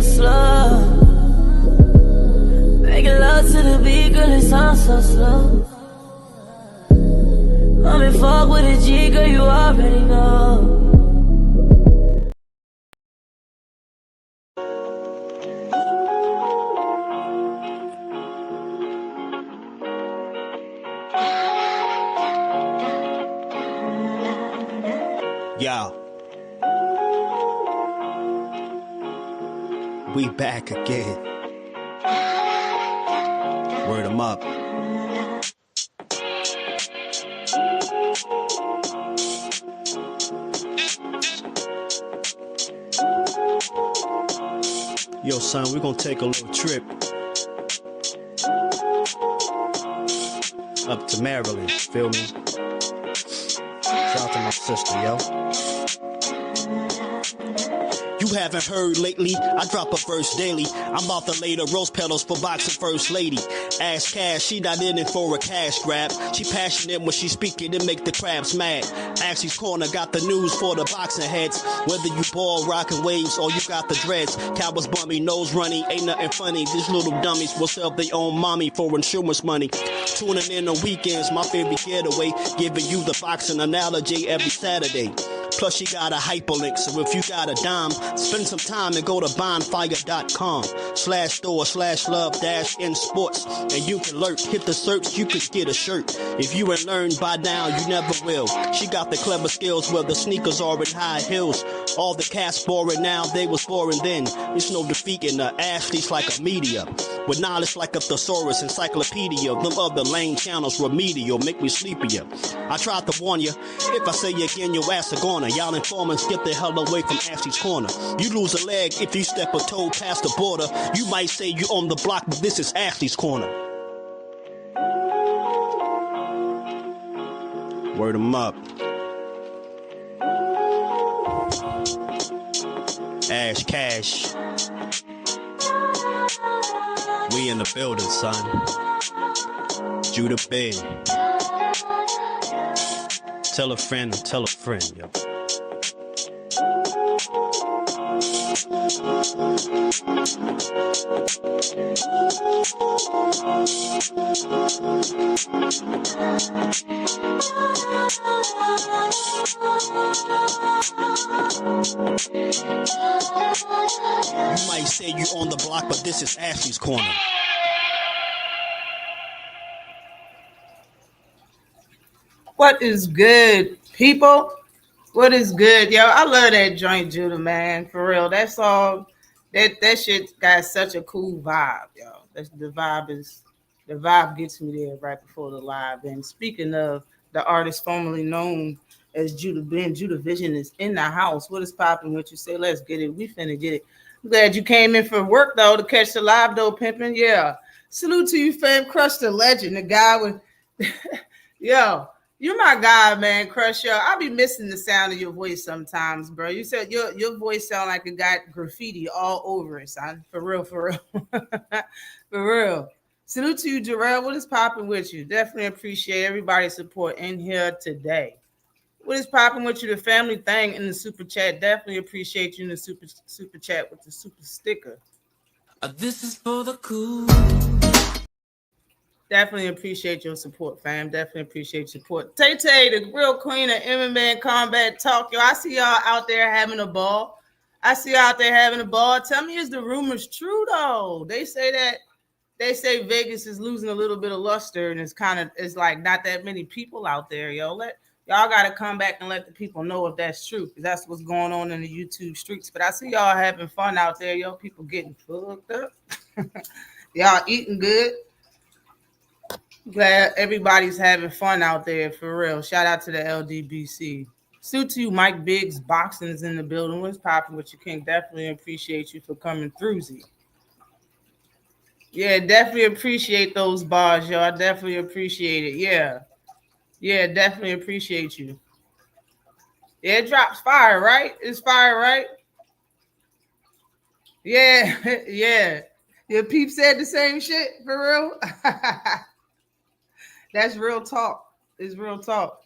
so slow. Making love to the beat, girl, it sounds so slow. I'm in fuck with a G, girl, you already know. Yo, we back again. Word 'em up. Yo, son, we gonna take a little trip up to Maryland, feel me? Shout out to my sister, yo. You haven't heard lately, I drop a verse daily. I'm about to lay the rose petals for boxing first lady. Ask Cash, she not in it for a cash grab. She passionate when she speaking to make the crabs mad. Ashley's Corner got the news for the boxing heads. Whether you ball, rockin' waves, or you got the dreads. Cowboys bummy, nose runny, ain't nothing funny. These little dummies will sell their own mommy for insurance money. Tuning in on weekends, my favorite getaway. Giving you the boxing analogy every Saturday. Plus she got a hyperlink, so if you got a dime, spend some time and go to bonfire.com/store/love-in-sports, and you can lurk, hit the search, you could get a shirt. If you ain't learned by now, you never will. She got the clever skills where the sneakers are in high heels. All the cats boring now, they was boring then. There's no defeating her. Ashley's like a meteor, with knowledge like a thesaurus encyclopedia. Them other lame channels remedial, make me sleepier. I tried to warn you, if I say again, your ass are gonna. Y'all informants, get the hell away from Ashley's Corner. You lose a leg if you step a toe past the border. You might say you on the block, but this is Ashley's Corner. Word 'em up. Ash Cash. We in the building, son. Judah Ben. Tell a friend, yo. You might say you on the block, but this is Ashley's Corner. What is good, people? What is good, yo? I love that joint, Judah, man. For real, that's all. That shit got such a cool vibe, yo. The vibe gets me there right before the live. And speaking of the artist formerly known as Judah Ben, Judah Vision is in the house. What is popping with you? Say, let's get it. We finna get it. I'm glad you came in for work though to catch the live though, pimping. Yeah. Salute to you, fam. Crush the legend, the guy with yo. You're my guy, man, Crush. Yo, I be missing the sound of your voice sometimes, bro. You said your voice sound like it got graffiti all over it, son. For real, for real. For real. Salute to you, Jarrell. What is popping with you? Definitely appreciate everybody's support in here today. What is popping with you? The family thing in the super chat. Definitely appreciate you in the super chat with the super sticker. This is for the cool. Definitely appreciate your support, fam. Definitely appreciate your support. Tay, the real queen of MMA and combat talk. Yo, I see y'all out there having a ball. Tell me, is the rumors true, though? They say Vegas is losing a little bit of luster and it's like not that many people out there, yo. Y'all got to come back and let the people know if that's true, because that's what's going on in the YouTube streets. But I see y'all having fun out there, yo. People getting fucked up. Y'all eating good. Glad everybody's having fun out there, for real. Shout out to the LDBC. Salute to you, Mike Biggs. Boxing is in the building. What's popping with you, King? Definitely appreciate you for coming through, Z. Yeah, definitely appreciate those bars, yo. I definitely appreciate it. Yeah, definitely appreciate you. Yeah, it drops fire, right? It's fire, right? Yeah, yeah. Your peep said the same shit, for real? That's real talk. It's real talk.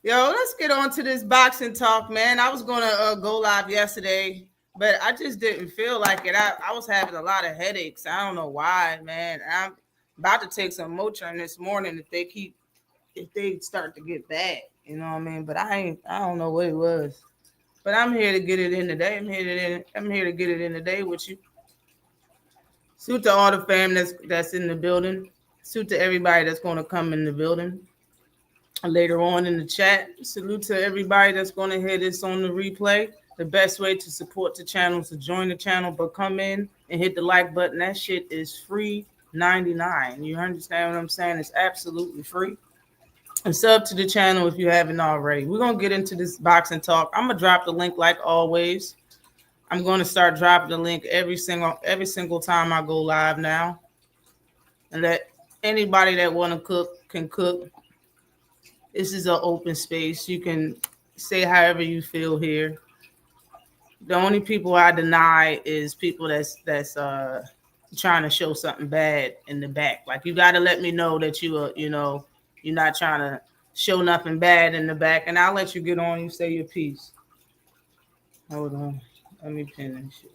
Yo, let's get on to this boxing talk, man. I was going to go live yesterday, but I just didn't feel like it. I was having a lot of headaches. I don't know why, man. I'm about to take some Motrin this morning if they start to get bad. You know what I mean? But I don't know what it was. But I'm here to get it in today. I'm here to get it in today with you. Salute to all the fam that's in the building. Salute to everybody that's gonna come in the building later on in the chat. Salute to everybody that's going to hear this on the replay. The best way to support the channel is to join the channel, but come in and hit the like button. That shit is free 99. You understand what I'm saying? It's absolutely free. And sub to the channel if you haven't already. We're going to get into this boxing talk. I'm going to drop the link like always. I'm going to start dropping the link every single time I go live now. And let anybody that want to cook can cook. This is an open space. You can say however you feel here. The only people I deny is people that's trying to show something bad in the back. Like, you got to let me know that you're not trying to show nothing bad in the back, and I'll let you get on. You say your piece. Hold on, let me pin this shit.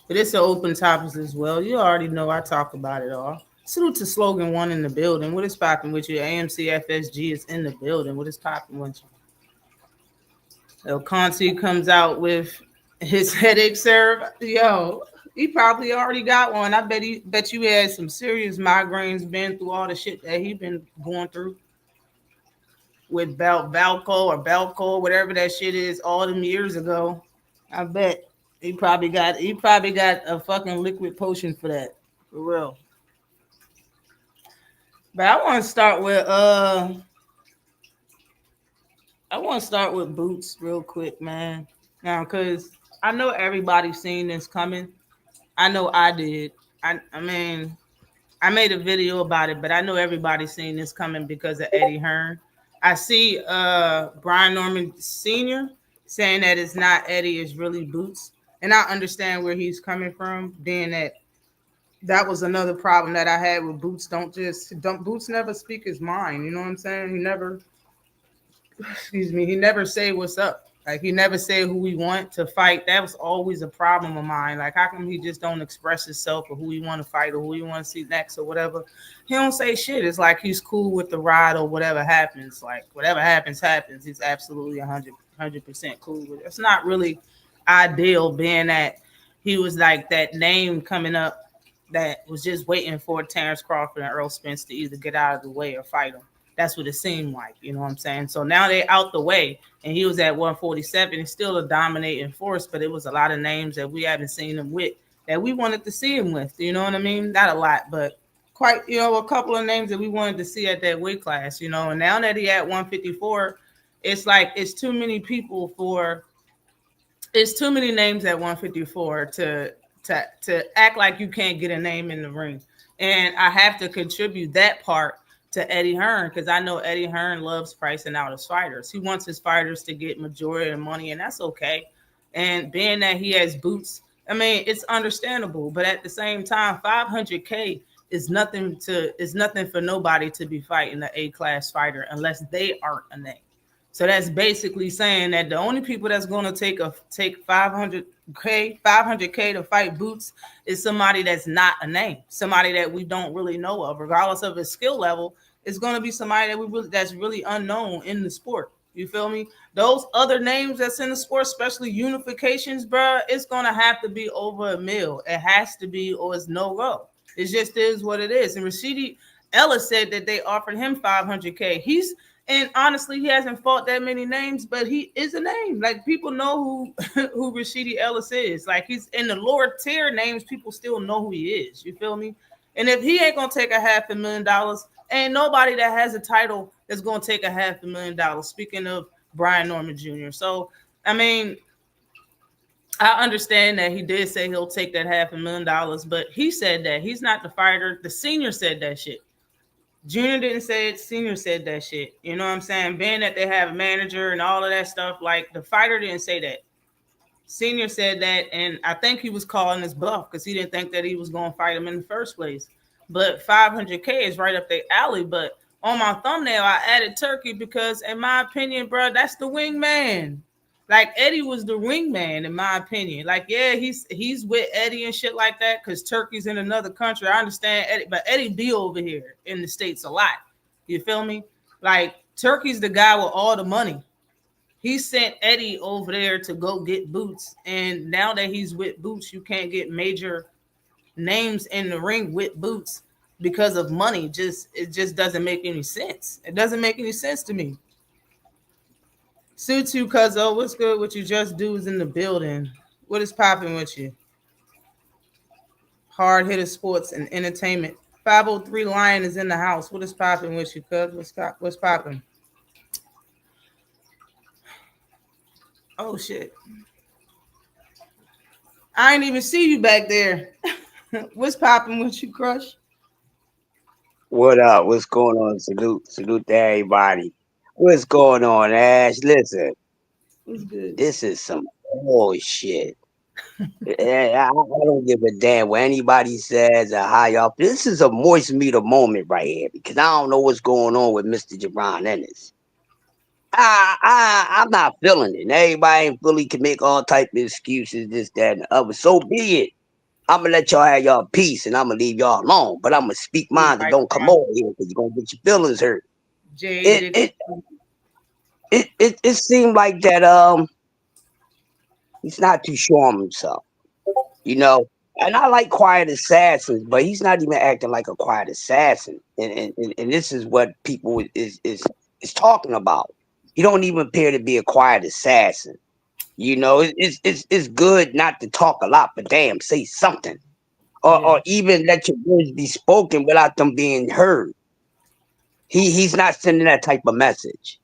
But it's an open topics as well. You already know I talk about it all. Salute to Slogan One in the building. What is popping with you? AMC FSG is in the building. What is popping with you? El Conti comes out with his headache syrup. Yo, he probably already got one. I bet you had some serious migraines, been through all the shit that he been going through with Balco, whatever that shit is, all them years ago. I bet he probably got a fucking liquid potion for that. For real. But I want to start with Boots real quick, man. Now, because I know everybody's seen this coming. I know I did. I mean, I made a video about it, but I know everybody's seen this coming because of Eddie Hearn. I see Brian Norman Sr. saying that it's not Eddie, it's really Boots. And I understand where he's coming from, being that was another problem that I had with Boots. Boots never speak his mind. You know what I'm saying? He never say what's up. Like, he never say who we want to fight. That was always a problem of mine. Like, how come he just don't express himself or who he want to fight or who he want to see next or whatever? He don't say shit. It's like he's cool with the ride or whatever happens. Like, whatever happens. He's absolutely 100% cool with it. It's not really ideal, being that he was like that name coming up that was just waiting for Terrence Crawford and Earl Spence to either get out of the way or fight him. That's what it seemed like, you know what I'm saying? So now they're out the way, and he was at 147. He's still a dominating force, but it was a lot of names that we haven't seen him with that we wanted to see him with, you know what I mean? Not a lot, but quite, a couple of names that we wanted to see at that weight class, and now that he at 154, it's like it's too many names at 154 to act like you can't get a name in the ring. And I have to contribute that part to Eddie Hearn, because I know Eddie Hearn loves pricing out his fighters. He wants his fighters to get majority of the money, and that's okay. And being that he has Boots, I mean, it's understandable. But at the same time, $500K is nothing for nobody to be fighting an A-class fighter unless they aren't a name. So that's basically saying that the only people that's going to take 500K to fight Boots is somebody that's not a name, somebody that we don't really know of, regardless of his skill level. It's going to be somebody that's really unknown in the sport. You feel me? Those other names that's in the sport, especially unifications, bro, it's going to have to be over $1 million. It has to be, or it's no go. It just is what it is. And Rashidi Ellis said that they offered him 500K. And honestly, he hasn't fought that many names, but he is a name. Like, people know who Rashidi Ellis is. Like, he's in the lower tier names. People still know who he is. You feel me? And if he ain't going to take $500,000, ain't nobody that has a title that's going to take $500,000. Speaking of Brian Norman Jr. So, I mean, I understand that he did say he'll take that $500,000, but he said that. He's not the fighter. The senior said that shit. Junior didn't say it. Senior said that shit. You know what I'm saying? Being that they have a manager and all of that stuff, like, the fighter didn't say that. Senior said that, and I think he was calling his bluff because he didn't think that he was going to fight him in the first place. But 500K is right up their alley. But on my thumbnail, I added Turkey because, in my opinion, bro, that's the wingman. Like Eddie was the ringman, in my opinion. Like, yeah, he's with Eddie and shit like that because Turkey's in another country. I understand Eddie, but Eddie be over here in the States a lot. You feel me? Like Turkey's the guy with all the money. He sent Eddie over there to go get Boots, and now that he's with Boots, you can't get major names in the ring with Boots because of money. Just it just doesn't make any sense. It doesn't make any sense to me. Suits you, cuzzo. What's good? What you just do is in the building. What is popping with you? Hard hitter sports and entertainment. 503 Lion is in the house. What is popping with you, cuz? What's popping? Oh shit. I ain't even see you back there. What's popping with you, Crush? What up? What's going on? Salute to everybody. What's going on, Ash? Listen, What's good? this is some bullshit. I don't give a damn what anybody says or how y'all. This is a moist meter moment right here because I don't know what's going on with Mr. Jabron Ennis. I'm not feeling it. And everybody in Philly can make all type of excuses, this, that, and the other. So be it. I'm gonna let y'all have y'all peace and I'm gonna leave y'all alone. But I'm gonna speak You mine and right, don't come bro. over here because you're gonna get your feelings hurt. It Jaded. it it seemed like that he's not too sure on himself, you know. And I like quiet assassins, but he's not even acting like a quiet assassin. And this is what people is talking about. He don't even appear to be a quiet assassin. You know, it's good not to talk a lot, but damn, say something. Yeah. Or even let your words be spoken without them being heard. He's not sending that type of message.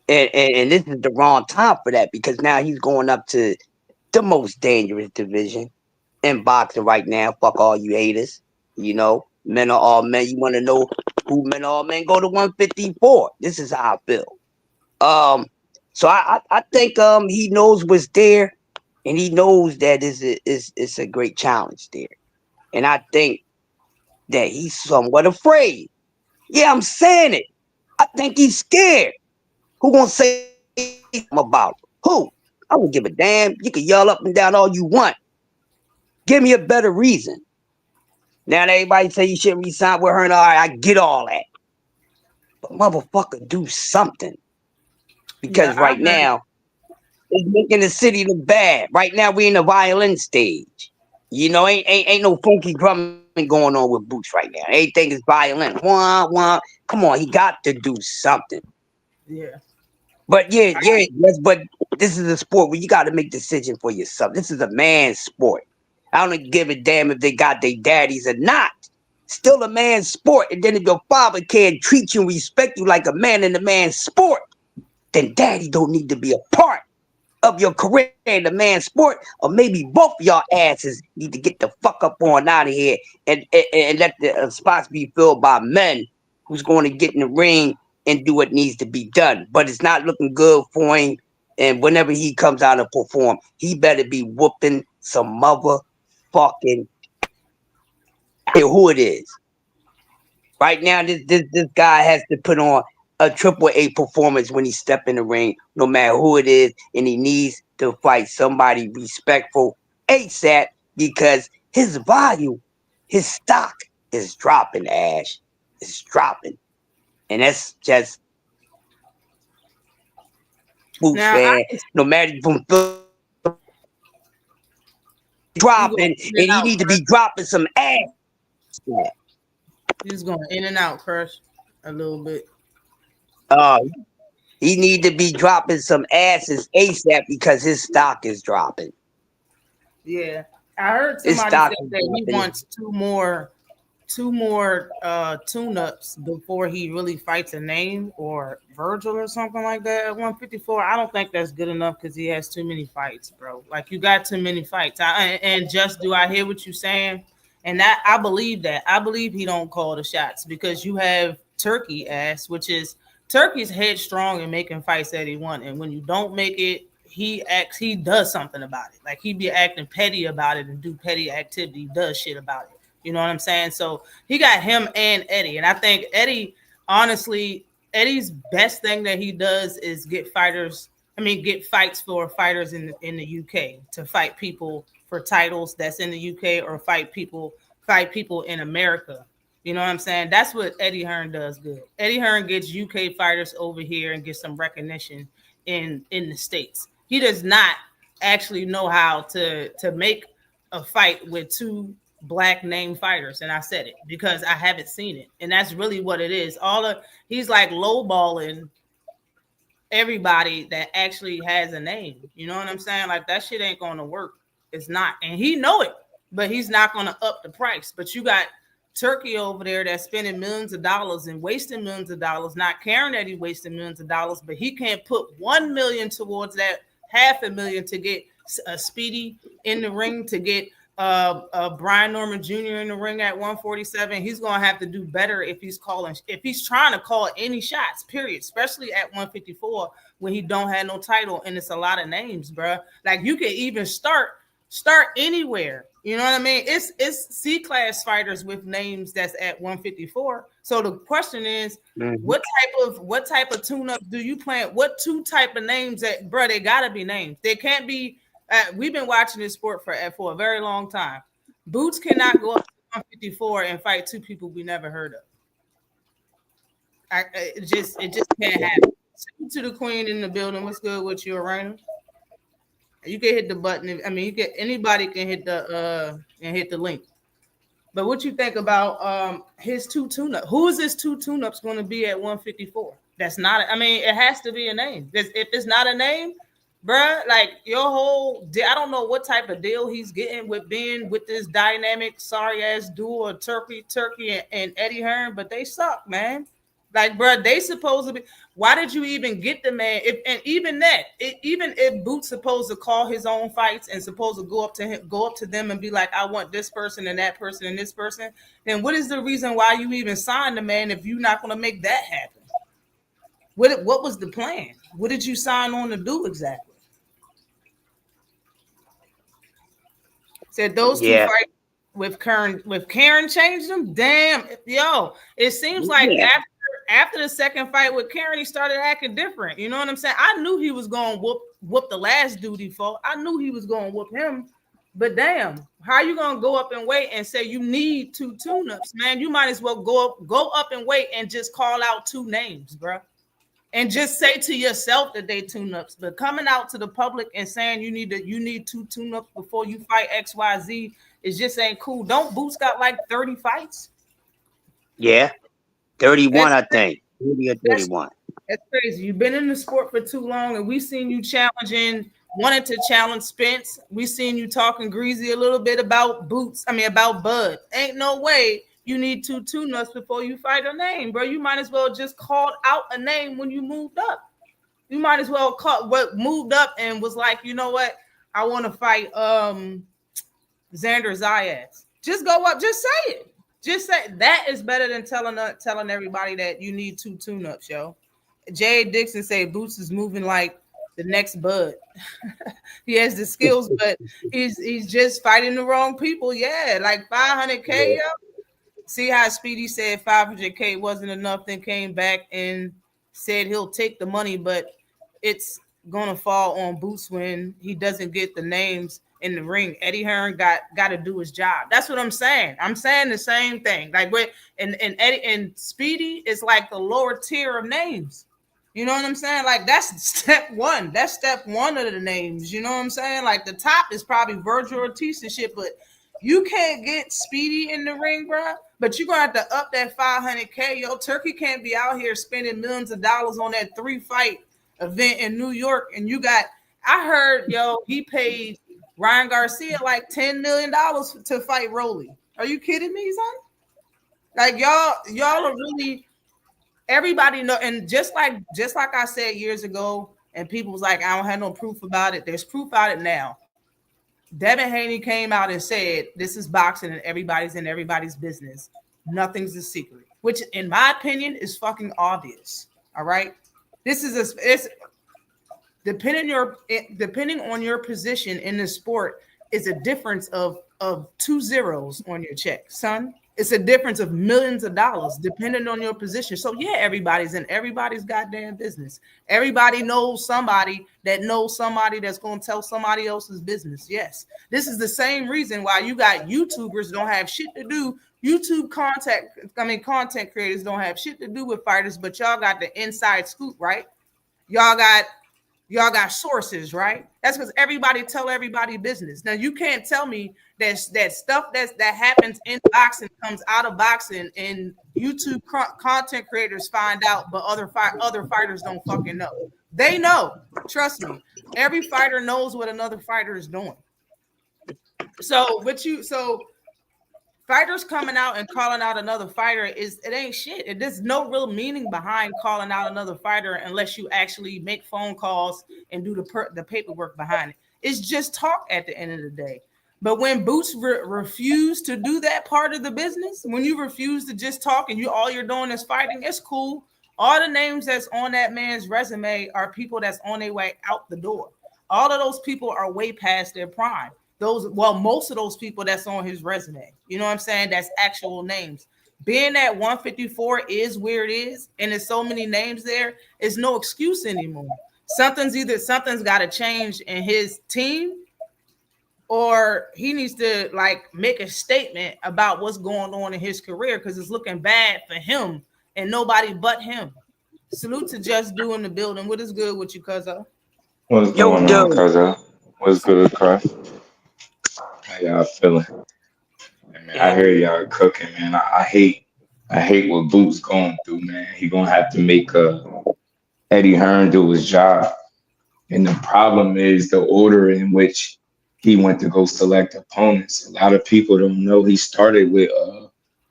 And this is the wrong time for that because now he's going up to the most dangerous division in boxing right now. Fuck all you haters. You know, men are all men. You want to know who men are all men? Go to 154. This is how I feel. Um, so I think he knows what's there, and he knows that is a great challenge there. And I think that he's somewhat afraid. Yeah, I'm saying it. I think he's scared. Who gonna say something about it? Who? I don't give a damn. You can yell up and down all you want. Give me a better reason. Now that everybody say you shouldn't resign with her and all right, I get all that. But motherfucker, do something. Yeah, Because I right heard. now, it's making the city look bad. Right now we in the violin stage. You know, ain't no funky drumming going on with Boots right now. Everything is violin. Wah, wah. Come on, he got to do something. Yeah. But yes, but this is a sport where you got to make decisions for yourself. This is a man's sport. I don't give a damn if they got their daddies or not. Still a man's sport. And then if your father can't treat you and respect you like a man in a man's sport, then daddy don't need to be a part of your career in the man's sport, or maybe both of y'all asses need to get the fuck up on out of here and let the spots be filled by men who's going to get in the ring and do what needs to be done. But it's not looking good for him. And whenever he comes out and perform, he better be whooping some motherfucking who it is. Right now, this guy has to put on a triple A performance when he step in the ring, no matter who it is, and he needs to fight somebody respectful ASAP because his value, his stock is dropping. Ash, it's dropping, and that's just Boots Now I fan. can No matter from you dropping, going and in and he out, need to Crush. be dropping some ass. You just going in and out, Crush, a little bit. Uh, he need to be dropping some asses ASAP because his stock is dropping. Yeah. I heard His somebody say stock is that he dropping. wants two more tune-ups before he really fights a name or Virgil or something like that at 154. I don't think that's good enough because he has too many fights, bro. Like you got too many fights. And just do I hear what you're saying? And that I believe that. I believe he don't call the shots because you have Turkey ass, which is Turkey's headstrong in making fights that he want. And when you don't make it, he does something about it. Like he be acting petty about it and do petty activity, he does shit about it. You know what I'm saying? So he got him and Eddie. And I think Eddie, honestly, Eddie's best thing that he does is get fighters get fights for fighters in the UK to fight people for titles that's in the UK, or fight people in America. You know what I'm saying? That's what Eddie Hearn does good. Eddie Hearn gets UK fighters over here and gets some recognition in the States. He does not actually know how to make a fight with two black name fighters, and I said it because I haven't seen it, and that's really what it is. He's like lowballing everybody that actually has a name. You know what I'm saying? Like that shit ain't gonna work. It's not, and he know it, but he's not gonna up the price. But you got Turkey over there that's spending millions of dollars and wasting millions of dollars, not caring that he wasting millions of dollars, but he can't put 1 million towards that, $500,000 to get a Speedy in the ring, to get Brian Norman Jr. in the ring at 147. He's gonna have to do better if he's trying to call any shots, period, especially at 154 when he don't have no title and it's a lot of names, bro. Like you can even start anywhere. You know what I mean? It's C-class fighters with names that's at 154. So the question is, what type of tune-up do you plan? What two type of names that, bro? They gotta be names. They can't be. We've been watching this sport for a very long time. Boots cannot go up to 154 and fight two people we never heard of. It just can't happen. To the queen in the building. What's good with you, Arena? You can hit the button. Anybody can hit the link. But what you think about his two tune-up? Who is his two tune-ups going to be at 154? That's not. It has to be a name. If it's not a name, bruh, like your whole. I don't know what type of deal he's getting with being with this dynamic sorry ass duo of Turkey and Eddie Hearn, but they suck, man. Like, bruh, they supposed to be. Why did you even get the man? Even if Boots supposed to call his own fights and supposed to go up to them and be like, I want this person and that person and this person, then what is the reason why you even signed the man if you're not going to make that happen? What was the plan? What did you sign on to do exactly? Said those two fights with Karen changed them. Damn, yo, it seems like after the second fight with Karen, he started acting different. You know what I'm saying? I knew he was going to whoop the last dude he fought. I knew he was going to whoop him. But damn, how are you going to go up and wait and say you need two tune-ups, man? You might as well go up and wait and just call out two names, bro. And just say to yourself that they tune-ups. But coming out to the public and saying you need two tune-ups before you fight XYZ, it just ain't cool. Don't Boots got like 30 fights? Yeah. 31, I think. 30 or 31. That's crazy. You've been in the sport for too long, and we've seen you wanted to challenge Spence. We've seen you talking greasy a little bit about about Bud. Ain't no way you need two tune-ups before you fight a name, bro. You might as well just call out a name when you moved up. You might as well moved up and was like, you know what? I want to fight Xander Zayas. Just go up. Just say it. Just say that is better than telling everybody that you need two tune-ups, yo. Jay Dixon say Boots is moving like the next Bud. He has the skills, but he's just fighting the wrong people. Yeah, like 500K, yo. See how Speedy said 500K wasn't enough, then came back and said he'll take the money, but it's gonna fall on Boots when he doesn't get the names in the ring. Eddie Hearn got to do his job. That's what I'm saying. I'm saying the same thing. Like and Eddie and Speedy is like the lower tier of names. You know what I'm saying? Like that's step one. That's step one of the names. You know what I'm saying? Like the top is probably Vergil Ortiz and shit, but you can't get Speedy in the ring, bro. But you're gonna have to up that 500K. Yo, Turkey can't be out here spending millions of dollars on that 3-fight event in New York. And I heard, he paid Ryan Garcia like $10 million to fight Rolly. Are you kidding me, son? Like y'all are really, everybody know. And just like I said years ago, and people was like, I don't have no proof about it. There's proof about it now. Devin Haney came out and said, this is boxing and everybody's in everybody's business. Nothing's a secret, which in my opinion is fucking obvious. All right. This is it's depending on your position in the sport is a difference of 2 zeros on your check, son. It's a difference of millions of dollars depending on your position. So yeah, everybody's in everybody's goddamn business. Everybody knows somebody that knows somebody that's going to tell somebody else's business. Yes. This is the same reason why you got YouTubers don't have shit to do. Content creators don't have shit to do with fighters, but y'all got the inside scoop, right? Y'all got sources, right? That's because everybody tell everybody business. Now you can't tell me that stuff that happens in boxing comes out of boxing and YouTube content creators find out, but other fighters don't fucking know. They know. Trust me. Every fighter knows what another fighter is doing. So fighters coming out and calling out another fighter it ain't shit. There's no real meaning behind calling out another fighter unless you actually make phone calls and do the paperwork behind it. It's just talk at the end of the day. But when Boots refuse to do that part of the business, when you refuse to just talk and all you're doing is fighting, it's cool. All the names that's on that man's resume are people that's on their way out the door. All of those people are way past their prime. Most of those people that's on his resume, you know what I'm saying? That's actual names. Being at 154 is where it is, and there's so many names there, it's no excuse anymore. Something's got to change in his team, or he needs to make a statement about what's going on in his career because it's looking bad for him and nobody but him. Salute to Just Do in the building. What is good with you, cuzzo? What's going on, cuzzo? What's good, Crush? How y'all feeling? Hey, man, I hear y'all cooking, man. I hate what Boots going through, man. He gonna have to make Eddie Hearn do his job. And the problem is the order in which he went to go select opponents. A lot of people don't know he started with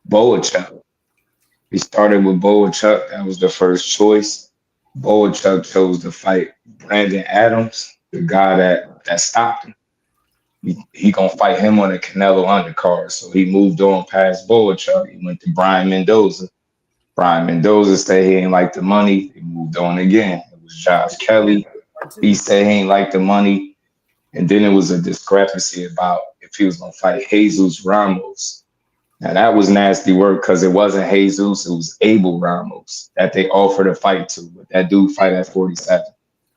Boachuk. He started with Boachuk. That was the first choice. Boachuk chose to fight Brandon Adams, the guy that stopped him. He gonna fight him on the Canelo undercard. So he moved on past Boachuk. He went to Brian Mendoza. Brian Mendoza said he ain't like the money. He moved on again. It was Josh Kelly. He said he ain't like the money. And then it was a discrepancy about if he was gonna fight Jesus Ramos. Now that was nasty work because it wasn't Jesus, it was Abel Ramos that they offered a fight to. But that dude fight at 47.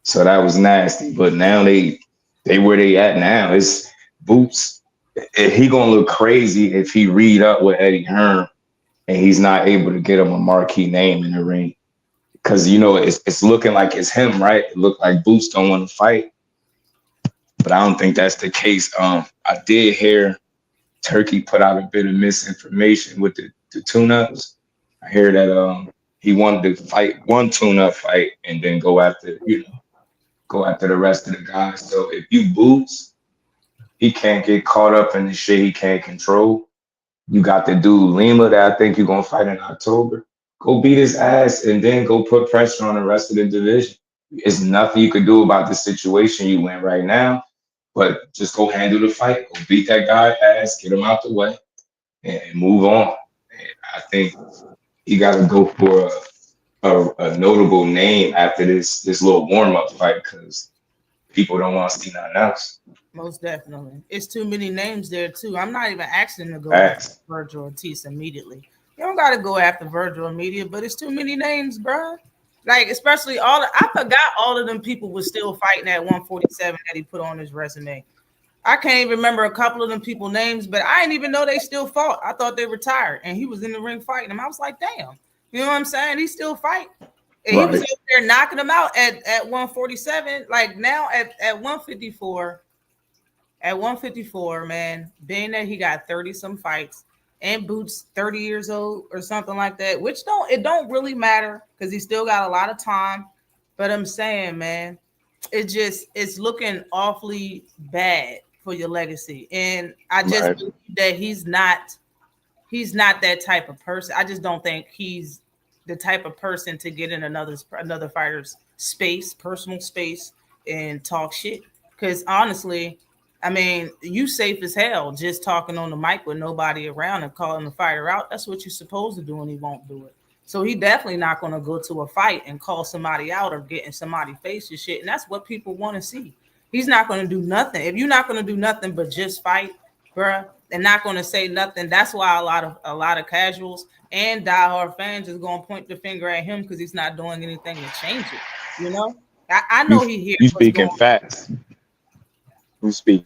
So that was nasty. But now they where they at now. It's Boots. He gonna look crazy if he read up with Eddie Hearn and he's not able to get him a marquee name in the ring. Because it's looking like it's him, right? It looked like Boots don't want to fight. But I don't think that's the case. I did hear Turkey put out a bit of misinformation with the tune-ups. I hear that he wanted to fight one tune-up fight and then go after the rest of the guys. So if you Boots, he can't get caught up in the shit he can't control. You got the dude Lima that I think you're gonna fight in October. Go beat his ass and then go put pressure on the rest of the division. It's nothing you could do about the situation you in right now, but just go handle the fight. Go beat that guy ass, get him out the way, and move on. And I think he got to go for a notable name after this little warm up fight because people don't want to see nothing else. Most definitely. It's too many names there, too. I'm not even asking to go after Vergil Ortiz immediately. You don't got to go after Vergil immediately, but it's too many names, bro. Especially I forgot all of them people was still fighting at 147 that he put on his resume. I can't even remember a couple of them people names, but I didn't even know they still fought. I thought they retired, and he was in the ring fighting them. I was like, damn. You know what I'm saying? He still fight. And he was over there knocking them out at 147. Like now at 154. At 154, man, being that he got 30 some fights and Boots 30 years old or something like that, which it don't really matter because he still got a lot of time. But I'm saying, man, it's looking awfully bad for your legacy. And I just believe that he's not that type of person. I just don't think he's the type of person to get in another fighter's space, personal space, and talk shit. Because honestly, I mean, you safe as hell just talking on the mic with nobody around and calling the fighter out. That's what you're supposed to do, and he won't do it. So he definitely not going to go to a fight and call somebody out or get in somebody's face and shit. And that's what people want to see. He's not going to do nothing. If you're not going to do nothing but just fight, bruh, they're not going to say nothing. That's why a lot of casuals and diehard fans is going to point the finger at him because he's not doing anything to change it. You know, I You know he hears you what's speaking going. facts. You speak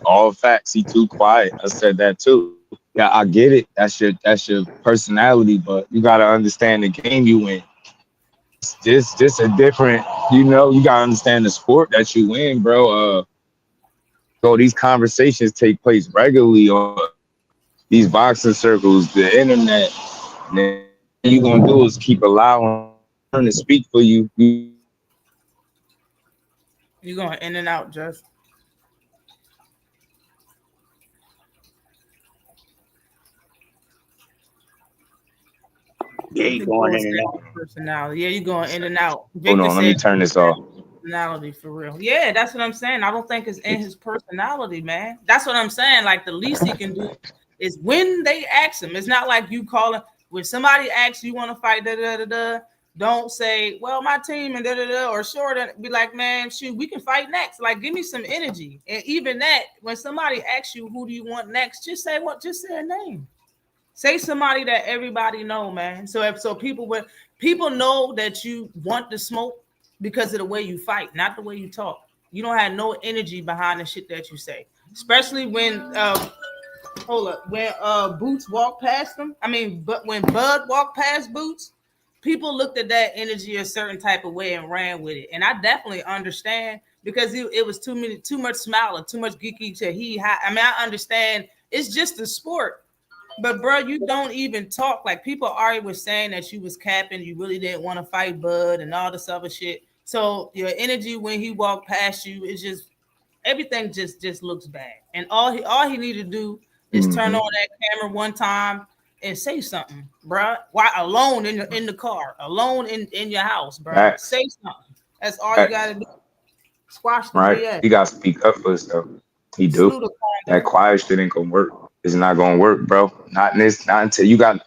all facts. He too quiet. I said that too. Yeah, I get it. That's your personality, but you gotta understand the game you in. This a different. You gotta understand the sport that you in, bro. So these conversations take place regularly on these boxing circles, the internet. And then all you gonna do is keep allowing her to speak for you. You're going in and out, just Yeah, I he think going Paul in and said out. his personality. Yeah, you're going in and out. Hold Victor on, let me said turn this off. personality for real. Yeah, that's what I'm saying. I don't think it's in his personality, man. That's what I'm saying. Like the least he can do is when they ask him. It's not like you calling when somebody asks you want to fight. Da da da da. Don't say, "Well, my team and da da da," or short and be like, "Man, shoot, we can fight next." Like, give me some energy. And even that, when somebody asks you, "Who do you want next?" Just say what. Just say a name. Say somebody that everybody know, man. So people know that you want the smoke because of the way you fight, not the way you talk. You don't have no energy behind the shit that you say. Especially when hold up, when Boots walked past them. I mean, but when Bud walked past Boots, people looked at that energy a certain type of way and ran with it. And I definitely understand because it was too much smiling, too much geeky to he. I mean, I understand. It's just a sport. But bro, you don't even talk. Like people already were saying that you was capping, you really didn't want to fight Bud and all this other shit. So your energy when he walked past you is just everything just looks bad. And all he needed to do is turn Mm-hmm. on that camera one time and say something, bro. Why alone in the car, alone in your house, bro? Facts, Say something. That's all you facts, gotta do. Squash the right? BS. He got to speak up for himself. He do. Snoop calm That down. quiet shit ain't gonna work. It's not gonna work, bro. Not in this. Not until you got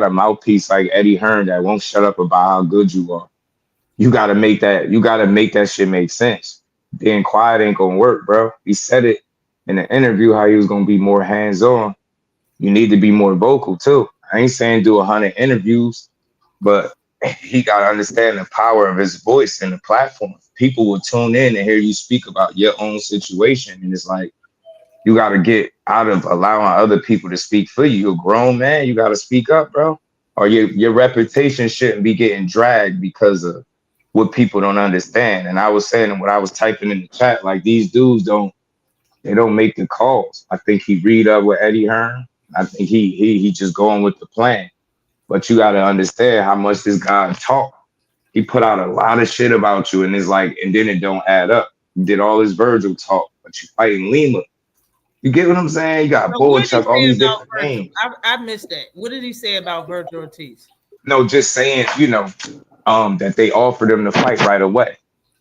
a mouthpiece like Eddie Hearn that won't shut up about how good you are. You gotta make that. You gotta make that shit make sense. Being quiet ain't gonna work, bro. He said it in the interview how he was gonna be more hands on. You need to be more vocal too. I ain't saying do 100 interviews, but he got to understand the power of his voice and the platform. People will tune in and hear you speak about your own situation, and it's like you got to get out of allowing other people to speak for you. You're a grown man. You got to speak up, bro. Or your reputation shouldn't be getting dragged because of what people don't understand. And I was saying, and what I was typing in the chat, like these dudes don't make the calls. I think he read up with Eddie Hearn. I think he just going with the plan. But you got to understand how much this guy talk. He put out a lot of shit about you, and it's like, and then it don't add up. You did all this Virgil talk, but you fighting Lima. You get what I'm saying? You got So what did he Chuck, all say these about different Virgil? names. I missed that. What did he say about Virgil Ortiz? No, just saying, that they offered him to fight right away,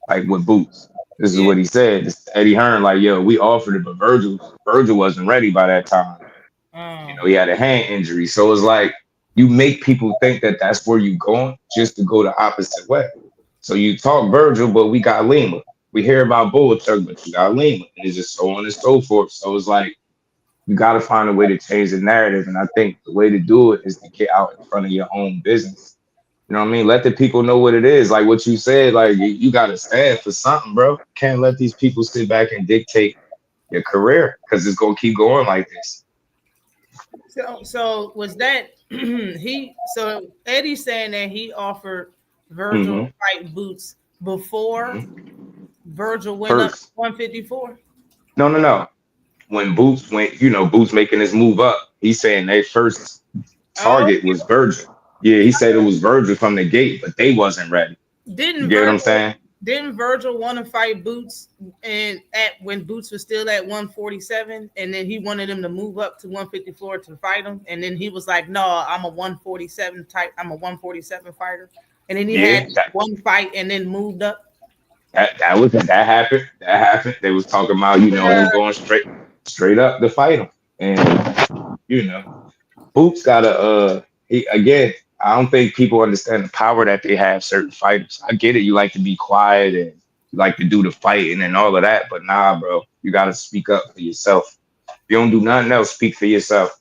like with Boots. This is Yeah. what he said. This Eddie Hearn, like, yo, we offered it, but Virgil wasn't ready by that time. He had a hand injury. So it's like you make people think that that's where you're going just to go the opposite way. So you talk Virgil, but we got Lima. We hear about Chuck, but you got Lima. And it's just so on and so forth. So it's like you got to find a way to change the narrative. And I think the way to do it is to get out in front of your own business. You know what I mean? Let the people know what it is. Like what you said, like you got to stand for something, bro. Can't let these people sit back and dictate your career because it's going to keep going like this. So was that he? So Eddie's saying that he offered Virgil to Mm-hmm. fight Boots before Mm-hmm. Virgil went up First. 154. No, no, no. When Boots went, Boots making his move up, he's saying their first Oh, target was Virgil. Yeah, he said it was Virgil from the gate, but they wasn't ready. You didn't get what I'm Virgil saying? didn't Virgil want to fight Boots and at when Boots was still at 147, and then he wanted him to move up to 154 to fight him, and then he was like, "No, I'm a 147 type. I'm a 147 fighter." And then he had Yeah, that one fight and then moved up. that happened. That happened. They was talking about, him going straight up to fight him. And Boots got he again, I don't think people understand the power that they have, certain fighters. I get it, you like to be quiet and you like to do the fighting and all of that, but nah, bro, you gotta speak up for yourself. you don't do nothing else, speak for yourself.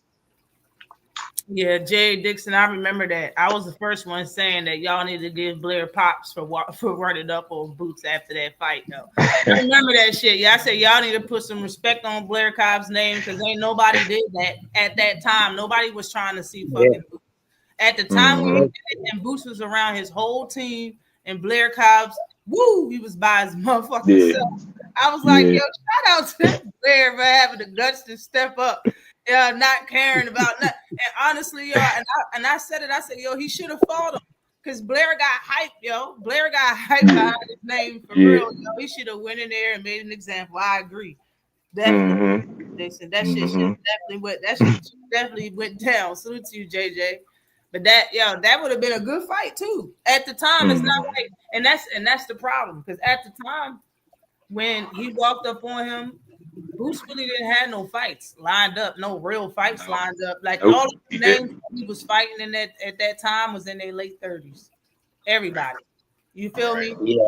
Yeah, Jay Dixon, I remember that. I was the first one saying that y'all need to give Blair props for running up on Boots after that fight, though. I remember that shit. Yeah, I said y'all need to put some respect on Blair Cobb's name because ain't nobody did that at that time. Nobody was trying to see fucking Boots. At the time when he did it, and Boots was around his whole team, and Blair Cobb's, he was by his motherfucking self. I was like, yo, shout out to Blair for having the guts to step up. Yeah, not caring about nothing. And honestly, y'all, and I said it. I said, yo, he should have fought him because Blair got hyped, yo. Blair got hyped behind his name for real. Yo, he should have went in there and made an example. I agree. Definitely. That shit definitely went down. Salute to you, JJ. But that would have been a good fight too. At the time, it's not like, and that's the problem because at the time when he walked up on him, Boots really didn't have no fights lined up, no real fights lined up. Like all of the names he was fighting in that at that time was in their late 30s. Everybody, you feel me? Yeah.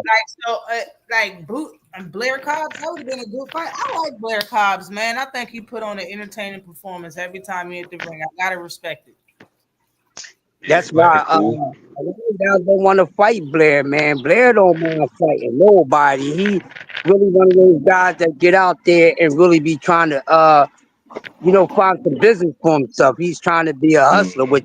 Like Boot and Blair Cobbs, that would have been a good fight. I like Blair Cobbs, man. I think he put on an entertaining performance every time he hit the ring. I gotta respect it. That's why a lot of guys don't want to fight Blair, man. Blair don't mind fighting nobody. He really one of those guys that get out there and really be trying to find some business for himself. He's trying to be a hustler, which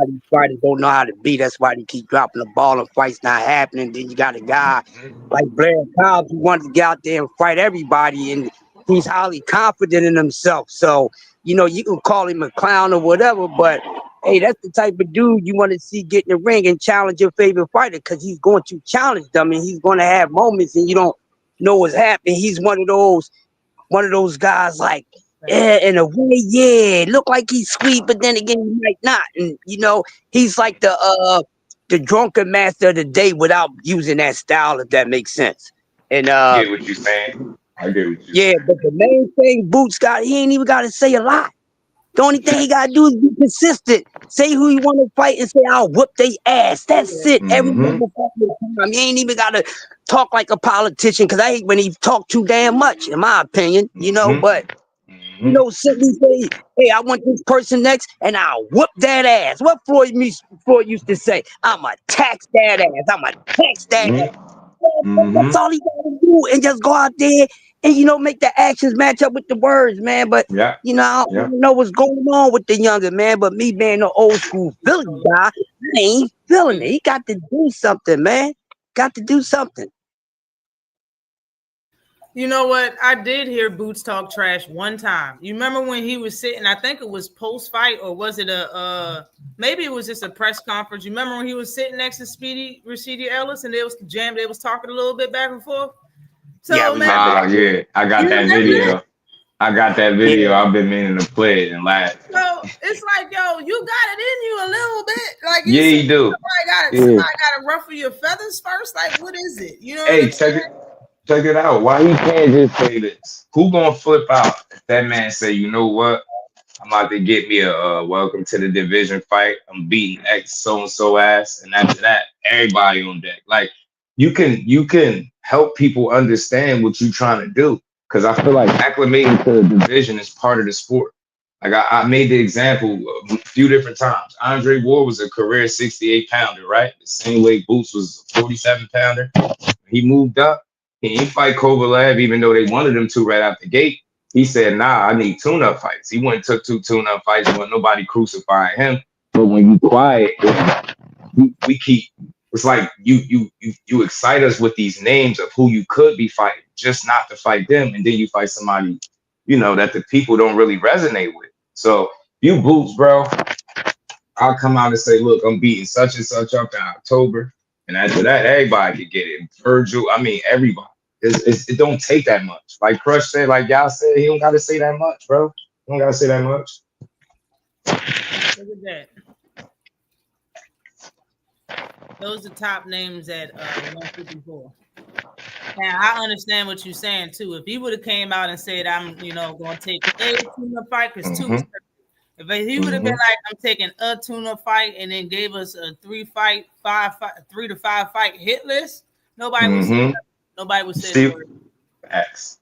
these fighters don't know how to be. That's why they keep dropping the ball and fights not happening. Then you got a guy like Blair Cobbs who wants to get out there and fight everybody, and he's highly confident in himself. So, you can call him a clown or whatever, but hey, that's the type of dude you want to see get in the ring and challenge your favorite fighter because he's going to challenge them and he's going to have moments and you don't know what's happening. He's one of those guys like, in a way, look like he's sweet, but then again, he might not. And he's like the drunken master of the day without using that style, if that makes sense. And I get what you're saying. But the main thing Boots got, he ain't even got to say a lot. The only thing he got to do is be consistent. Say who you want to fight and say, I'll whoop they ass. That's it. Every time. He ain't even got to talk like a politician because I hate when he talk too damn much, in my opinion, but simply say, hey, I want this person next and I'll whoop that ass. What Floyd used to say, I'ma tax that ass. I'ma tax that ass. That's all he got to do and just go out there and, make the actions match up with the words, man. But, I don't know what's going on with the younger man, but me being an old school Philly guy, I ain't feeling it. He got to do something, man. Got to do something. You know what? I did hear Boots talk trash one time. You remember when he was sitting, I think it was post-fight, or was it maybe it was just a press conference. You remember when he was sitting next to Rashidi Ellis and they was talking a little bit back and forth? So, I got that video. I got that video. I've been meaning to play it and laugh. So it's like, yo, you got it in you a little bit. Like, you do. Somebody gotta ruffle your feathers first. Like, what is it? You know? Hey, check it out. Why he can't just say this? Who gonna flip out if that man say, you know what? I'm about to get me a welcome to the division fight. I'm beating X so and so ass, and after that, everybody on deck. Like you can help people understand what you're trying to do. Because I feel like acclimating to the division is part of the sport. Like I made the example a few different times. Andre Ward was a career 68 pounder, right? The same way Boots was a 47 pounder. He moved up. He didn't fight Kovalev, even though they wanted him to right out the gate. He said, nah, I need tune-up fights. He went and took 2 tune-up fights, but nobody crucifying him. But when you quiet, we keep, it's like you excite us with these names of who you could be fighting, just not to fight them. And then you fight somebody, that the people don't really resonate with. So you Boots, bro, I'll come out and say, look, I'm beating such and such up in October. And after that, everybody could get it. Vergil, everybody. It don't take that much. Like Crush said, like y'all said, he don't got to say that much, bro. He don't got to say that much. Look at that. Those are top names at 154. Now I understand what you're saying too. If he would have came out and said, "I'm, going to take a tune-up fight," because two. If he would have been like, "I'm taking a tune-up fight," and then gave us a 3 to 5 fight hit list, nobody would say that. Nobody would say the word. X.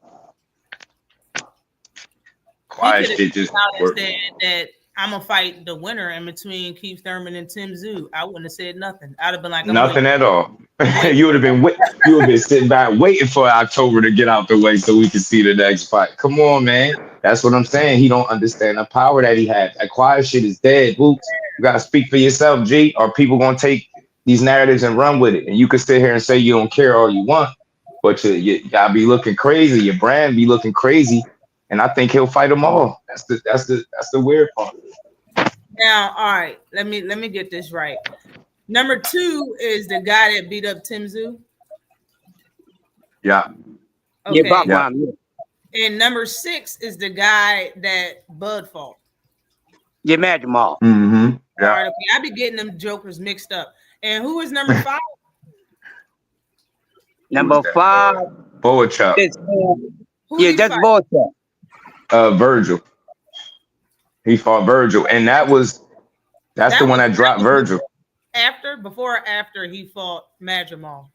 He Quiet could have shit just out and work. said that I'm gonna fight the winner in between Keith Thurman and Tim Zoo. I wouldn't have said nothing. I'd have been like, I'm Nothing waiting. at all. I'm waiting. You would have been you would have been sitting back waiting for October to get out the way so we can see the next fight. Come on, man. That's what I'm saying. He don't understand the power that he has. That quiet shit is dead, Boots. You gotta speak for yourself, G, or people gonna take these narratives and run with it. And you can sit here and say you don't care all you want, but you gotta be looking crazy. Your brand be looking crazy. And I think he'll fight them all. That's the weird part. Now, all right, let me get this right. Number 2 is the guy that beat up Tim Zoo. Yeah. Okay. Yeah, Yeah. And number 6 is the guy that Bud fought. Yeah, Mad Jamal. Mm-hmm. Yeah. All right, okay. I be getting them jokers mixed up. And who is number 5? Number 5. Boachuk. Yeah, that's Boachuk. Vergil. He fought Vergil, and that's the one that dropped Vergil. Before or after he fought Mad Jamal?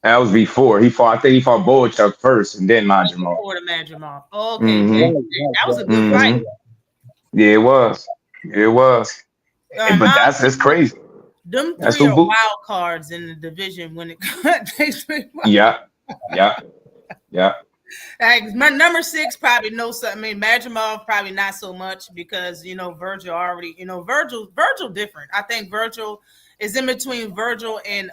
That was before I think he fought Boachuk first, and then Mad Jamal. Before the Mad Jamal. Oh, okay, Mm-hmm. that was a good fight. Yeah, it was. But that's crazy. Them 3 are wild cards in the division when it comes. Yeah. Like, my number 6 probably knows something. I mean, Mad Jamal probably not so much because Vergil already. Vergil different. I think Vergil is in between Vergil and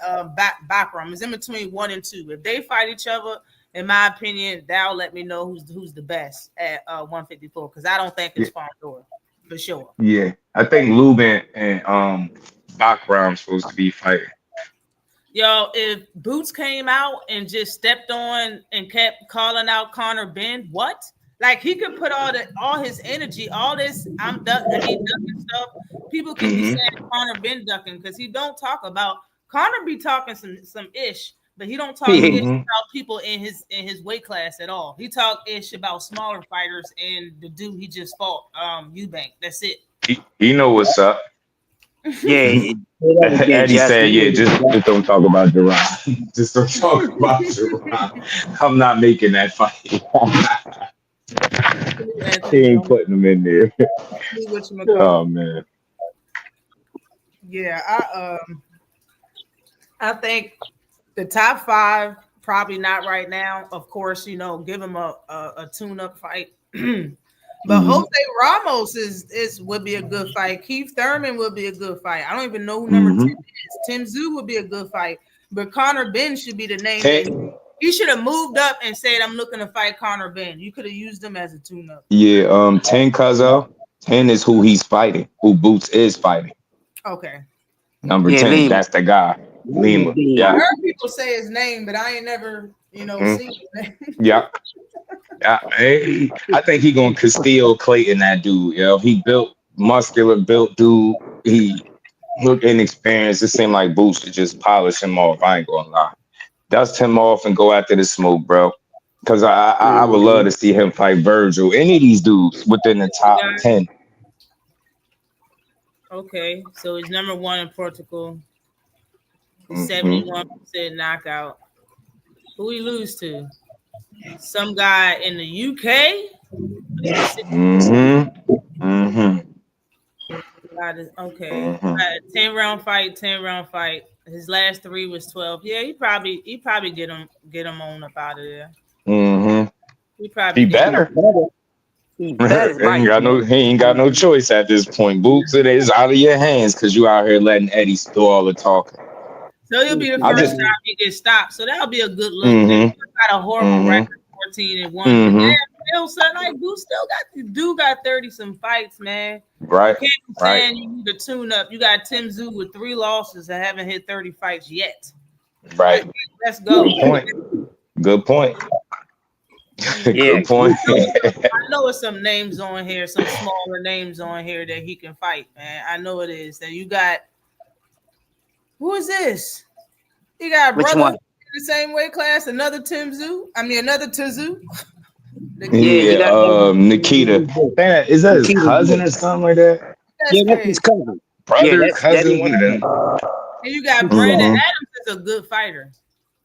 Bakram. Is in between 1 and 2. If they fight each other, in my opinion, that'll let me know who's the best at 154 because I don't think it's Fondor for sure. Yeah, I think Lubin and Bakram supposed to be fighting. Yo, if Boots came out and just stepped on and kept calling out Korner Ben, what? Like he could put all his energy, all this I'm ducking stuff. People can be saying Korner Ben ducking because he don't talk about Korner be talking some ish, but he don't talk ish about people in his weight class at all. He talk ish about smaller fighters and the dude he just fought, Eubank. That's it. He know what's up. Yeah. Eddie said, yeah, just don't talk about Jerron. Just don't talk about Jerron. I'm not making that fight. He ain't putting him in there. Oh man. Yeah, I think the top 5 probably not right now. Of course, give him a tune-up fight. But Jose Ramos would be a good fight. Keith Thurman would be a good fight. I don't even know who number 10 is. Tim Zoo would be a good fight. But Korner Ben should be the name. He should have moved up and said, I'm looking to fight Korner Ben. You could have used him as a tune-up. Yeah, 10 Cuzzo. 10 is who he's fighting, who Boots is fighting. Okay. Number 10, Lima. That's the guy. Lima. Yeah. I heard people say his name, but I ain't never, seen his name. Yeah. I think he gonna Castillo Clayton that dude, He muscular built dude. He look inexperienced. It seemed like Boots to just polish him off. I ain't gonna lie. Dust him off and go after the smoke, bro. Because I would love to see him fight Vergil. Any of these dudes within the top 10. Okay, so he's number 1 in Portugal. 71% knockout. Who he lose to? Some guy in the UK. Okay. 10-round fight. His last 3 was 12. Yeah, he probably get him on up out of there. He probably better. He ain't got no choice at this point. Boots, it is out of your hands because you out here letting Eddie do all the talking. So he'll be the first time he gets stopped. So that'll be a good look. They got a horrible record, 14-1. Like Boots got 30 some fights, man. Right. You can't be saying you need a tune up. You got Tim Zoo with 3 losses and haven't hit 30 fights yet. Right. Let's go. Good point. Good point. I know it's some names on here, some smaller names on here that he can fight, man. I know it is. That you got. Who is this? You got a brother in the same weight class, another Tizu. Nikita. Is that his cousin or something like that? That's his cousin. Brother, cousin, one of them. And you got Brandon Adams is a good fighter.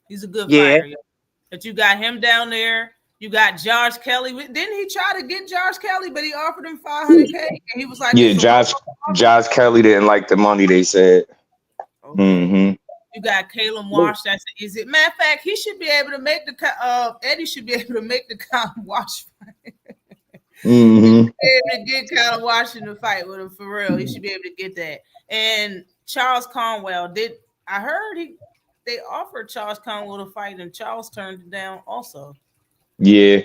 He's a good fighter. But you got him down there. You got Josh Kelly. Didn't he try to get Josh Kelly, but he offered him $500K, and he was like, Yeah, "It's a low Josh Kelly didn't like the money. They said. offer." Okay. You got Caleb Look, Wash. That's easy. Matter of fact, he should be able to make the Eddie should be able to make the Caleb Wash fight. He should be able to get Caleb Wash in the fight with him for real. He should be able to get that. And Charles Conwell I heard they offered Charles Conwell to fight, and Charles turned it down also. Yeah,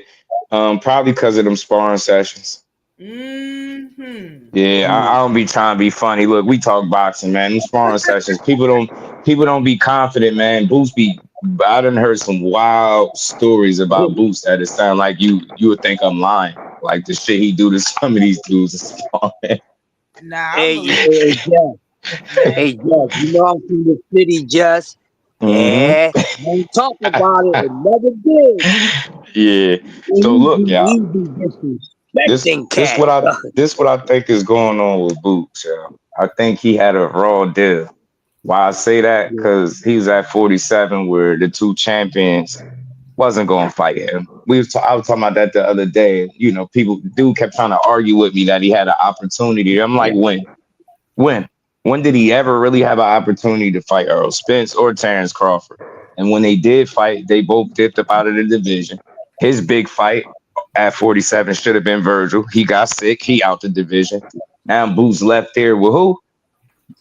probably because of them sparring sessions. Mm-hmm. Yeah, I don't be trying to be funny. Look, we talk boxing, man. Them sparring sessions, people don't be confident, man. Boots be. I done heard some wild stories about Boots that it sound like you would think I'm lying. Like the shit he do to some of these dudes is sparring. Nah, I hey, believe Hey, Jess, you know I'm from the city, Jess. hmm Yeah, don't talk about it. It never did. Yeah. So look, y'all. He be This disrespecting this cats. what I think is going on with Boots, y'all. I think he had a raw deal. Why I say that? Because he was at 47, where the two champions wasn't going to fight him. I was talking about that the other day. You know, dude kept trying to argue with me that he had an opportunity. I'm like, when, when did he ever really have an opportunity to fight Earl Spence or Terrence Crawford? And when they did fight, they both dipped up out of the division. His big fight at 47 should have been Vergil. He got sick. He out the division. Now Boots left there with who?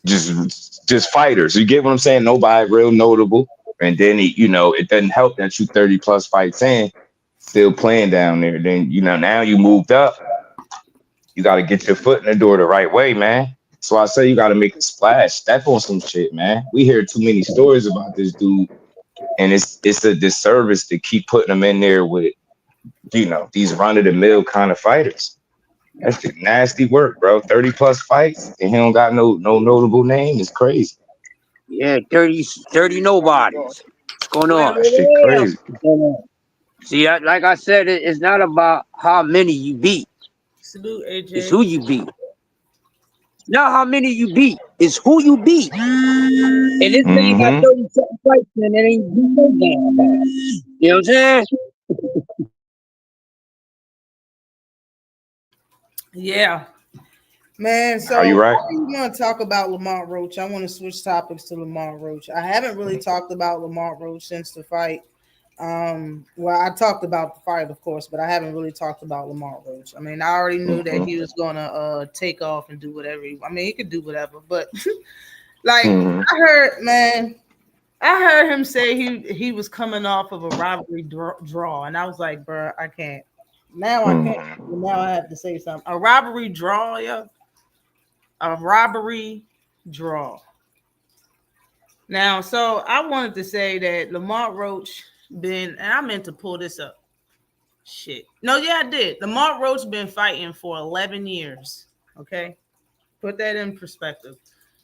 Just fighters. You get what I'm saying? Nobody real notable. And then it doesn't help that you 30 plus fights in, still playing down there. Then now you moved up. You got to get your foot in the door the right way, man. So I say you got to make a splash. Step on some shit, man. We hear too many stories about this dude, and it's a disservice to keep putting him in there with these run of the mill kind of fighters. That's just nasty work, bro. 30 plus fights and he don't got no notable name. It's crazy. Yeah, 30 nobodies. What's going well, on? That shit crazy. See, like I said, it's not about how many you beat. salute It's AJ. who you beat. Not how many you beat. It's who you beat. And this nigga got Mm-hmm. 30 something fights and it ain't do no damn bad. You know what I'm saying? Yeah. Man, Are you so right? I want to talk about Lamont Roach. I want to switch topics to Lamont Roach. I haven't really talked about Lamont Roach since the fight. Well, I talked about the fight, of course, but I haven't really talked about Lamont Roach. I mean, I already knew that he was gonna take off and do whatever. He could do whatever, but like Mm-hmm. I heard him say he was coming off of a rivalry draw, and I was like, bro, I can't. Now I can't. Mm-hmm. Now I have to say something. A robbery draw, yeah. A robbery draw. Now, so I wanted to say that Lamont Roach and I meant to pull this up. Shit. No, yeah, I did. Lamont Roach been fighting for 11 years. Okay. Put that in perspective.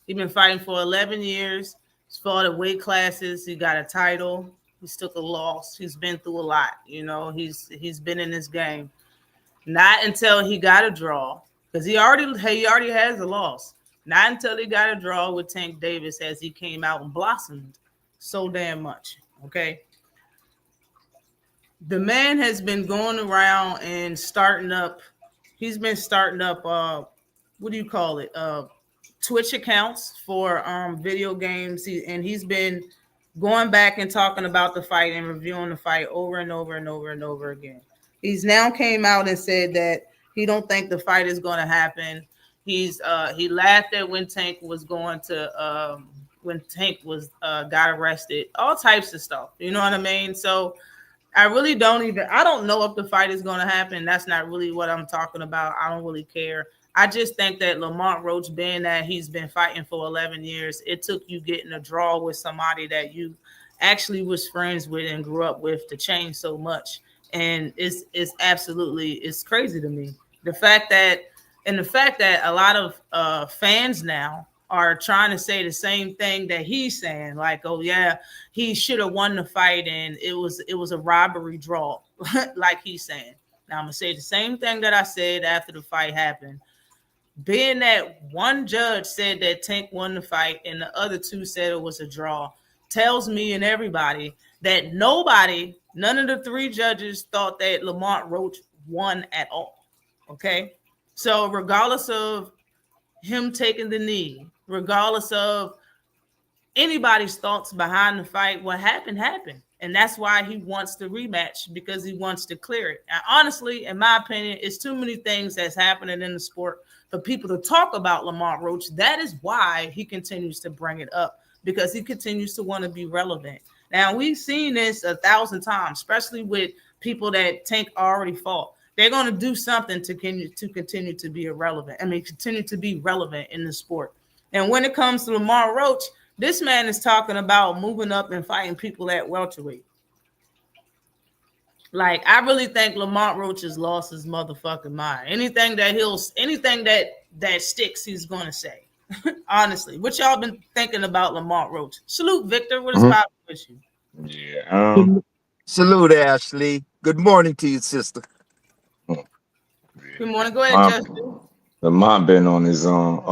He's been fighting for 11 years. He's fought at weight classes. He got a title. He's took a loss. He's been through a lot. He's been in this game. Not until he got a draw, because he already has a loss. Not until he got a draw with Tank Davis as he came out and blossomed so damn much. Okay. The man has been going around and starting up. He's been starting up what do you call it? Twitch accounts for video games. He's been going back and talking about the fight and reviewing the fight over and over and over and over again. He's now came out and said that he don't think the fight is going to happen. He laughed at when Tank was got arrested, all types of stuff. You know what I mean? So I don't know if the fight is going to happen. That's not really what I'm talking about. I don't really care. I just think that Lamont Roach, being that he's been fighting for 11 years, it took you getting a draw with somebody that you actually was friends with and grew up with to change so much. And it's crazy to me. The fact that a lot of fans now are trying to say the same thing that he's saying, like, oh yeah, he should have won the fight and it was a robbery draw, like he's saying. Now I'm gonna say the same thing that I said after the fight happened. Being that one judge said that Tank won the fight and the other two said it was a draw, tells me and everybody that nobody None of the three judges thought that Lamont Roach won at all. Okay. So regardless of him taking the knee, regardless of anybody's thoughts behind the fight, what happened happened. And that's why he wants the rematch, because he wants to clear it. And honestly, in my opinion, it's too many things that's happening in the sport for people to talk about Lamont Roach. That is why he continues to bring it up, because he continues to want to be relevant. Now, we've seen this 1,000 times, especially with people that Tank already fought. They're going to do something to continue to be irrelevant. I mean, continue to be relevant in the sport. And when it comes to Lamont Roach, this man is talking about moving up and fighting people at welterweight. Like, I really think Lamont Roach has lost his motherfucking mind. Anything that sticks, he's gonna say. Honestly, what y'all been thinking about Lamont Roach? Salute, Victor. What is popping with you? Yeah. Salute, Ashley. Good morning to you, sister. Good morning. Go ahead, Justin. Lamont been on his own.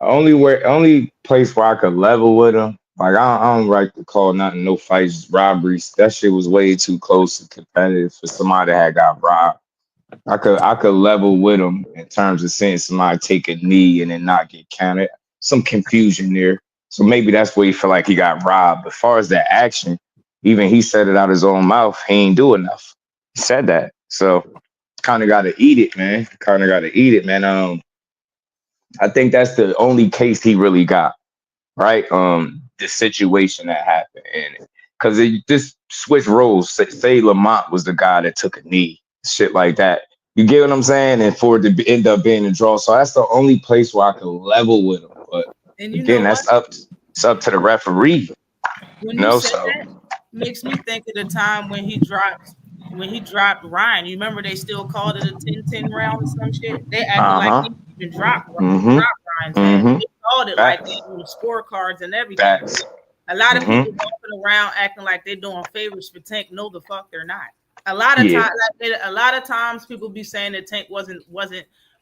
Only place where I could level with him. Like I don't like to call nothing no fights robberies. That shit was way too close and competitive for somebody that had got robbed. I could level with him in terms of seeing somebody take a knee and then not get counted. Some confusion there. So maybe that's where he feel like he got robbed. But as far as that action, even he said it out his own mouth. He ain't do enough. He said that. So kind of got to eat it, man. I think that's the only case he really got, right? The situation that happened, and because it just switched roles. Say Lamont was the guy that took a knee, shit like that. You get what I'm saying? And for it to end up being a draw, so that's the only place where I can level with him. But again, that's up to the referee. When you said that, makes me think of the time when he dropped Ryan. You remember they still called it a 10-10 round or some shit? They acted like he even dropped Ryan's ass. They called it like that on the scorecards and everything. A lot of people walking around acting like they're doing favors for Tank. No, the fuck they're not. A lot of times people be saying that Tank wasn't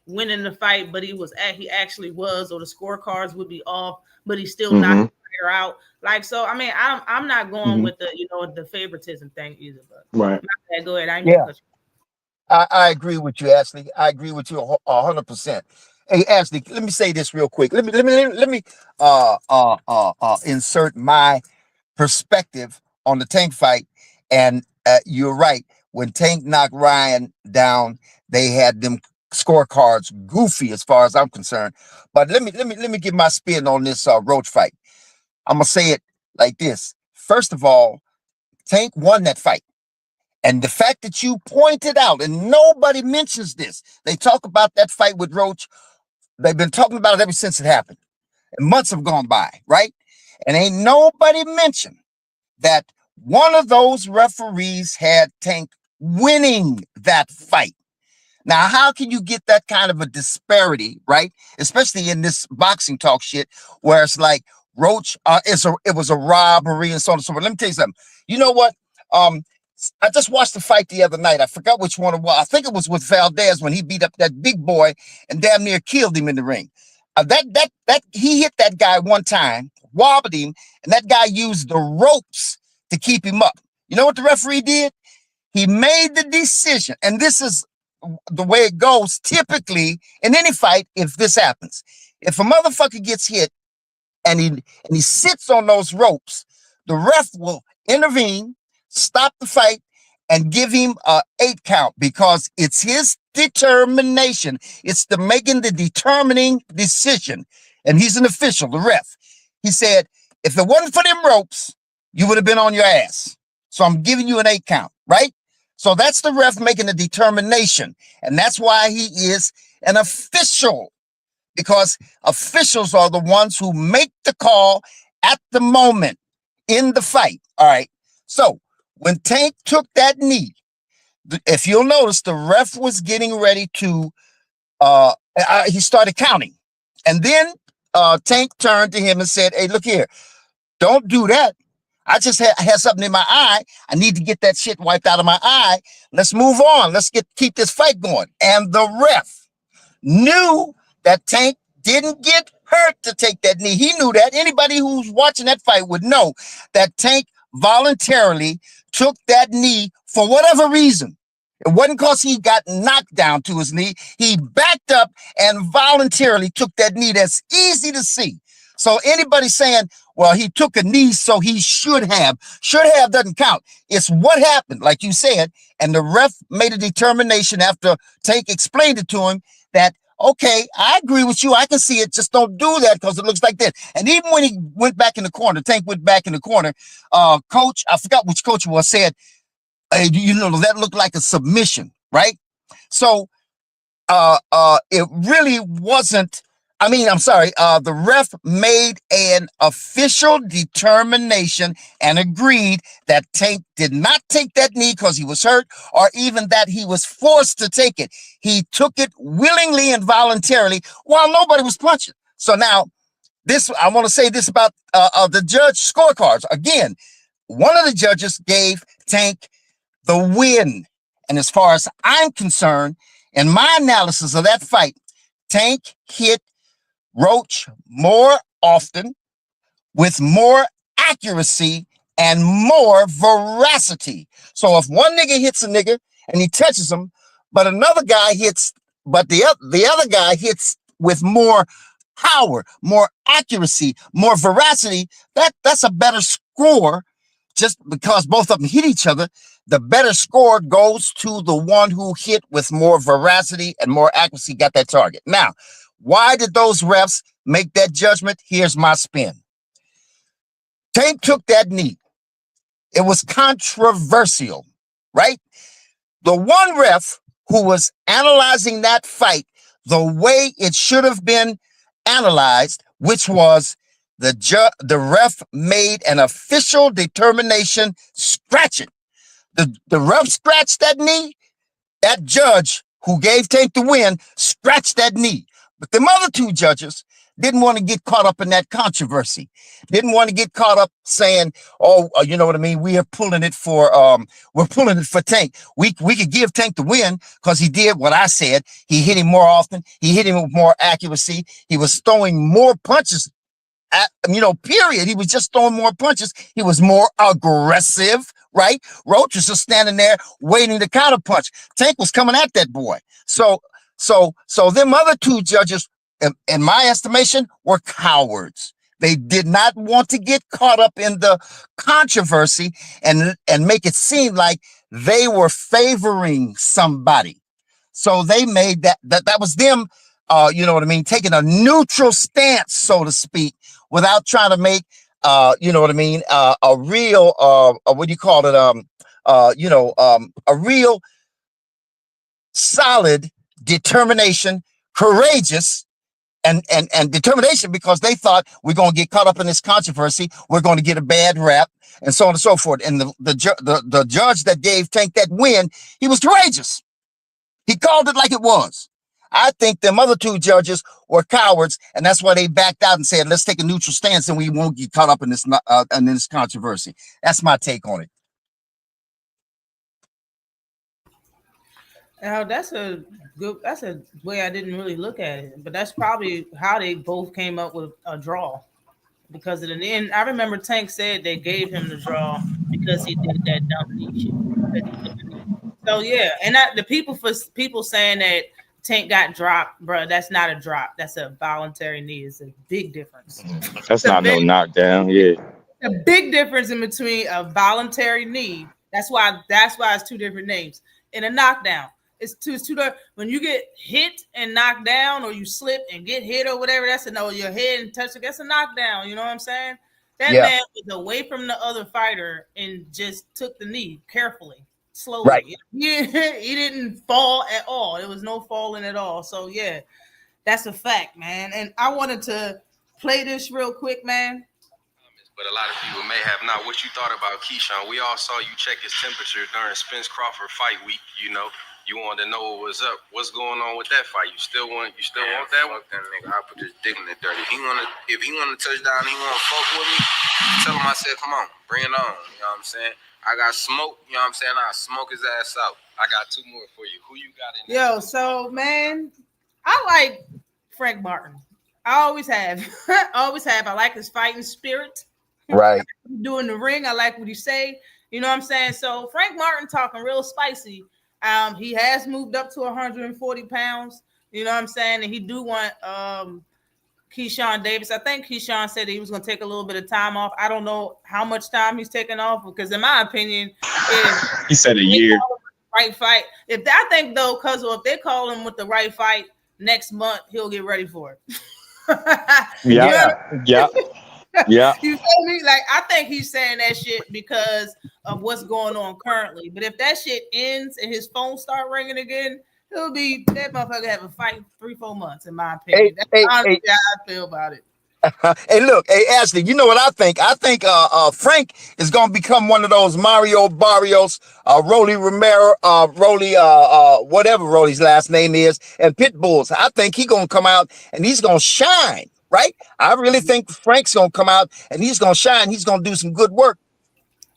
winning the fight, but he actually was, or the scorecards would be off, but he still knocked the player out. Like, so I mean, I'm not going with the favoritism thing either. But right. Go ahead. I agree with you, Ashley. I agree with you 100%. Hey, Ashley, let me say this real quick. Let me insert my perspective on the Tank fight. And you're right. When Tank knocked Ryan down, they had them scorecards goofy as far as I'm concerned. But let me give my spin on this Roach fight. I'm gonna say it like this. First of all, Tank won that fight. And the fact that you pointed out, and nobody mentions this, they talk about that fight with Roach. They've been talking about it ever since it happened. And months have gone by, right? And ain't nobody mentioned that one of those referees had Tank winning that fight. Now, how can you get that kind of a disparity, right? Especially in this boxing talk shit, where it's like Roach, it was a robbery and so on and so forth. Let me tell you something. You know what? I just watched the fight the other night. I forgot which one it was. I think it was with Valdez when he beat up that big boy and damn near killed him in the ring. He hit that guy one time, wobbled him, and that guy used the ropes to keep him up. You know what the referee did? He made the decision, and this is the way it goes typically in any fight. If this happens, if a motherfucker gets hit and he sits on those ropes, the ref will intervene, stop the fight, and give him a 8 count, because it's his determination. It's making the determining decision. And he's an official, the ref. He said, if it wasn't for them ropes, you would have been on your ass. So I'm giving you an 8 count, right? So that's the ref making the determination. And that's why he is an official, because officials are the ones who make the call at the moment in the fight. All right. So when Tank took that knee, if you'll notice, the ref was getting ready to, he started counting. And then Tank turned to him and said, hey, look here, don't do that. I just had something in my eye. I need to get that shit wiped out of my eye. Let's move on. Let's keep this fight going. And the ref knew that Tank didn't get hurt to take that knee. He knew that. Anybody who's watching that fight would know that Tank voluntarily took that knee for whatever reason. It wasn't because he got knocked down to his knee. He backed up and voluntarily took that knee. That's easy to see. So anybody saying, well, he took a knee, so he should have doesn't count. It's what happened, like you said, and the ref made a determination after Tank explained it to him that, okay, I agree with you. I can see it. Just don't do that because it looks like this. And even when he went back in the corner, Tank went back in the corner, coach, I forgot which coach it was, said, you know, that looked like a submission, right? So it really wasn't. I mean, I'm sorry. The ref made an official determination and agreed that Tank did not take that knee because he was hurt, or even that he was forced to take it. He took it willingly and voluntarily while nobody was punching. So now, I want to say this about the judge scorecards. Again, one of the judges gave Tank the win. And as far as I'm concerned, in my analysis of that fight, Tank hit Roach more often, with more accuracy and more veracity. So if one nigga hits a nigga and he touches him, but another guy hits, but the other guy hits with more power, more accuracy, more veracity, that's a better score. Just because both of them hit each other, the better score goes to the one who hit with more veracity and more accuracy, got that target. Now, why did those refs make that judgment? Here's my spin. Tank took that knee. It was controversial, right? The one ref who was analyzing that fight the way it should have been analyzed, which was the ref made an official determination, scratch it. The ref scratched that knee. That judge who gave Tank the win scratched that knee. But the other two judges didn't want to get caught up in that controversy. Didn't want to get caught up saying, "Oh, you know what I mean? We're pulling it for Tank. We could give Tank the win because he did what I said. He hit him more often. He hit him with more accuracy. He was throwing more punches. Period. He was just throwing more punches. He was more aggressive, right? Roach was just standing there waiting to counter punch. Tank was coming at that boy. So them other two judges, in my estimation, were cowards. They did not want to get caught up in the controversy and make it seem like they were favoring somebody. So they made that was them, taking a neutral stance, so to speak, without trying to make, a real, a real solid determination, courageous and determination, because they thought we're going to get caught up in this controversy. We're going to get a bad rap and so on and so forth. And the judge that gave Tank that win, he was courageous. He called it like it was. I think them other two judges were cowards, and that's why they backed out and said, let's take a neutral stance and we won't get caught up in this controversy. That's my take on it. Now that's a way I didn't really look at it, but that's probably how they both came up with a draw. Because at the end, I remember Tank said they gave him the draw because he did that dumb knee shit. So yeah, and the people saying that Tank got dropped, bro, that's not a drop. That's a voluntary knee. It's a big difference. That's not no knockdown. Yeah, a big difference in between a voluntary knee. That's why it's two different names. And a knockdown. It's two when you get hit and knocked down, or you slip and get hit or whatever, that's your head and touch it. That's a knockdown. You know what I'm saying? That man was away from the other fighter and just took the knee carefully, slowly. Right. He didn't fall at all. There was no falling at all. So yeah, that's a fact, man. And I wanted to play this real quick, man. But a lot of people may have not. What you thought about Keyshawn? We all saw you check his temperature during Spence Crawford fight week. You wanted to know what was up. What's going on with that fight? You still want that one? Fuck that nigga. I put his dick in the dirt. If he wanna touch down, he wanna fuck with me. Tell him I said, come on, bring it on. You know what I'm saying? I got smoke. You know what I'm saying? I'll smoke his ass out. I got two more for you. Who you got in there? Yo, so man, I like Frank Martin. I always have. I like his fighting spirit. Right. Doing the ring. I like what he say. You know what I'm saying? So Frank Martin talking real spicy. He has moved up to 140 pounds. You know what I'm saying? And he do want Keyshawn Davis. I think Keyshawn said that he was going to take a little bit of time off. I don't know how much time he's taking off because, in my opinion, he said a year. Right fight. I think though, because if they call him with the right fight next month, he'll get ready for it. Yeah. You feel me? Like, I think he's saying that shit because of what's going on currently. But if that shit ends and his phone start ringing again, he'll be that motherfucker have a fight 3-4 months, in my opinion. That's honestly how I feel about it. Hey, look, hey Ashley, you know what I think? I think Frank is gonna become one of those Mario Barrios, Rolly Romero, whatever Rolly's last name is, and Pit Bulls. I think he's gonna come out and he's gonna shine, right? I really think Frank's gonna come out and he's gonna shine. He's gonna do some good work.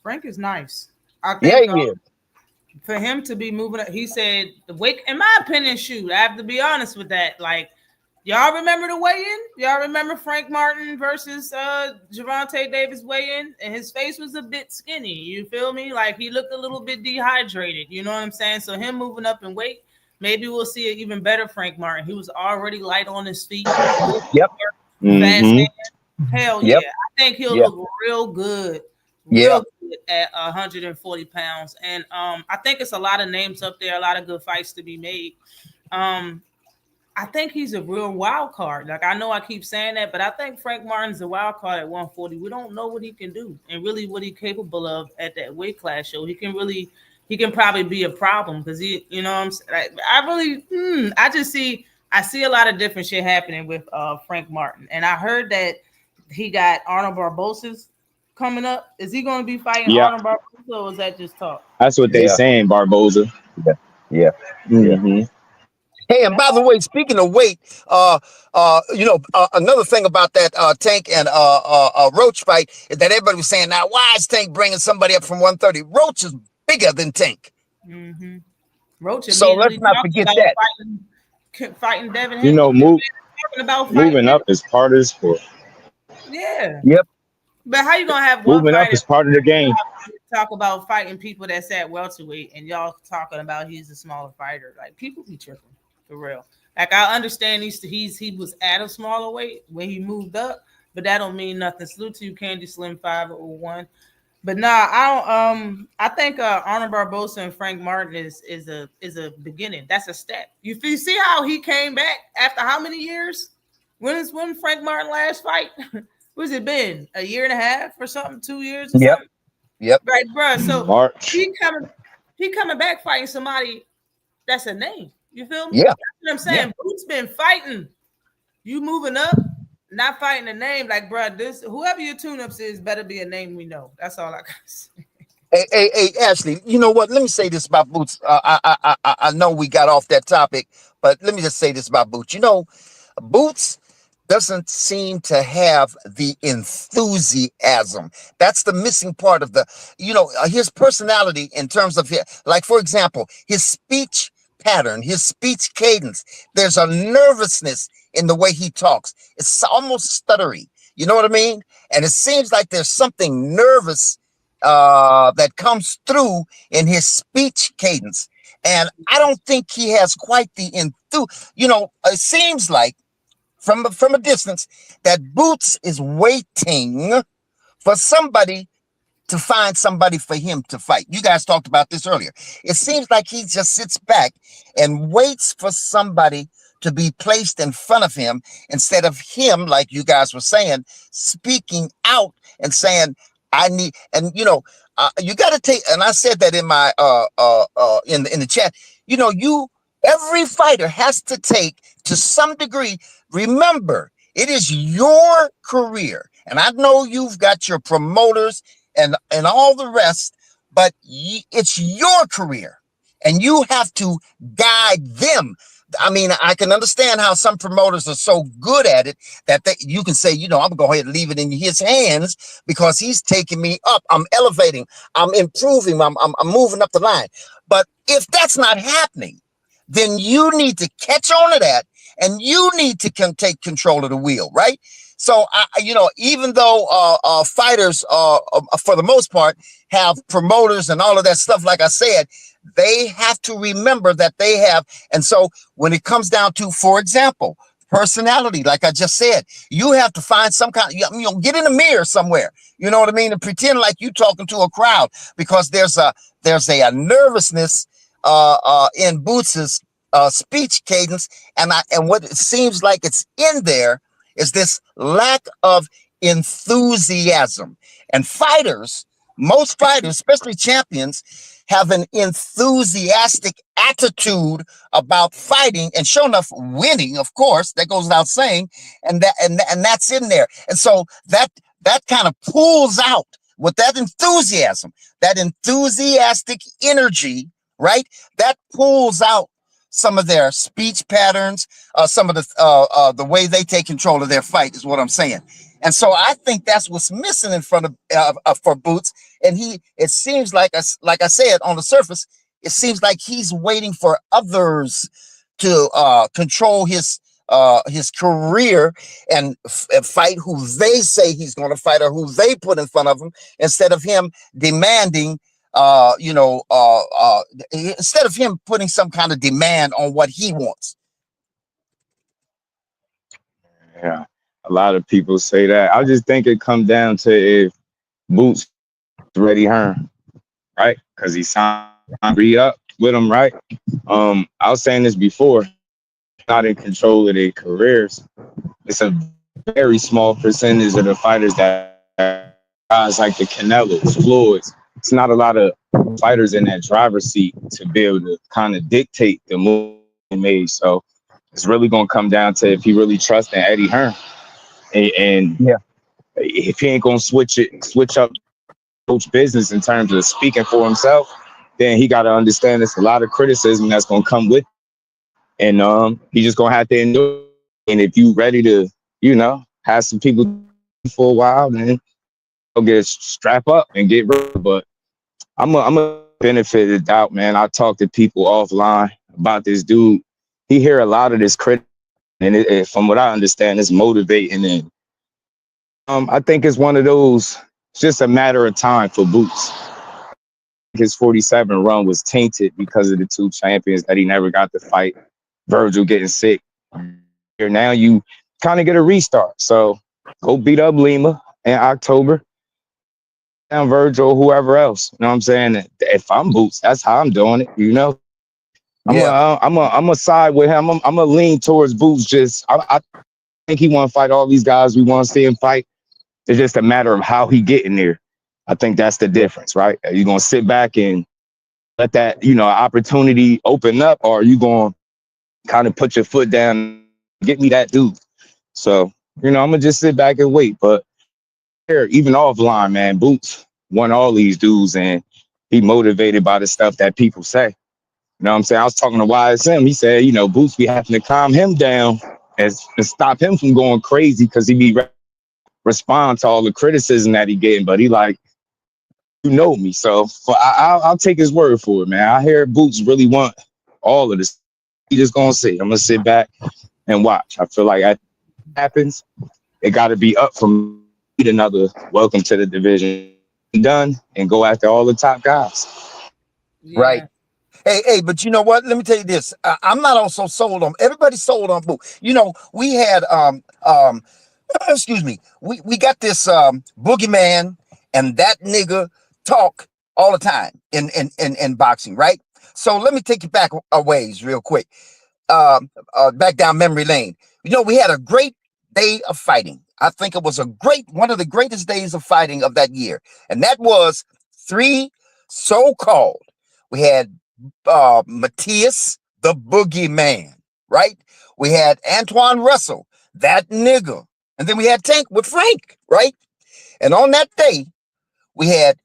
Frank is nice. I think Yeah, he is. For him to be moving up, he said the weight, in my opinion, shoot, I have to be honest with that. Like, y'all remember the weigh-in? Y'all remember Frank Martin versus Gervonta Davis weigh-in? And his face was a bit skinny. You feel me? Like, he looked a little bit dehydrated. You know what I'm saying? So him moving up in weight, maybe we'll see an even better Frank Martin. He was already light on his feet. Yep. Fast man. Hell Yep. yeah. I think he'll look real good. Real good at 140 pounds. And I think it's a lot of names up there, a lot of good fights to be made. I think he's a real wild card. Like, I know I keep saying that, but I think Frank Martin's a wild card at 140. We don't know what he can do and really what he's capable of at that weight class show. He can probably be a problem because he, you know what I'm saying? I see a lot of different shit happening with Frank Martin. And I heard that he got Arnold Barbosa's coming up. Is he going to be fighting Arnold Barbosa, or is that just talk? That's what they saying, Barbosa. Yeah. Mm-hmm. Hey, and by the way, speaking of weight, another thing about that Tank and Roach fight is that everybody was saying, now, why is Tank bringing somebody up from 130? Roach is bigger than Tank. Mm-hmm. Roach. So let's not forget that. Fighting Devin. You know, moving up is part of the sport. Yeah. Yep. But how you gonna have one moving up is part of the game? Talk about fighting people that's at welterweight, and y'all talking about he's a smaller fighter. Like, people be tripping for real. Like, I understand he was at a smaller weight when he moved up, but that don't mean nothing. Salute to you, Candy Slim 501. But nah, I don't. I think Arnold Barbosa and Frank Martin is a beginning. That's a step. You see how he came back after how many years? When Frank Martin last fight? What's it been? A year and a half or something? 2 years? Or something? Yep. Right, bro. So March. he coming back fighting somebody that's a name. You feel me? Yeah. That's what I'm saying. Yeah. Boots been fighting. You moving up, not fighting a name. Like, bro, this whoever your tune-ups is better be a name we know. That's all I gotta say. Hey, Ashley, you know what? Let me say this about Boots. I know we got off that topic, but let me just say this about Boots. You know, Boots doesn't seem to have the enthusiasm. That's the missing part of his personality in terms of like, for example, his speech pattern, his speech cadence. There's a nervousness in the way he talks. It's almost stuttery. You know what I mean? And it seems like there's something nervous that comes through in his speech cadence. And I don't think he has quite the it seems like from a distance that Boots is waiting for somebody to find somebody for him to fight. You guys talked about this earlier. It seems like he just sits back and waits for somebody to be placed in front of him instead of him, like you guys were saying, speaking out and saying, I need, and you got to take, and I said that in my in the chat, every fighter has to take, to some degree, remember, it is your career. And I know you've got your promoters and all the rest, but it's your career and you have to guide them. I mean, I can understand how some promoters are so good at it that you can say, I'm going to go ahead and leave it in his hands because he's taking me up. I'm elevating. I'm improving. I'm moving up the line. But if that's not happening, then you need to catch on to that and you need to take control of the wheel, right? So even though fighters, for the most part, have promoters and all of that stuff, like I said, they have to remember that they have. And so when it comes down to, for example, personality, like I just said, you have to find some kind, get in a mirror somewhere, you know what I mean, and pretend like you talking to a crowd, because there's a nervousness in Boots's speech cadence, and what it seems like it's in there is this lack of enthusiasm. And most fighters, especially champions, have an enthusiastic attitude about fighting, and sure enough, winning, of course, that goes without saying, and that's in there. And so that kind of pulls out with that enthusiasm, that enthusiastic energy, right? That pulls out some of their speech patterns, some of the way they take control of their fight is what I'm saying. And so I think that's what's missing in front of for Boots. And it seems like I said, on the surface, it seems like he's waiting for others to control his career and fight who they say he's going to fight, or who they put in front of him, instead of him demanding, instead of him putting some kind of demand on what he wants. Yeah, a lot of people say that. I just think it comes down to if Boots ready Hearn, right? Because he signed re-up with him, right? I was saying this before, not in control of their careers. It's a very small percentage of the fighters that guys like the Canelos, Floyds. It's not a lot of fighters in that driver's seat to be able to kind of dictate the move he made. So it's really going to come down to if he really trusts in Eddie Hearn. And yeah, if he ain't going to switch up coach business in terms of speaking for himself, then he got to understand there's a lot of criticism that's going to come with it. And he just going to have to endure. And if you ready to, have some people for a while, then he'll get strap up and get ready. But I'm a benefit of the doubt, man. I talk to people offline about this dude. He hear a lot of this criticism, and from what I understand, it's motivating. And I think it's one of those. It's just a matter of time for Boots. His 47 run was tainted because of the two champions that he never got to fight. Vergil getting sick. Here now, you kind of get a restart. So go beat up Lima in October. Down Vergil, whoever else. You know what I'm saying? If I'm Boots, that's how I'm doing it. I'm a side with him. I'm a lean towards Boots. I think he want to fight all these guys. We want to see him fight. It's just a matter of how he get in there. I think that's the difference, right? Are you gonna sit back and let that opportunity open up, or are you gonna kind of put your foot down and get me that dude? So I'm gonna just sit back and wait. But here, even offline, man, Boots won all these dudes, and he motivated by the stuff that people say. You know what I'm saying? I was talking to YSM. He said, Boots be having to calm him down and stop him from going crazy because he be respond to all the criticism that he getting. But he like, me. So I'll take his word for it, man. I hear Boots really want all of this. He just gonna see. I'm gonna sit back and watch. I feel like that happens. It got to be up from another welcome to the division done and go after all the top guys. Yeah. Right. Hey, but you know what? Let me tell you this. I'm not also sold on. Everybody's sold on Boo. We had excuse me. We got this boogeyman and that nigga talk all the time in boxing, right? So let me take you back a ways real quick. Back down memory lane. We had a great day of fighting. I think it was one of the greatest days of fighting of that year, and that was 3 so-called. We had Matthias, the boogeyman, right? We had Antoine Russell, that nigga. And then we had Tank with Frank, right? And on that day, we had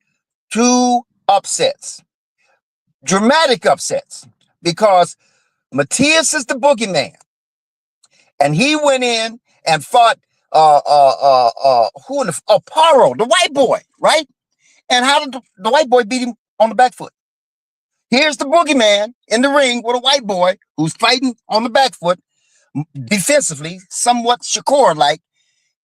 2 upsets, dramatic upsets, because Matthias is the boogeyman. And he went in and fought Paro, the white boy, right? And how did the white boy beat him on the back foot? Here's the boogeyman in the ring with a white boy who's fighting on the back foot, defensively, somewhat Shakur-like,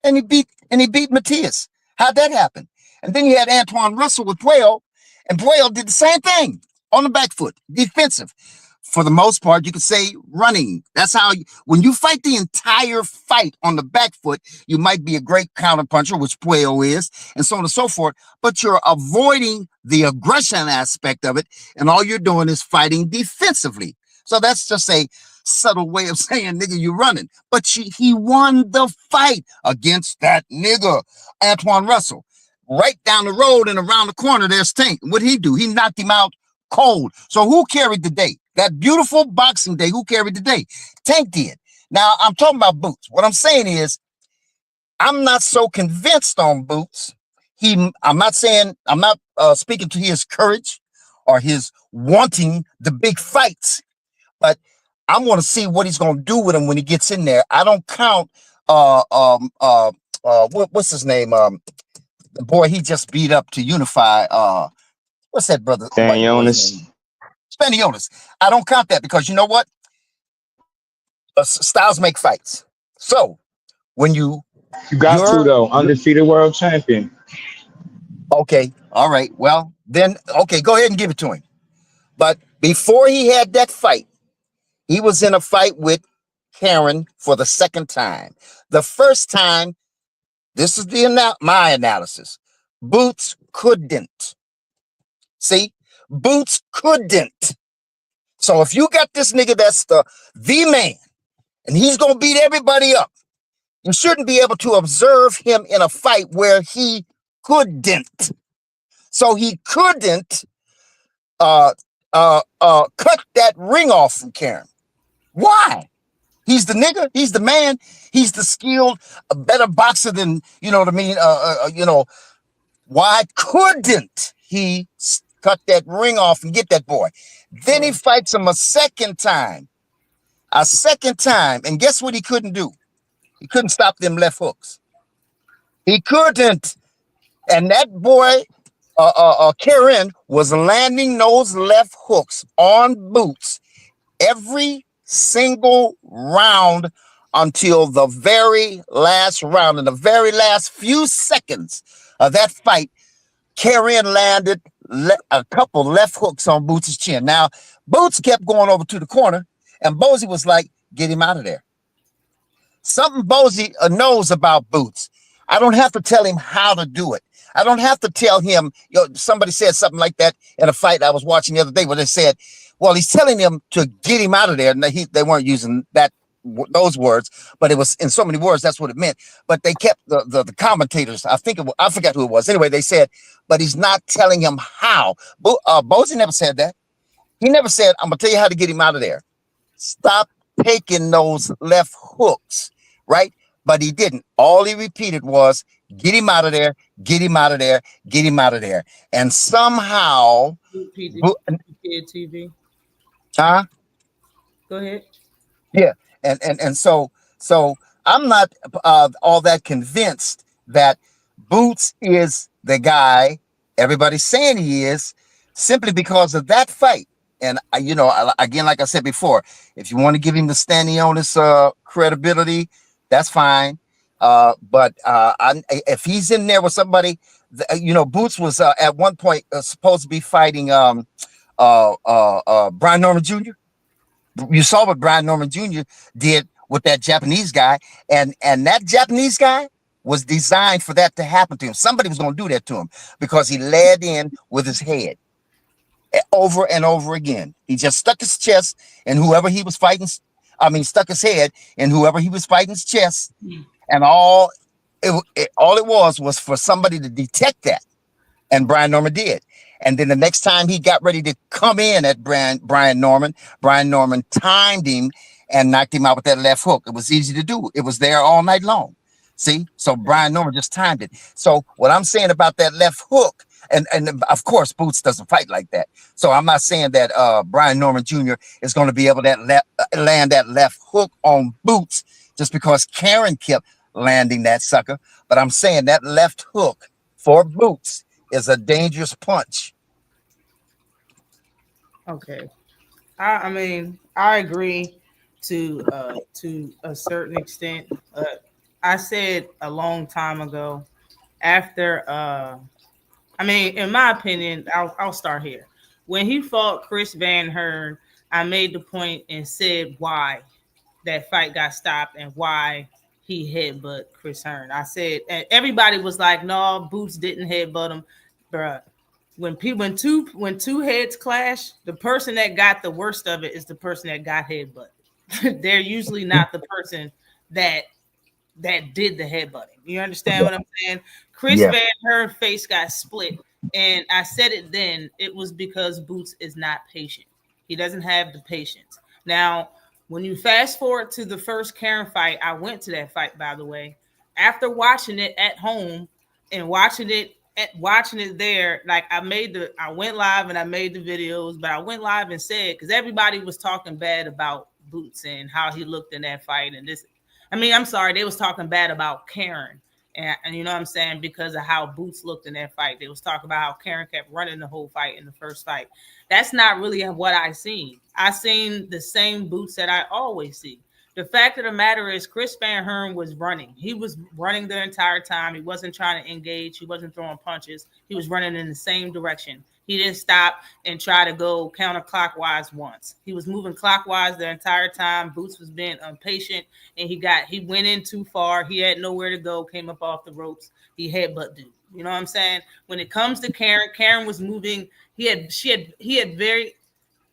and he beat Matias. How'd that happen? And then you had Antoine Russell with Puel, and Puel did the same thing on the back foot, defensive. For the most part, you could say running. That's how when you fight the entire fight on the back foot, you might be a great counterpuncher, which Puel is, and so on and so forth. But you're avoiding the aggression aspect of it, and all you're doing is fighting defensively. So that's just a subtle way of saying, nigga, you running. But he won the fight against that nigga, Antoine Russell. Right down the road and around the corner, there's Tank. What'd he do? He knocked him out cold. So who carried the day? That beautiful boxing day, who carried the day? Tank did. Now, I'm talking about Boots. What I'm saying is, I'm not so convinced on Boots. I'm not speaking to his courage or his wanting the big fights, but I want to see what he's going to do with him when he gets in there. I don't count, what's his name? The boy he just beat up to unify. What's that brother? White boy's name? Spaniotis. I don't count that because you know what? Styles make fights. So when you're undefeated world champion. Okay, all right. Well, then okay, go ahead and give it to him. But before he had that fight, he was in a fight with Karen for the second time. The first time, this is my analysis. Boots couldn't. See, Boots couldn't. So if you got this nigga that's the man, and he's gonna beat everybody up, you shouldn't be able to observe him in a fight where he couldn't. So he couldn't cut that ring off from Karen. Why? He's the nigga. He's the man. He's the skilled, a better boxer than, you know what I mean? Why couldn't he cut that ring off and get that boy? Then he fights him a second time. And guess what he couldn't do? He couldn't stop them left hooks. He couldn't. And that boy, Karen, was landing those left hooks on Boots every single round until the very last round. In the very last few seconds of that fight, Karen landed a couple left hooks on Boots' chin. Now, Boots kept going over to the corner, and Bozy was like, get him out of there. Something Bozy knows about Boots. I don't have to tell him how to do it. I don't have to tell him, somebody said something like that in a fight I was watching the other day where they said, well, he's telling them to get him out of there. And they weren't using those words, but it was in so many words, that's what it meant. But they kept the commentators, I forgot who it was. Anyway, they said, but he's not telling him how. Bozy never said that. He never said, I'm going to tell you how to get him out of there. Stop taking those left hooks, right? But he didn't. All he repeated was, get him out of there, get him out of there, get him out of there. And somehow... TV. Huh? Go ahead. Yeah. And so I'm not all that convinced that Boots is the guy everybody's saying he is simply because of that fight. And, again, like I said before, if you want to give him the Stanionis credibility, that's fine. But if he's in there with somebody, Boots was at one point supposed to be fighting Brian Norman Jr. You saw what Brian Norman Jr. did with that Japanese guy. And that Japanese guy was designed for that to happen to him. Somebody was going to do that to him because he led in with his head. Over and over again. He just stuck his chest in whoever he was fighting. Stuck his head in whoever he was fighting's chest. And all it was for somebody to detect that. And Brian Norman did. And then the next time he got ready to come in at Brian Norman timed him and knocked him out with that left hook. It was easy to do. It was there all night long. See? So Brian Norman just timed it. So what I'm saying about that left hook, and of course, Boots doesn't fight like that. So I'm not saying that Brian Norman Jr. is going to be able to land that left hook on Boots just because Karen kept landing that sucker. But I'm saying that left hook for Boots is a dangerous punch. Okay. I agree to a certain extent. I said a long time ago, after I mean, in my opinion, I'll start here. When he fought Chris Van Hearn, I made the point and said why that fight got stopped and why he headbutt Chris Hearn. I said, and everybody was like, "No, Boots didn't headbutt him, bruh." When two heads clash, the person that got the worst of it is the person that got headbutt. They're usually not the person that did the headbutting. You understand what I'm saying? Chris Yeah. Van Hearn face got split, and I said it then. It was because Boots is not patient. He doesn't have the patience. Now, when you fast forward to the first Karen fight, I went to that fight, by the way. After watching it at home and watching it there, like I went live and I made the videos, but I went live and said, because everybody was talking bad about Boots and how he looked in that fight and this. I mean, I'm sorry, they was talking bad about Karen. And you know what I'm saying? Because of how Boots looked in that fight. They was talking about how Karen kept running the whole fight in the first fight. That's not really what I seen. I seen the same Boots that I always see. The fact of the matter is Chris Van Hearn was running. He was running the entire time. He wasn't trying to engage. He wasn't throwing punches. He was running in the same direction. He didn't stop and try to go counterclockwise once. He was moving clockwise the entire time. Boots was being impatient, and he went in too far. He had nowhere to go. Came up off the ropes. He headbutt dude. You know what I'm saying? When it comes to Karen, Karen was moving. He had very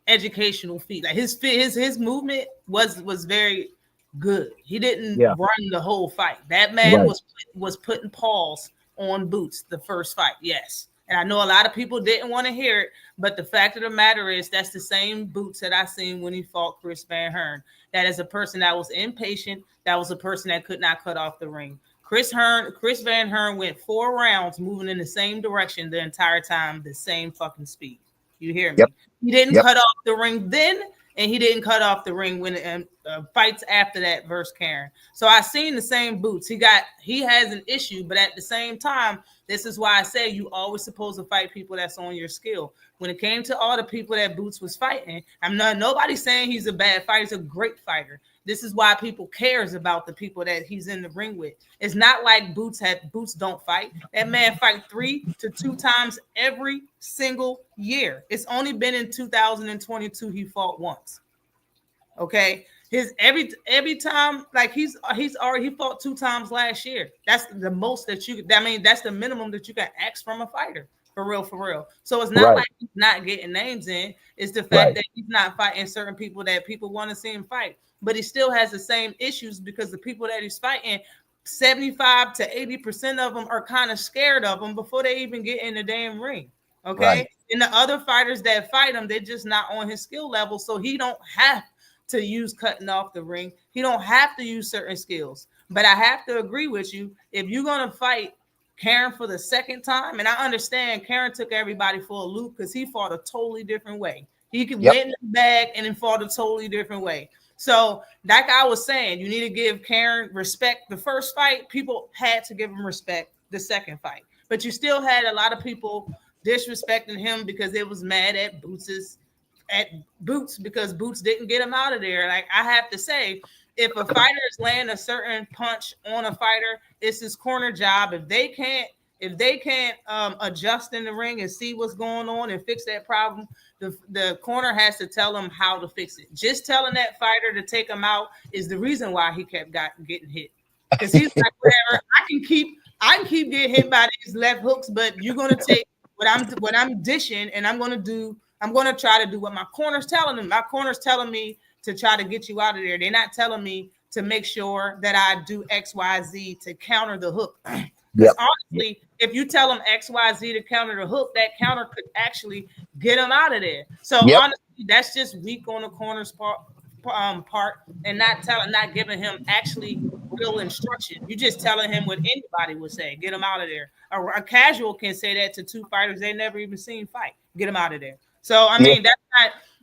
educational feet. Like his movement was very good. He didn't run the whole fight. That man was putting paws on Boots the first fight. Yes. And I know a lot of people didn't want to hear it, but the fact of the matter is that's the same Boots that I seen when he fought Chris Van Hearn. That is a person that was impatient. That was a person that could not cut off the ring. Chris Van Hearn went 4 rounds moving in the same direction the entire time, the same fucking speed. You hear me? Yep. He didn't cut off the ring then, and he didn't cut off the ring when fights after that versus Karen. So I seen the same Boots. He has an issue, but at the same time, this is why I say you always supposed to fight people that's on your skill. When it came to all the people that Boots was fighting, nobody's saying he's a bad fighter. He's a great fighter. This is why people cares about the people that he's in the ring with. It's not like Boots don't fight. That man fight 3 to 2 times every single year. It's only been in 2022 he fought once. Okay. His every time, like he fought 2 times last year. That's the most that that's the minimum that you can ask from a fighter. For real. So it's not like he's not getting names in. It's the fact that he's not fighting certain people that people want to see him fight. But he still has the same issues because the people that he's fighting, 75 to 80% of them are kind of scared of him before they even get in the damn ring. Okay. And the other fighters that fight him, they're just not on his skill level. So he don't have to use cutting off the ring. He don't have to use certain skills. But I have to agree with you. If you're going to fight Karen for the second time, and I understand Karen took everybody for a loop because he fought a totally different way. He could win the bag and then fought a totally different way. So, like I was saying, you need to give Karen respect. The first fight, people had to give him respect the second fight. But you still had a lot of people disrespecting him because they was mad at Boots because Boots didn't get him out of there. Like I have to say, if a fighter is laying a certain punch on a fighter, it's his corner job. If they can't adjust in the ring and see what's going on and fix that problem, the corner has to tell him how to fix it. Just telling that fighter to take him out is the reason why he kept getting hit. Because he's like, whatever, I can keep getting hit by these left hooks, but you're gonna take what I'm dishing, and I'm gonna try to do what my corner's telling them. My corner's telling me to try to get you out of there. They're not telling me to make sure that I do X, Y, Z to counter the hook. Because honestly, if you tell them X, Y, Z to counter the hook, that counter could actually get them out of there. So honestly, that's just weak on the corner's part, and not giving him actually real instruction. You just telling him what anybody would say. Get him out of there. A casual can say that to 2 fighters they never even seen fight. Get him out of there. So I mean,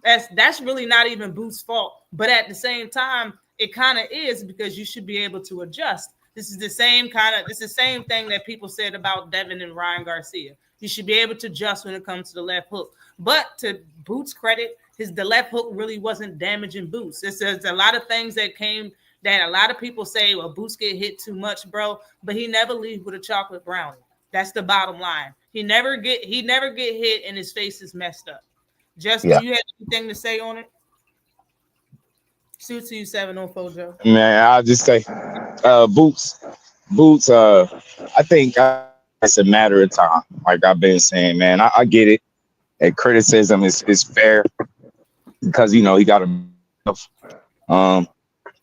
that's really not even Boots' fault. But at the same time, it kind of is because you should be able to adjust. This is the same thing that people said about Devin and Ryan Garcia. You should be able to adjust when it comes to the left hook. But to Boots' credit, the left hook really wasn't damaging Boots. There's a lot of things that came that a lot of people say, well, Boots get hit too much, bro, but he never leaves with a chocolate brownie. That's the bottom line. He never get hit and his face is messed up. Justin, Yeah. you have anything to say on it? Suit to you 704 Joe. Man, I'll just say, boots. I think it's a matter of time. Like I've been saying, man, I get it. And criticism is fair because he got a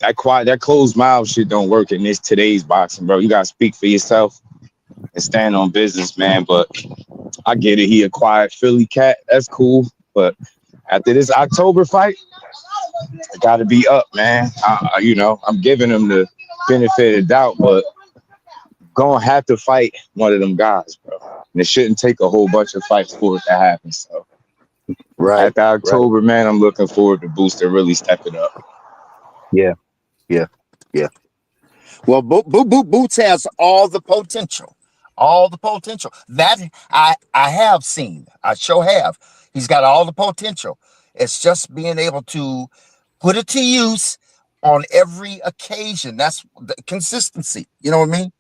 that closed mouth shit don't work in this today's boxing, bro. You gotta speak for yourself and stand on business, man. But I get it. He a quiet Philly cat. That's cool. But after this October fight, it got to be up, man. I'm giving him the benefit of the doubt, but gonna have to fight one of them guys, bro. And it shouldn't take a whole bunch of fights for it to happen. So Right. after October, man, I'm looking forward to Booster really stepping up. Yeah. Well, Boots has all the potential. All the potential that I have seen. I sure have. He's got all the potential. It's just being able to put it to use on every occasion. That's the consistency. You know what I mean?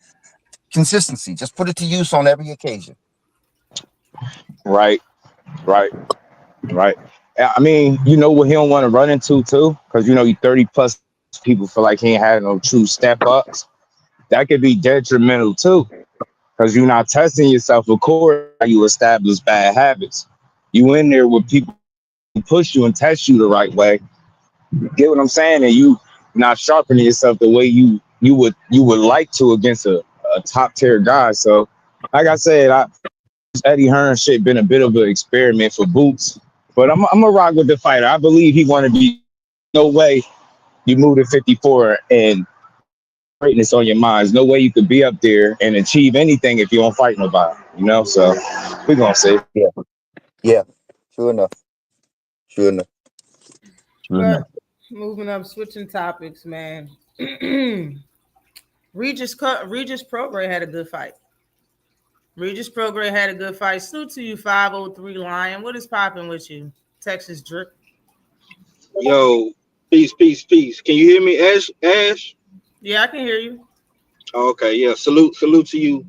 Consistency. Just put it to use on every occasion. Right. I mean, you know what he don't want to run into too, because he 30 plus people feel like he ain't had no true step ups. That could be detrimental too, because you're not testing yourself. Of course, you establish bad habits. You in there with people who push you and test you the right way. Get what I'm saying? And you not sharpening yourself the way you would like to against a top tier guy. So, like I said, Eddie Hearn shit been a bit of an experiment for Boots, but I'm gonna rock with the fighter. I believe he want to be. No way you move to 54 and greatness on your mind. There's no way you could be up there and achieve anything if you don't fight nobody. So we're gonna see. Yeah. Sure enough. But moving up, switching topics, man. Regis Prograis had a good fight. Regis Prograis had a good fight. Salute to you, 503 Lion. What is popping with you? Texas Drip. Yo, peace. Can you hear me, Ash? Yeah, I can hear you. Oh, okay, yeah. Salute to you.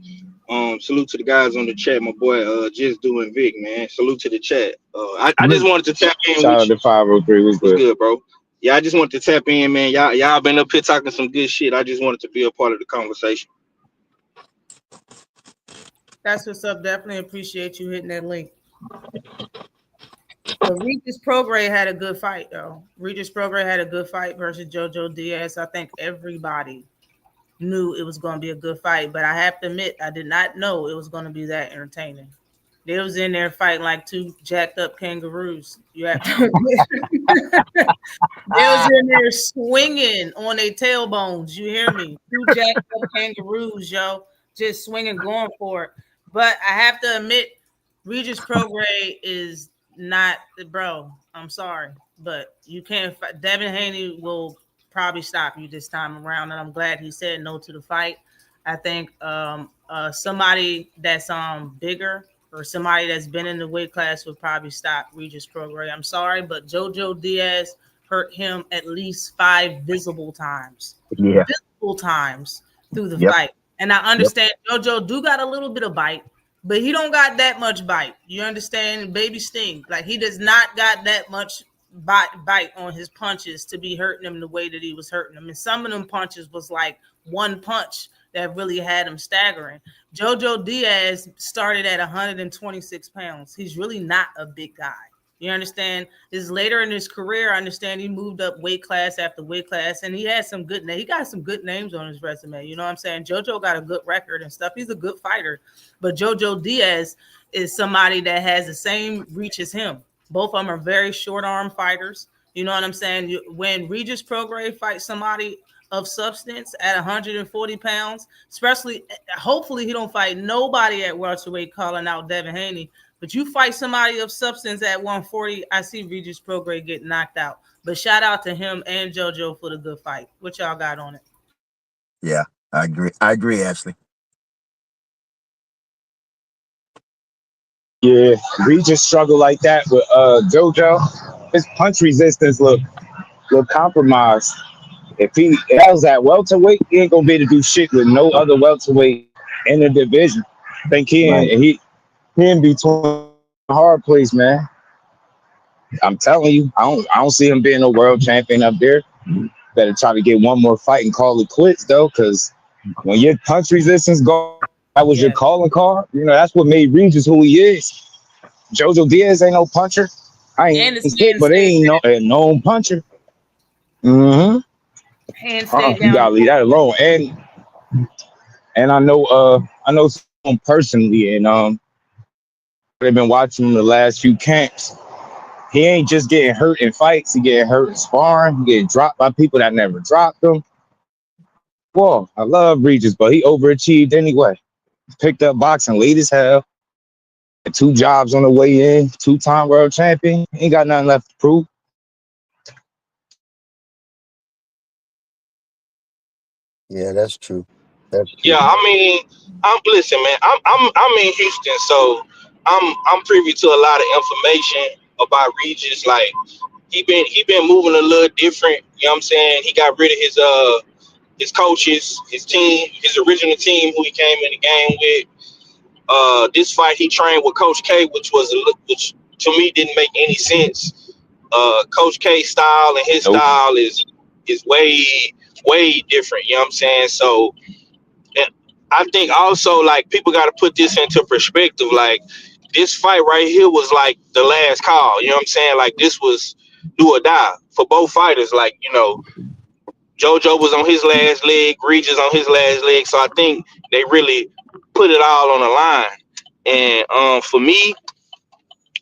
Salute to the guys on the chat, my boy. Just doing Vic, man. Salute to the chat. I just wanted to tap in Shout with out you. to 503. What's good, bro? Yeah, I just wanted to tap in, man. Y'all been up here talking some good shit. I just wanted to be a part of the conversation. That's what's up. Definitely appreciate you hitting that link. But Regis Prograis had a good fight, though. Regis Prograis had a good fight versus JoJo Diaz. I think everybody knew it was going to be a good fight, but I have to admit, I did not know it was going to be that entertaining. They was in there fighting like two jacked up kangaroos. You have to admit. They was in there swinging on their tailbones. You hear me? Two jacked up kangaroos, yo, just swinging, going for it. But I have to admit, Regis Prograis is not the bro. I'm sorry, but you can't. Devin Haney will probably stop you this time around, and I'm glad he said no to the fight. I think somebody that's bigger or somebody that's been in the weight class would probably stop Regis Prograis. I'm sorry, but JoJo Diaz hurt him at least 5 visible times. Yeah. Visible times through the fight. And I understand JoJo do got a little bit of bite, but he don't got that much bite. You understand? Baby Sting. Like, he does not got that much bite on his punches to be hurting him the way that he was hurting him. And some of them punches was like one punch that really had him staggering. JoJo Diaz started at 126 pounds. He's really not a big guy. You understand? This later in his career, I understand he moved up weight class after weight class, and he had some good names. He got some good names on his resume. You know what I'm saying? JoJo got a good record and stuff. He's a good fighter. But JoJo Diaz is somebody that has the same reach as him. Both of them are very short arm fighters. You know what I'm saying? When Regis Prograis fights somebody of substance at 140 pounds, especially, hopefully he don't fight nobody at welterweight calling out Devin Haney. But you fight somebody of substance at 140, I see Regis Prograis get knocked out. But shout out to him and JoJo for the good fight. What y'all got on it? Yeah, I agree, Ashley. Yeah, Regis struggle like that with JoJo. His punch resistance look compromised. If that was at welterweight, he ain't gonna be able to do shit with no other welterweight in the division. I think Right. he in between a hard place, man. I'm telling you, I don't see him being a world champion up there. Better try to get one more fight and call it quits though, because when your punch resistance go, that was your Yeah. calling card. You know, that's what made Regis who he is. Jojo Diaz ain't no puncher. I And ain't his hit, hand but he stayed ain't down. no a known puncher. Mm-hmm. Hand stayed You down the gotta leave whole that fight. alone. And I know someone personally, and they've been watching him the last few camps. He ain't just getting hurt in fights. He getting hurt in sparring. He getting dropped by people that never dropped him. Well, I love Regis, but he overachieved anyway. Picked up boxing late as hell. Had 2 jobs on the way in. 2-time world champion. Ain't got nothing left to prove. Yeah, that's true. That's Yeah, true. I mean, listen, man. I'm in Houston, so I'm privy to a lot of information about Regis. Like he been moving a little different. You know what I'm saying? He got rid of his coaches, his team, his original team who he came in the game with. This fight he trained with Coach K, which to me didn't make any sense. Coach K style and his Nope. style is way different. You know what I'm saying? So and I think also like people got to put this into perspective. Like this fight right here was like the last call. You know what I'm saying? Like this was do or die for both fighters. Like JoJo was on his last leg, Regis on his last leg. So I think they really put it all on the line. And for me,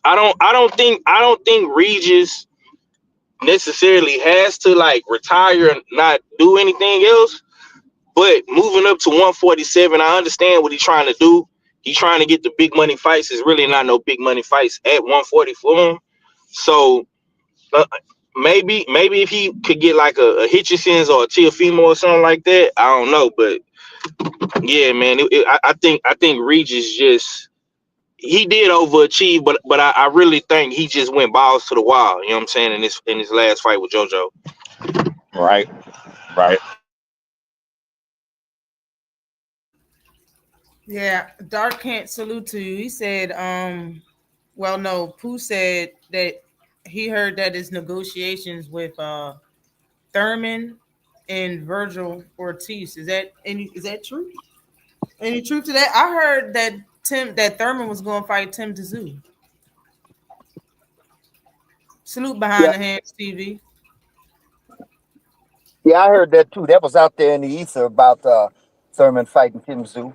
I don't think Regis necessarily has to like retire and not do anything else. But moving up to 147, I understand what he's trying to do. He's trying to get the big money fights. It's really not no big money fights at 144. So uh, maybe if he could get like a Hitchison's or a Teofimo or something like that, I don't know. But yeah, man, I think Regis just he did overachieve, but I really think he just went balls to the wall. You know what I'm saying in his last fight with JoJo. Right. Right. Yeah, Dark can't salute to you. He said, well, no, Pooh said that he heard that his negotiations with Thurman and Virgil Ortiz. Is that true? Any truth to that? I heard that Thurman was going to fight Tim Tszyu. Salute behind Yeah, the hands, TV. yeah, I heard that too. That was out there in the ether about Thurman fighting Tim Tszyu.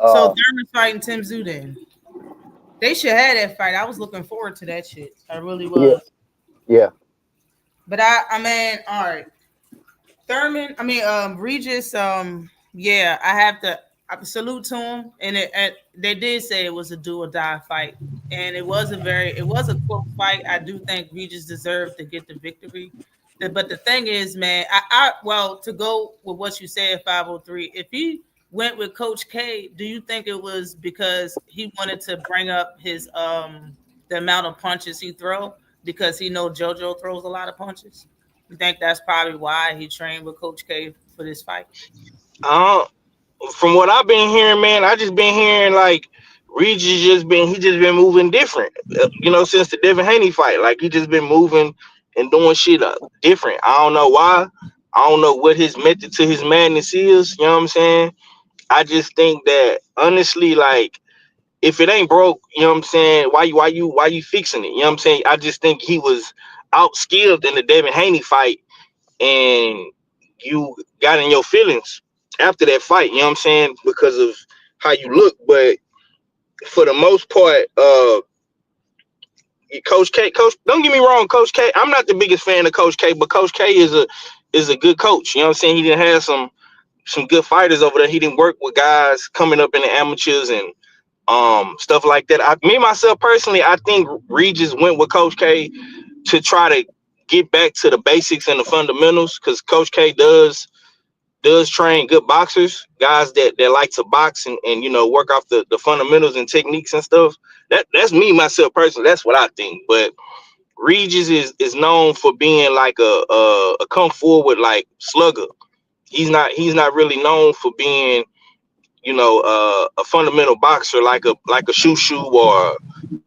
So Uh, Thurman's fighting Tim Tszyu then. They should have that fight. I was looking forward to that shit. I really yeah, was. yeah. But I mean, all right. Regis, yeah, I have to salute to him. And they did say it was a do or die fight. And it was a close fight. I do think Regis deserved to get the victory. But the thing is, man, well, to go with what you said, 503, if he went with Coach K, do you think it was because he wanted to bring up his the amount of punches he throw because he know JoJo throws a lot of punches? You think that's probably why he trained with Coach K for this fight? Uh, from what I've been hearing, man, I just been hearing like Regis he just been moving different. Since the Devin Haney fight, like he just been moving and doing shit different. I don't know why. I don't know what his method to his madness is. You know what I'm saying? I just think that honestly, like if it ain't broke, you know what I'm saying? Why you fixing it? You know what I'm saying? I just think he was outskilled in the Devin Haney fight and you got in your feelings after that fight, you know what I'm saying? Because of how you look. But for the most part, Coach, don't get me wrong, Coach K, I'm not the biggest fan of Coach K, but Coach K is a good coach. You know what I'm saying? He didn't have some good fighters over there. He didn't work with guys coming up in the amateurs and stuff like that. Myself personally, I think Regis went with Coach K to try to get back to the basics and the fundamentals because Coach K does train good boxers, guys that like to box and work off the fundamentals and techniques and stuff. That's me myself personally. That's what I think. But Regis is known for being like a come forward like slugger. He's not really known for being, you know, a fundamental boxer like a Shoo or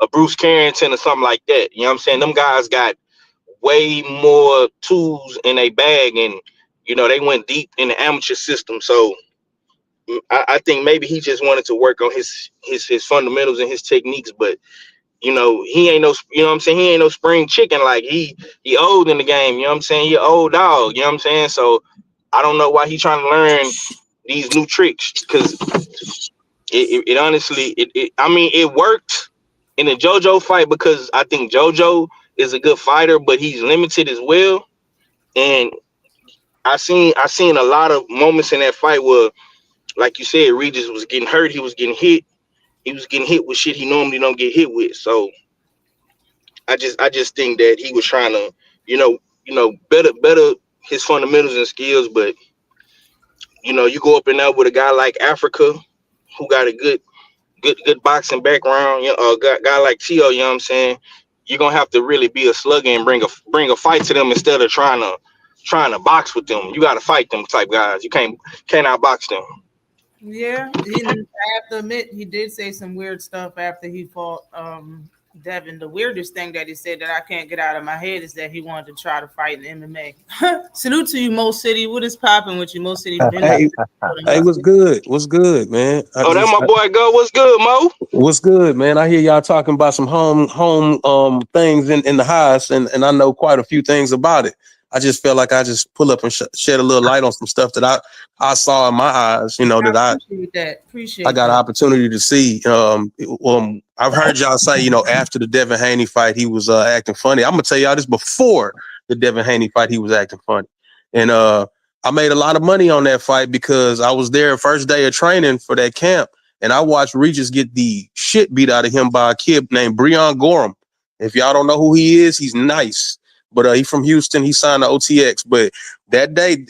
a Bruce Carrington or something like that. You know what I'm saying? Them guys got way more tools in a bag, and you know they went deep in the amateur system. So I think maybe he just wanted to work on his fundamentals and his techniques, but you know he ain't no, you know what I'm saying, he ain't no spring chicken. Like he old in the game. You know what I'm saying? He an old dog. You know what I'm saying? So I don't know why he trying to learn these new tricks, because it honestly I mean it worked in the JoJo fight, because I think JoJo is a good fighter, but he's limited as well. And I seen a lot of moments in that fight where, like you said, Regis was getting hurt, he was getting hit, with shit he normally don't get hit with. So I just think that he was trying to, better his fundamentals and skills. But you know, you go up in there with a guy like Africa, who got a good boxing background, you know, a guy like Tio, you know what I'm saying? You're gonna have to really be a slugger and bring a fight to them instead of trying to box with them. You gotta fight them type guys. You can't outbox them. Yeah, I have to admit he did say some weird stuff after he fought Devin. The weirdest thing that he said that I can't get out of my head is that he wanted to try to fight in MMA. Salute to you, Mo City. What is popping with you, Mo City? Hey, what's good? What's good, man? Oh, that my boy Go. What's good, Mo? What's good, man? I hear y'all talking about some home things in the house, and I know quite a few things about it. I just felt like I just pull up and shed a little light on some stuff that I saw in my eyes, you know, that I got an opportunity to see. I've heard y'all say, you know, after the Devin Haney fight, he was acting funny. I'm gonna tell y'all this: before the Devin Haney fight, he was acting funny, and I made a lot of money on that fight because I was there first day of training for that camp, and I watched Regis get the shit beat out of him by a kid named Breon Gorham. If y'all don't know who he is, he's nice. But he's from Houston. He signed to OTX. But that day,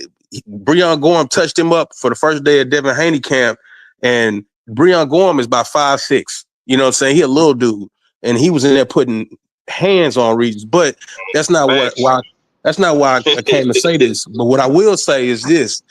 Breon Gorham touched him up for the first day of Devin Haney camp. And Breon Gorham is about 5'6". You know what I'm saying? He a little dude. And he was in there putting hands on Regis. But that's not why I came to say this. But what I will say is this.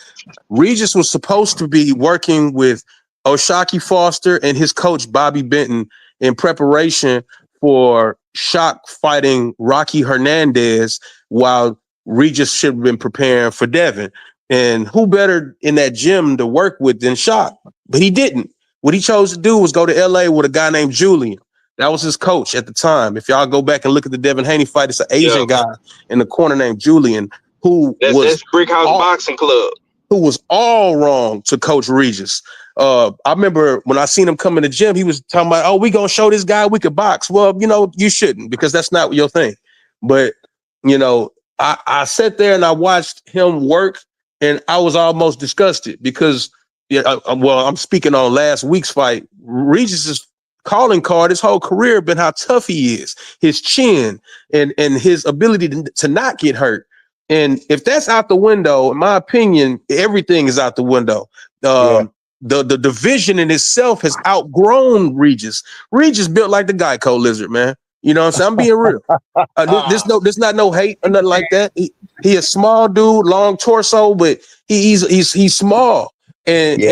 Regis was supposed to be working with O'Shaquie Foster and his coach, Bobby Benton, in preparation for Shock fighting Rocky Hernandez, while Regis should have been preparing for Devin. And who better in that gym to work with than Shock? But he didn't. What he chose to do was go to LA with a guy named Julian. That was his coach at the time. If y'all go back and look at the Devin Haney fight, it's an Asian guy in the corner named Julian, that's Brickhouse Boxing Club, who was all wrong to Coach Regis. I remember when I seen him come in the gym, he was talking about, oh, we gonna show this guy we could box. Well, you know, you shouldn't, because that's not your thing. But, you know, I sat there and I watched him work, and I was almost disgusted because, I'm speaking on last week's fight. Regis's calling card his whole career been how tough he is, his chin, and his ability to not get hurt. And if that's out the window, in my opinion, everything is out the window. The division in itself has outgrown Regis. Regis built like the Geico lizard, man. You know what I'm saying? I'm being real. There's not no hate or nothing like that. He a small dude, long torso, but he's small. And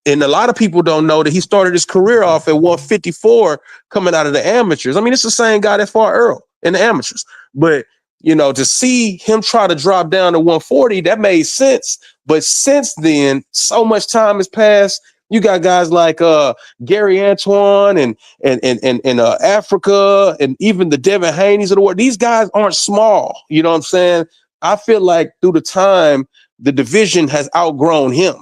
a lot of people don't know that he started his career off at 154 coming out of the amateurs. I mean, it's the same guy that fought Earl in the amateurs. But you know, to see him try to drop down to 140, that made sense. But since then, so much time has passed. You got guys like Gary Antoine and Africa, and even the Devin Haney's of the world. These guys aren't small. You know what I'm saying? I feel like through the time, the division has outgrown him.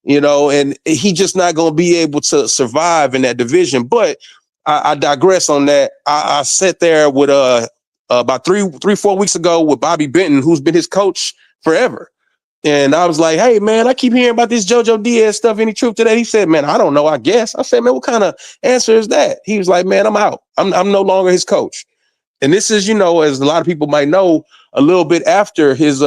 You know, and he's just not going to be able to survive in that division. But I digress on that. I sat there with about 3-4 weeks ago with Bobby Benton, who's been his coach forever. And I was like, hey, man, I keep hearing about this JoJo Diaz stuff. Any truth to that? He said, man, I don't know, I guess. I said, man, what kind of answer is that? He was like, man, I'm out. I'm no longer his coach. And this is, you know, as a lot of people might know, a little bit after his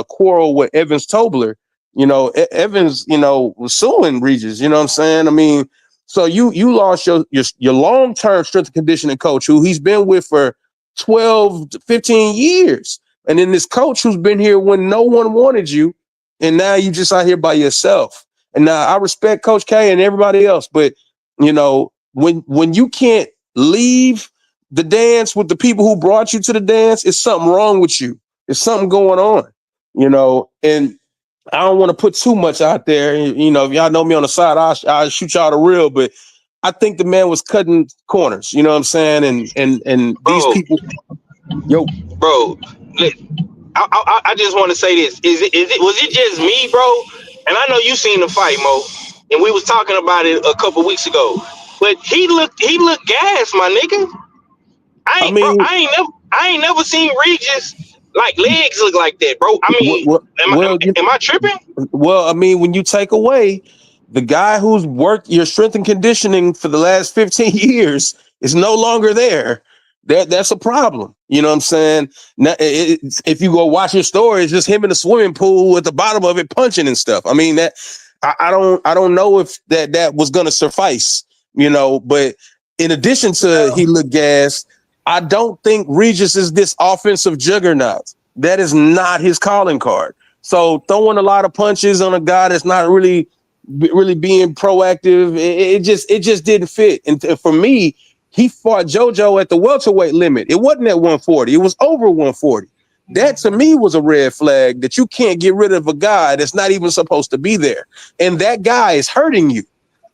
quarrel with Evans Tobler. You know, Evans, you know, was suing Regis. You know what I'm saying? I mean, so you lost your long-term strength and conditioning coach, who he's been with for 12 to 15 years. And then this coach who's been here when no one wanted you, and now you just out here by yourself. And now I respect Coach K and everybody else, but you know, when you can't leave the dance with the people who brought you to the dance, it's something wrong with you. There's something going on, you know, and I don't want to put too much out there. You know, if y'all know me on the side, I'll shoot y'all the real, but I think the man was cutting corners, you know what I'm saying? And these Bro, people, yo, bro, I just want to say this. Was it just me, bro? And I know you seen the fight, Mo, and we was talking about it a couple weeks ago. But he looked gas, my nigga. I mean, I ain't never seen Regis like legs look like that, bro. I mean, well, am I tripping? well, I mean, when you take away the guy who's worked your strength and conditioning for the last 15 years is no longer there, that's a problem. You know what I'm saying? Now, if you go watch his story, it's just him in the swimming pool at the bottom of it punching and stuff. I mean, that I don't know if that was gonna suffice, you know, but in addition to he looked gassed, I don't think Regis is this offensive juggernaut. That is not his calling card. So throwing a lot of punches on a guy that's not really being proactive, it just didn't fit. And for me, he fought JoJo at the welterweight limit. It wasn't at 140. It was over 140. That to me was a red flag that you can't get rid of a guy that's not even supposed to be there. And that guy is hurting you.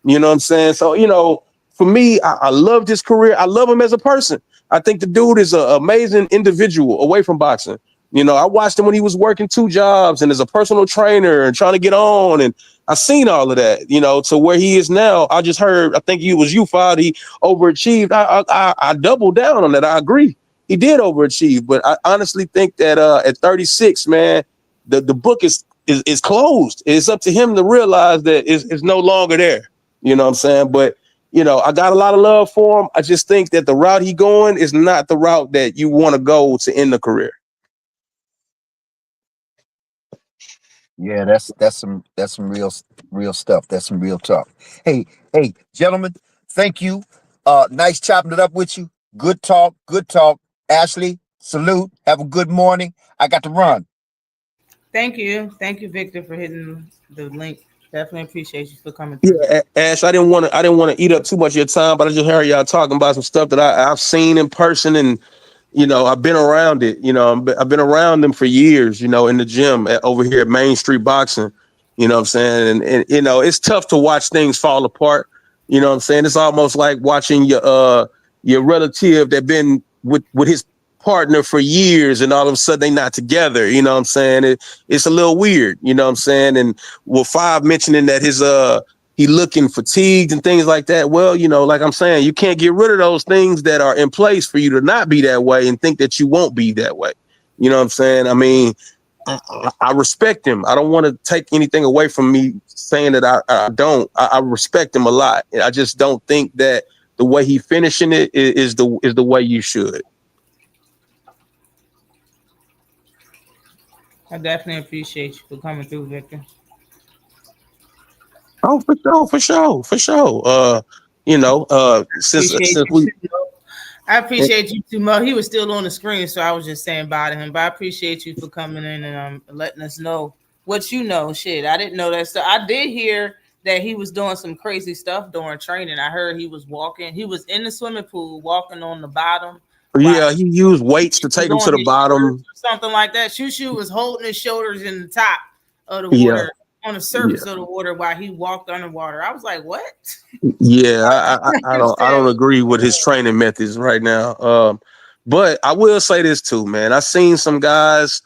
You know what I'm saying? So, you know, for me, I loved his career. I love him as a person. I think the dude is an amazing individual away from boxing. You know, I watched him when he was working 2 jobs and as a personal trainer and trying to get on. And I've seen all of that, you know, to where he is now. I just heard, I think it was you, Fad, he overachieved. I doubled down on that. I agree. He did overachieve. But I honestly think that at 36, man, the book is closed. It's up to him to realize that it's no longer there. You know what I'm saying? But you know, I got a lot of love for him. I just think that the route he going is not the route that you want to go to end the career. Yeah, that's some real stuff. That's some real talk. Hey, gentlemen, thank you. Nice chopping it up with you. Good talk, good talk. Ashley, salute. Have a good morning. I got to run. Thank you, Victor, for hitting the link. Definitely appreciate you for coming through. Yeah, Ash, I didn't want to eat up too much of your time, but I just heard y'all talking about some stuff that I've seen in person, and you know, I've been around it. You know, I've been around them for years. You know, in the gym over here at Main Street Boxing. You know what I'm saying? And you know, it's tough to watch things fall apart. You know what I'm saying? It's almost like watching your relative that been with his partner for years and all of a sudden they not together. You know what I'm saying? It's a little weird. You know what I'm saying? And with Five mentioning that his he looking fatigued and things like that. Well, you know, like I'm saying, you can't get rid of those things that are in place for you to not be that way and think that you won't be that way. You know what I'm saying? I mean, I respect him. I don't want to take anything away from me saying that I don't. I respect him a lot. I just don't think that the way he finishing it is the way you should. I definitely appreciate you for coming through, Victor. Oh, for sure. You know, since we. I appreciate you too, Mo. He was still on the screen, so I was just saying bye to him. But I appreciate you for coming in and letting us know what you know. Shit, I didn't know that stuff. I did hear that he was doing some crazy stuff during training. I heard he was walking. He was in the swimming pool, walking on the bottom. Yeah, he used weights to take him to the bottom. Something like that. Shushu was holding his shoulders in the top of the water. Yeah. On the surface of the water while he walked underwater. I was like, what? Yeah, I don't agree with his training methods right now. But I will say this too, man. I seen some guys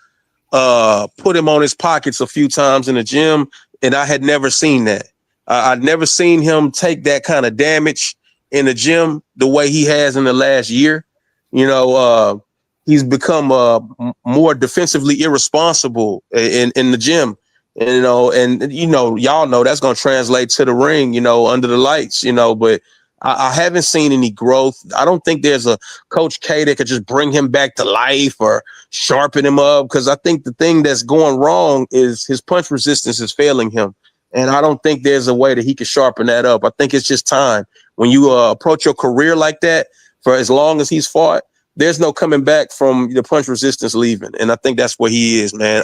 put him on his pockets a few times in the gym, and I had never seen that. I'd never seen him take that kind of damage in the gym the way he has in the last year. You know, he's become more defensively irresponsible in the gym. And y'all know that's going to translate to the ring, you know, under the lights, you know, but I haven't seen any growth. I don't think there's a Coach K that could just bring him back to life or sharpen him up, because I think the thing that's going wrong is his punch resistance is failing him. And I don't think there's a way that he can sharpen that up. I think it's just time. When you approach your career like that, for as long as he's fought, there's no coming back from the punch resistance leaving. And I think that's where he is, man.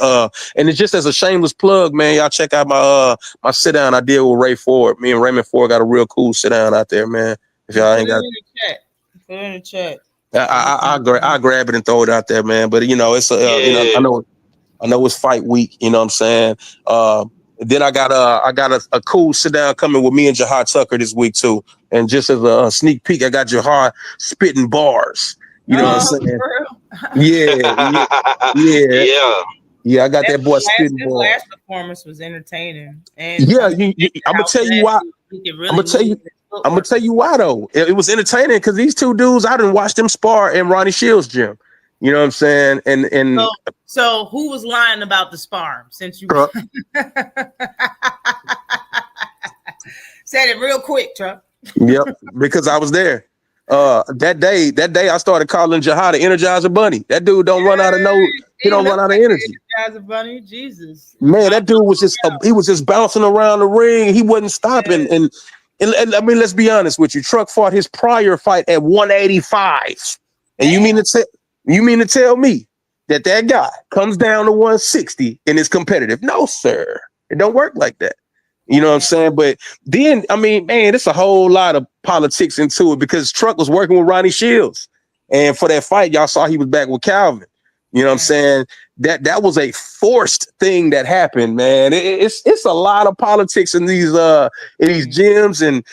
And it's just as a shameless plug, man, y'all check out my sit down I did with Ray Ford. Me and Raymond Ford got a real cool sit down out there, man. If y'all ain't got Put it in the chat. I grab it and throw it out there, man. But it's I know it's fight week. You know what I'm saying? Then I got a cool sit down coming with me and Jahar Tucker this week too. And just as a sneak peek, I got Jahar spitting bars. You know what I'm saying? Yeah. I got that boy spitting bars. Last performance was entertaining. And yeah, I'm gonna tell you why. I'm gonna tell you why though. It was entertaining because these two dudes, I didn't watch them spar in Ronnie Shields' gym. You know what I'm saying? And so who was lying about the sparring since you said it real quick, Truck? Yep, because I was there. That day I started calling Jahar the Energizer Bunny. That dude don't run out of he don't run out of energy. Energizer Bunny, Jesus. Man, that dude was just bouncing around the ring. He wasn't stopping. And I mean, let's be honest with you. Truck fought his prior fight at 185. And you mean to tell me that guy comes down to 160 and is competitive? No, sir. It don't work like that. You know what I'm saying? But then, I mean, man, it's a whole lot of politics into it because Truck was working with Ronnie Shields. And for that fight, y'all saw he was back with Calvin. You know what I'm saying? That was a forced thing that happened, man. It's a lot of politics in these gyms and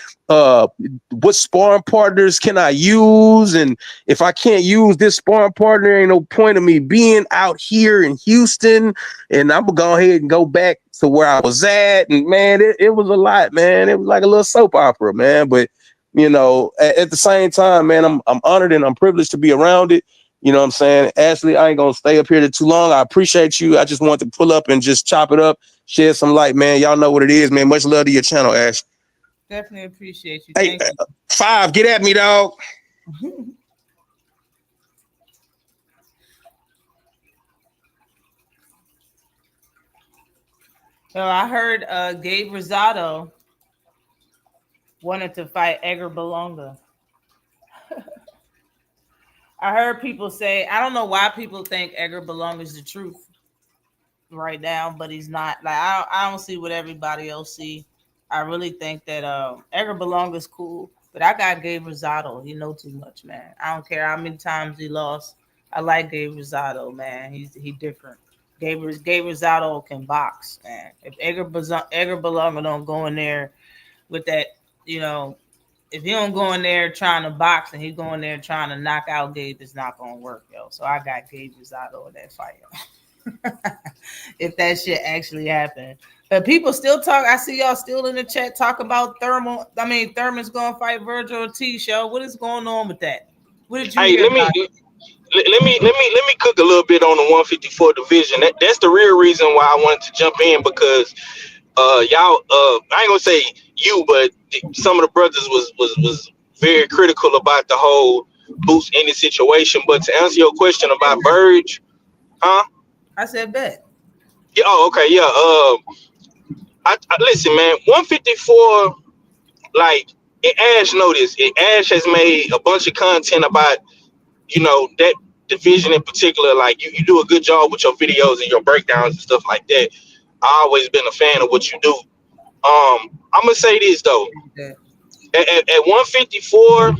what sparring partners can I use? And if I can't use this sparring partner, ain't no point of me being out here in Houston. And I'm gonna go ahead and go back to where I was at. And man, it was a lot, man. It was like a little soap opera, man. But at the same time, man, I'm honored and I'm privileged to be around it. You know what I'm saying? Ashley, I ain't going to stay up here too long. I appreciate you. I just wanted to pull up and just chop it up, shed some light, man. Y'all know what it is, man. Much love to your channel, Ash. Definitely appreciate you. Hey, 5, get at me, dog. So I heard Gabe Rosado wanted to fight Edgar Berlanga. I heard people say, I don't know why people think Edgar Berlanga is the truth right now, but he's not. Like I don't see what everybody else see. I really think that Edgar Berlanga is cool, but I got Gabe Rosado. He know too much, man. I don't care how many times he lost. I like Gabe Rosado, man. He different. Gabe Rosado can box, man. If Edgar Berlanga don't go in there with that, if he don't go in there trying to box and he go in there trying to knock out Gabe, it's not gonna work, yo. So I got Gabe Rosado in that fight. If that shit actually happened. But people still talk. I see y'all still in the chat talk about Thurman's gonna fight Vergil Ortiz, yo. What is going on with that? What did you hear about it? Let me cook a little bit on the 154 division. That's the real reason why I wanted to jump in because y'all I ain't gonna say you, but some of the brothers was very critical about the whole Boots Ennis situation. But to answer your question about Verge, I said bet. Yeah. Oh, okay. Yeah. I listen, man. 154. Like, and Ash noticed. Ash has made a bunch of content about that division in particular. Like, you do a good job with your videos and your breakdowns and stuff like that. I always been a fan of what you do. I'm gonna say this though. At 154,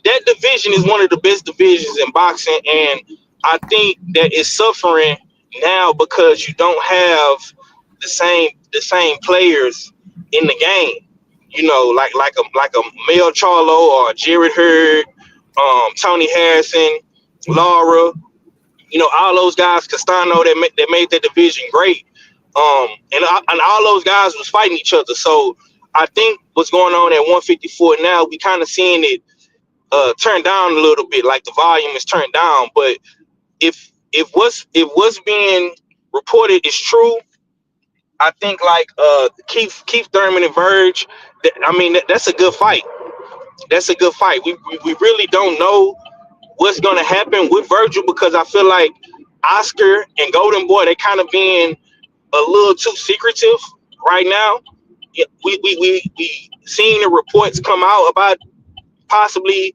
that division is one of the best divisions in boxing, and I think that it's suffering now because you don't have the same players in the game. Like a Mel Charlo or a Jared Hurd, Tony Harrison, Laura. All those guys, Castano, that made that division great. And all those guys was fighting each other. So I think what's going on at 154 now, we kind of seeing it turned down a little bit, like the volume is turned down. But if what's being reported is true, I think like Keith Thurman and Verge, that's a good fight. That's a good fight. We really don't know what's gonna happen with Vergil because I feel like Oscar and Golden Boy, they kind of being a little too secretive right now. We seen the reports come out about possibly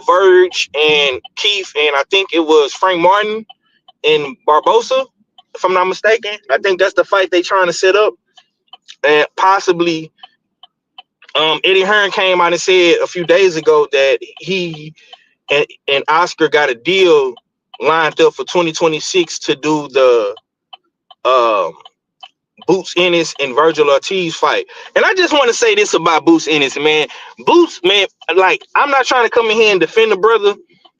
Verge and Keith, and I think it was Frank Martin and Barbosa, if I'm not mistaken. I think that's the fight they trying to set up. And possibly Eddie Hearn came out and said a few days ago that he and Oscar got a deal lined up for 2026 to do the Boots Ennis and Vergil Ortiz fight. And I just want to say this about Boots Ennis, man. Boots, man, like, I'm not trying to come in here and defend the brother,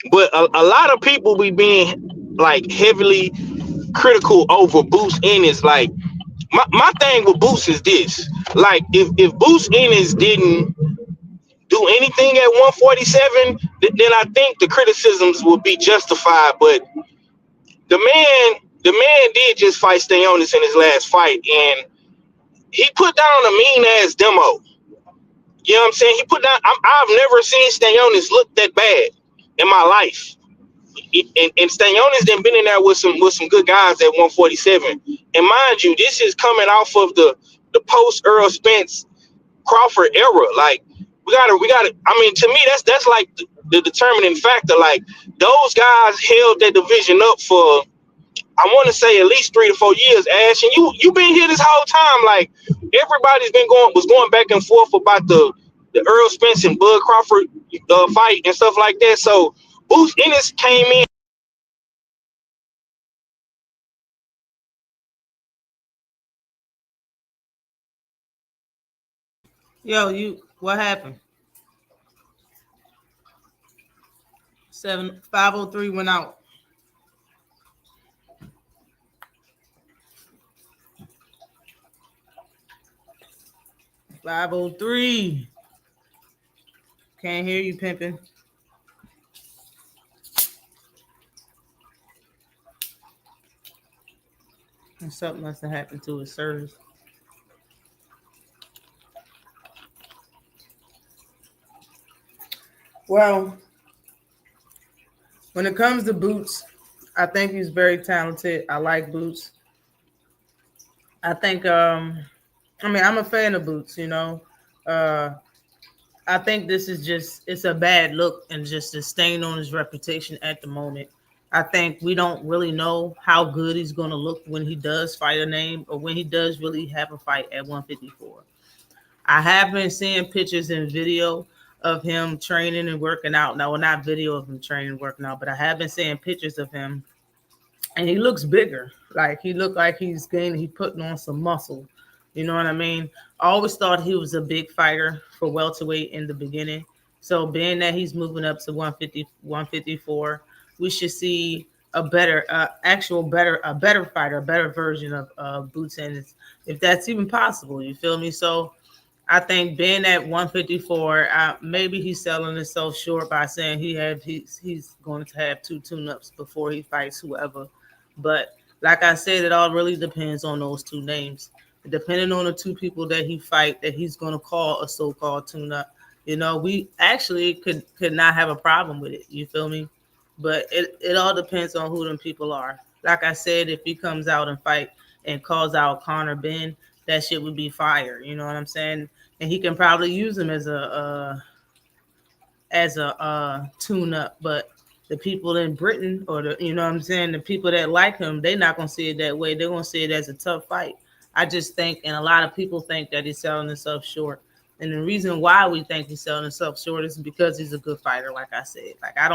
but a lot of people be being like heavily critical over Boots Ennis. Like, my thing with Boots is this. Like, if Boots Ennis didn't do anything at 147, then I think the criticisms would be justified. But the man did just fight Stayonis in his last fight, and he put down a mean ass demo. You know what I'm saying? He put down. I've never seen Stayonis look that bad in my life. And Stayonis then been in there with some good guys at 147. And mind you, this is coming off of the post Earl Spence Crawford era. Like, we gotta. I mean, to me, that's like the determining factor. Like, those guys held that division up for, I want to say, at least 3 to 4 years, Ash. And you been here this whole time. Like, everybody's was going back and forth about the Earl Spence and Bud Crawford fight and stuff like that. So Boots Ennis came in. Yo, what happened? 503 went out. $503. Can't hear you, pimping. Something must have happened to his service. Well, when it comes to Boots, I think he's very talented. I like Boots. I think I'm a fan of Boots, you know. I think this is it's a bad look and just a stain on his reputation at the moment. I think we don't really know how good he's going to look when he does fight a name or when he does really have a fight at 154. I have been seeing pictures and video of him training and working out. Now, well, not video of him training and working out, but I have been seeing pictures of him, and he looks bigger. Like, he looked like he's putting on some muscle. You know what I mean? I always thought he was a big fighter for welterweight in the beginning. So being that he's moving up to 150, 154, we should see a better fighter, a better version of Boots Ennis, if that's even possible. You feel me? So I think being at 154, maybe he's selling himself short by saying he's going to have 2 tune-ups before he fights whoever. But like I said, it all really depends on those 2 names. Depending on the 2 people that he fight, that he's going to call a so-called tune-up. You know, we actually could not have a problem with it. You feel me? But it all depends on who them people are. Like I said, if he comes out and fight and calls out Korner Ben, that shit would be fire. You know what I'm saying? And he can probably use him as a tune-up. But the people in Britain, or the people that like him, they're not gonna see it that way. They're gonna see it as a tough fight. I just think, and a lot of people think that he's selling himself short. And the reason why we think he's selling himself short is because he's a good fighter. Like I said, like I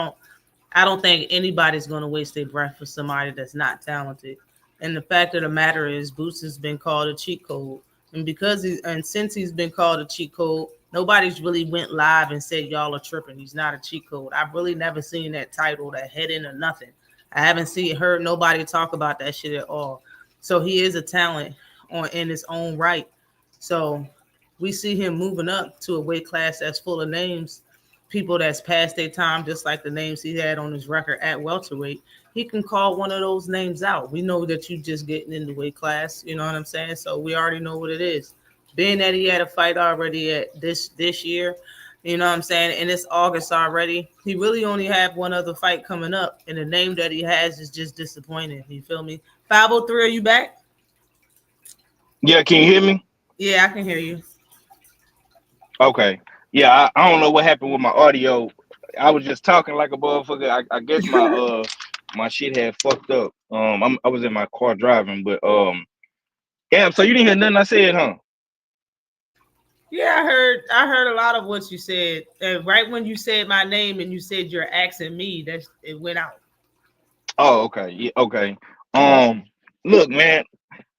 don't think anybody's gonna waste their breath for somebody that's not talented. And the fact of the matter is, Boots has been called a cheat code. And since he's been called a cheat code, nobody's really went live and said y'all are tripping. He's not a cheat code. I've really never seen that title, that heading, or nothing. I haven't heard nobody talk about that shit at all. So he is a talent in his own right. So we see him moving up to a weight class that's full of names, people that's past their time, just like the names he had on his record at welterweight. He can call one of those names out. We know that you just getting in the weight class, you know what I'm saying? So we already know what it is. Being that he had a fight already at this year, you know what I'm saying, and it's August already, he really only have one other fight coming up, and the name that he has is just disappointing. You feel me? 503, are you back? Yeah, can you hear me? Yeah, I can hear you. Okay. Yeah, I don't know what happened with my audio. I was just talking like a motherfucker. I guess my shit had fucked up. I was in my car driving, but damn. So you didn't hear nothing I said, huh? Yeah, I heard a lot of what you said. Right when you said my name and you said you're asking me, it went out. Oh, okay. Yeah, okay. Look, man.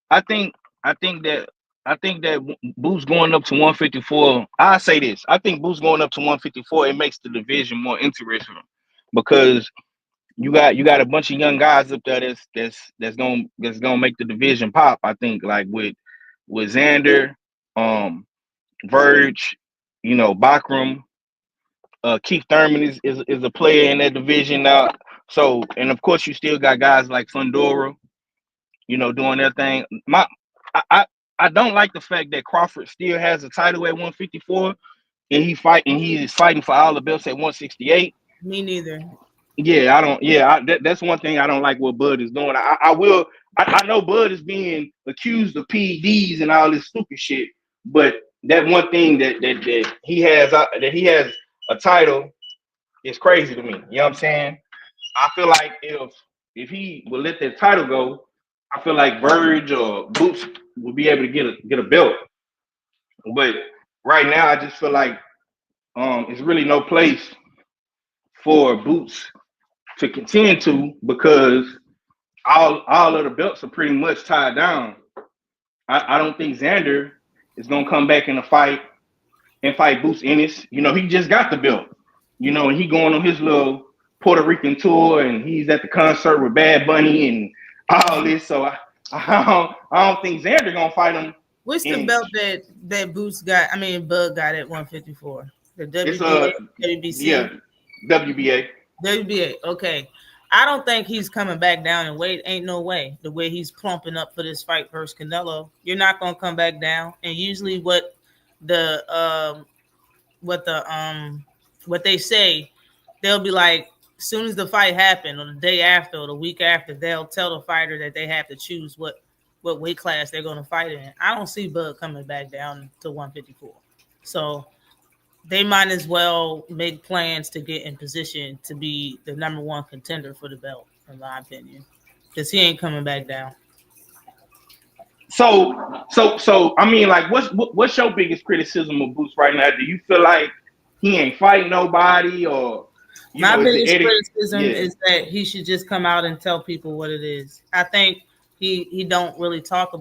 I think I think that I think that Boots going up to 154. I say this. I think Boots going up to 154. It makes the division more interesting because you got a bunch of young guys up there that's gonna make the division pop. I think like with Xander, um, Verge, Bakram, Keith Thurman is a player in that division now. So and of course you still got guys like Fundora, doing their thing. I, I I don't like the fact that Crawford still has a title at 154 and he is fighting for all the belts at 168. Me neither. Yeah, I don't. Yeah, that's one thing I don't like what Bud is doing. I will. I know Bud is being accused of PEDs and all this stupid shit, but that one thing that he has a title is crazy to me. You know what I'm saying? I feel like if he would let that title go, I feel like Verge or Boots would be able to get a belt. But right now, I just feel like it's really no place for Boots to contend to because all of the belts are pretty much tied down. I don't think Xander is gonna come back in a fight and fight Boots Ennis. He just got the belt. And he going on his little Puerto Rican tour and he's at the concert with Bad Bunny and all this. So I don't think Xander gonna fight him. What's the belt that Boots got? I mean, Bud got at 154. The It's WBC. Yeah, WBA. WBA. Okay. I don't think he's coming back down in weight. Ain't no way. The way he's plumping up for this fight versus Canelo, you're not gonna come back down. And usually, what they say, they'll be like, as soon as the fight happened, or the day after, or the week after, they'll tell the fighter that they have to choose what weight class they're gonna fight in. I don't see Bud coming back down to 154. So they might as well make plans to get in position to be the number one contender for the belt, in my opinion, because he ain't coming back down. So I mean, like, what's your biggest criticism of Boots right now? Do you feel like he ain't fighting nobody, or my biggest criticism is that he should just come out and tell people what it is. I think he don't really talk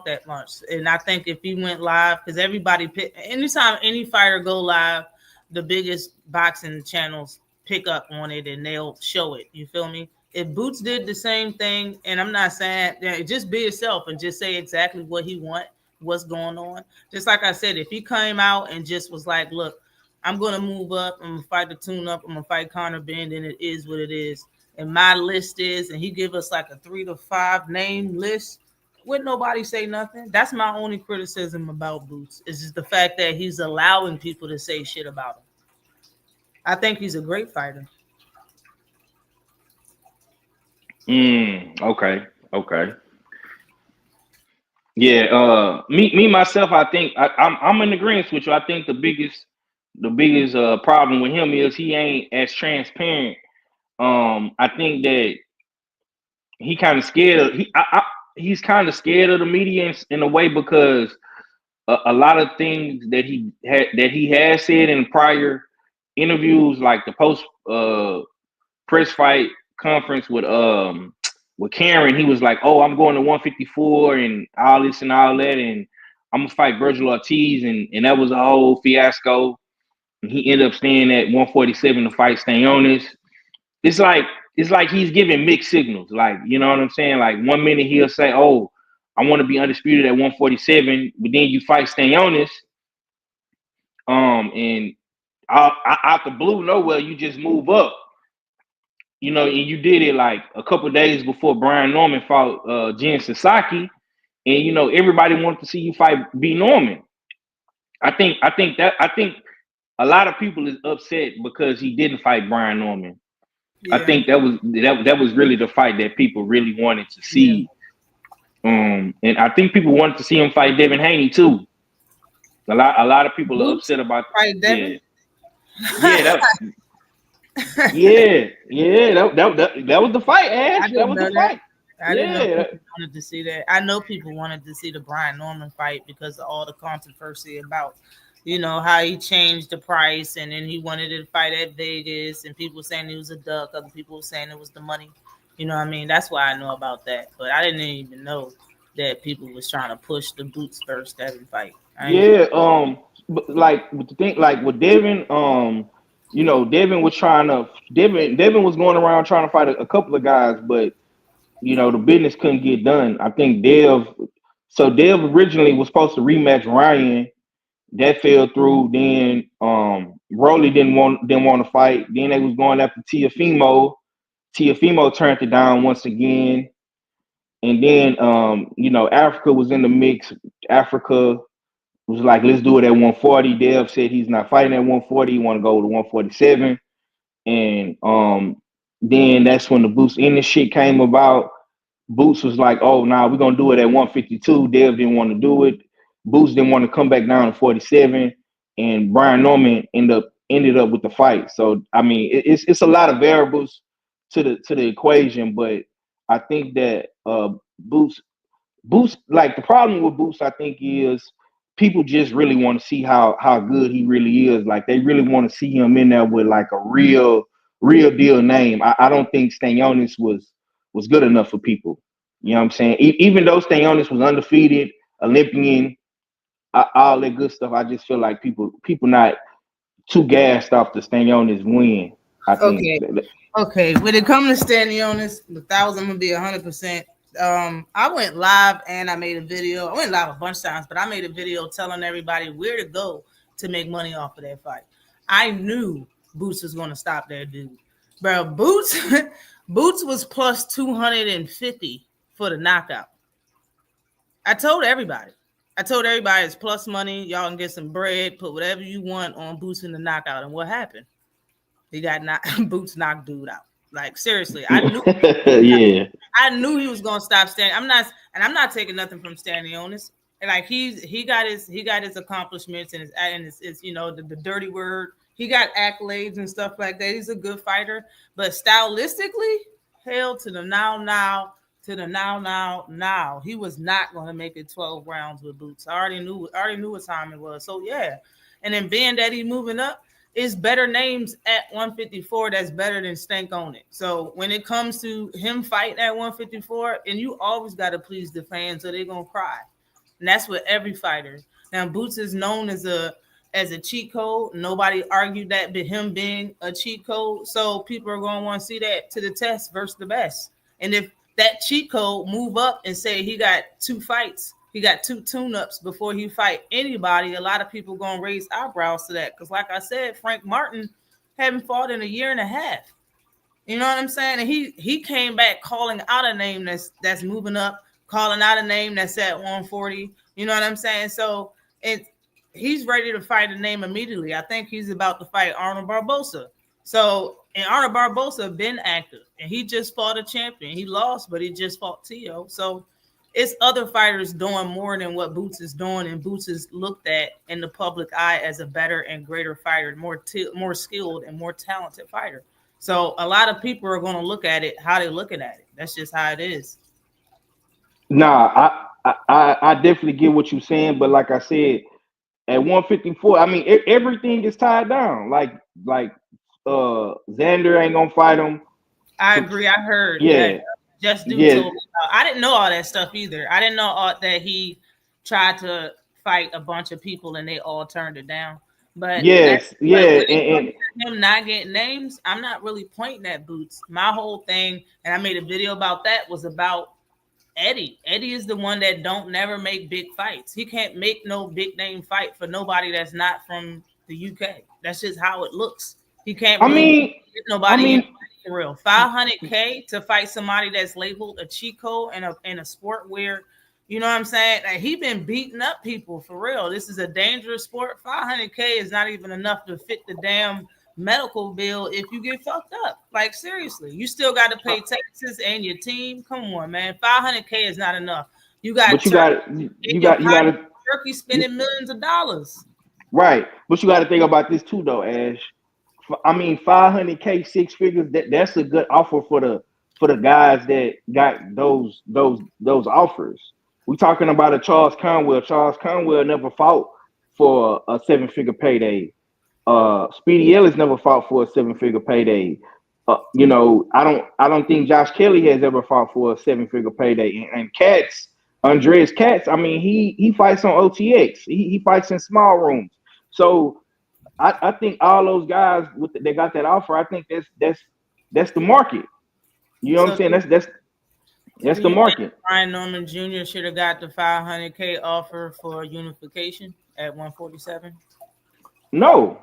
that much, and I think if he went live, because anytime any fighter go live, the biggest boxing channels pick up on it and they'll show it. You feel me? If Boots did the same thing, and I'm not saying just be yourself and just say exactly what he want, what's going on. Just like I said, if he came out and just was like, look, I'm gonna move up, I'm gonna fight the tune up, I'm gonna fight Korner Ben, and it is what it is. And my list is, and he give us like a 3 to 5 name list, would nobody say nothing? That's my only criticism about Boots, is just the fact that he's allowing people to say shit about him. I think he's a great fighter. Okay. Yeah. Me myself, I think I'm in agreement with you. I think the biggest problem with him is he ain't as transparent. I think that he kind of scared. He's kind of scared of the media in a way because a lot of things that he has said in prior interviews, like the post press fight conference with Karen, he was like, "Oh, I'm going to 154 and all this and all that, and I'm gonna fight Vergil Ortiz," and that was a whole fiasco. And he ended up staying at 147 to fight Stanionis. It's like he's giving mixed signals. Like, you know what I'm saying? Like, 1 minute he'll say, "Oh, I want to be undisputed at 147," but then you fight Stanionis, and out the blue nowhere, you just move up. And you did it like a couple days before Brian Norman fought Jen Sasaki, and everybody wanted to see you fight B. Norman. I think a lot of people is upset because he didn't fight Brian Norman. Yeah. I think that was really the fight that people really wanted to see. Yeah. And I think people wanted to see him fight Devin Haney too. A lot of people are upset about fight Devin. Yeah. Yeah, that was the fight, Ash. I That didn't was the know that. fight. I didn't know Yeah, people wanted to see that. I know people wanted to see the Brian Norman fight because of all the controversy about, how he changed the price and then he wanted to fight at Vegas and people saying he was a duck, other people were saying it was the money. You know what I mean? That's why I know about that. But I didn't even know that people was trying to push the Boots versus Devin fight. yeah. But like with the thing, like with Devin, Devin was trying to Devin was going around trying to fight a couple of guys, but the business couldn't get done. I think Dev originally was supposed to rematch Ryan. That fell through. Then Broly didn't want to fight. Then they was going after Tiafimo. Tiafimo turned it down once again. And then Africa was in the mix. Africa was like, let's do it at 140. Dev said he's not fighting at 140. He want to go to 147. And then that's when the Boots in this shit came about. Boots was like, oh, nah, we're gonna do it at 152. Dev didn't want to do it. Boots didn't want to come back down to 47, and Brian Norman ended up with the fight. So I mean, it's a lot of variables to the equation, but I think that Boots, like the problem with Boots, I think is people just really want to see how good he really is. Like they really want to see him in there with like a real deal name. I don't think Stanionis was good enough for people. You know what I'm saying? Even though Stanionis was undefeated, Olympian, all that good stuff, I just feel like people not too gassed off the Stanionis win. I think. Okay. Okay. When it comes to Stanionis, the 1,000, I'm gonna be 100%. I went live and I made a video. I went live a bunch of times, but I made a video telling everybody where to go to make money off of that fight. I knew Boots was going to stop that dude, bro. Boots was plus 250 for the knockout. I told everybody it's plus money. Y'all can get some bread, put whatever you want on Boots in the knockout. And what happened? He got Boots knocked dude out. Like seriously, I knew. Yeah. I knew he was gonna stop standing. I'm not taking nothing from Stanionis. And like he got his accomplishments and his the dirty word. He got accolades and stuff like that. He's a good fighter, but stylistically, hell to the now. He was not going to make it 12 rounds with Boots. I already knew what time it was. So yeah, and then being that he's moving up, is better names at 154 that's better than Stank on it. So when it comes to him fighting at 154, and you always got to please the fans or they're going to cry. And that's with every fighter. Now, Boots is known as a cheat code. Nobody argued that, but him being a cheat code. So people are going to want to see that to the test versus the best. And if that cheat code move up and say he got 2 fights, he got 2 tune-ups before he fight anybody, a lot of people gonna raise eyebrows to that. Because like I said, Frank Martin haven't fought in a year and a half. You know what I'm saying? And he came back calling out a name that's moving up, calling out a name that's at 140. You know what I'm saying? So he's ready to fight a name immediately. I think he's about to fight Arnold Barboza. So, and Arnold Barboza been active, and he just fought a champion. He lost, but he just fought Tio. So it's other fighters doing more than what Boots is doing, and Boots is looked at in the public eye as a better and greater fighter, more skilled and more talented fighter. So a lot of people are going to look at it how they're looking at it. That's just how it is. Nah, I definitely get what you're saying, but like I said, at 154, I mean everything is tied down. Like Xander ain't gonna fight him. I agree. I heard. Yeah. Just due to I didn't know all that stuff either. I didn't know that he tried to fight a bunch of people and they all turned it down. But yes, and him not getting names, I'm not really pointing at Boots. My whole thing, and I made a video about that, was about Eddie. Eddie is the one that don't never make big fights. He can't make no big name fight for nobody that's not from the UK. That's just how it looks. He can't really get nobody for real. 500K to fight somebody that's labeled a cheat code in a sport where, you know what I'm saying? Like, he been beating up people for real. This is a dangerous sport. 500K is not even enough to fit the damn medical bill if you get fucked up. Like seriously, you still got to pay taxes and your team. Come on, man. 500K is not enough. You got Turkey spending millions of dollars. Right, but you got to think about this too, though, Ash. I mean, 500K, six figures. That's a good offer for the guys that got those offers. We talking about a Charles Conwell. Charles Conwell never fought for a 7-figure payday. Speedy Ellis never fought for a 7-figure payday. I don't think Josh Kelly has ever fought for a 7-figure payday. And Katz, Andreas Katz, I mean, he fights on OTX. He fights in small rooms. So I think all those guys they got that offer. I think that's the market. You know what I'm saying? That's Do the you think market. Brian Norman Jr. should have got the 500K offer for unification at 147? No,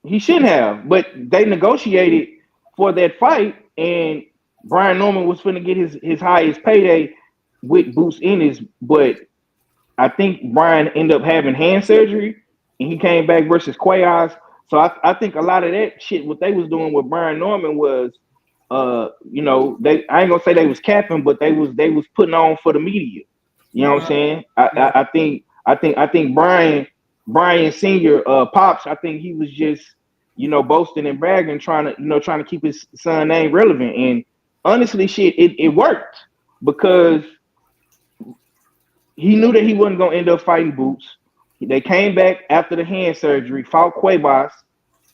he shouldn't have. But they negotiated for that fight, and Brian Norman was going to get his highest payday with Boots Ennis. But I think Brian ended up having hand surgery, and he came back versus Quayos. So I think a lot of that shit, what they was doing with Brian Norman was, I ain't gonna say they was capping, but they was putting on for the media. You know what I'm saying? I think Brian Senior, Pops, I think he was just, boasting and bragging, trying to keep his son name relevant. And honestly, shit, it worked because he knew that he wasn't gonna end up fighting Boots. They came back after the hand surgery, fought Cuevas,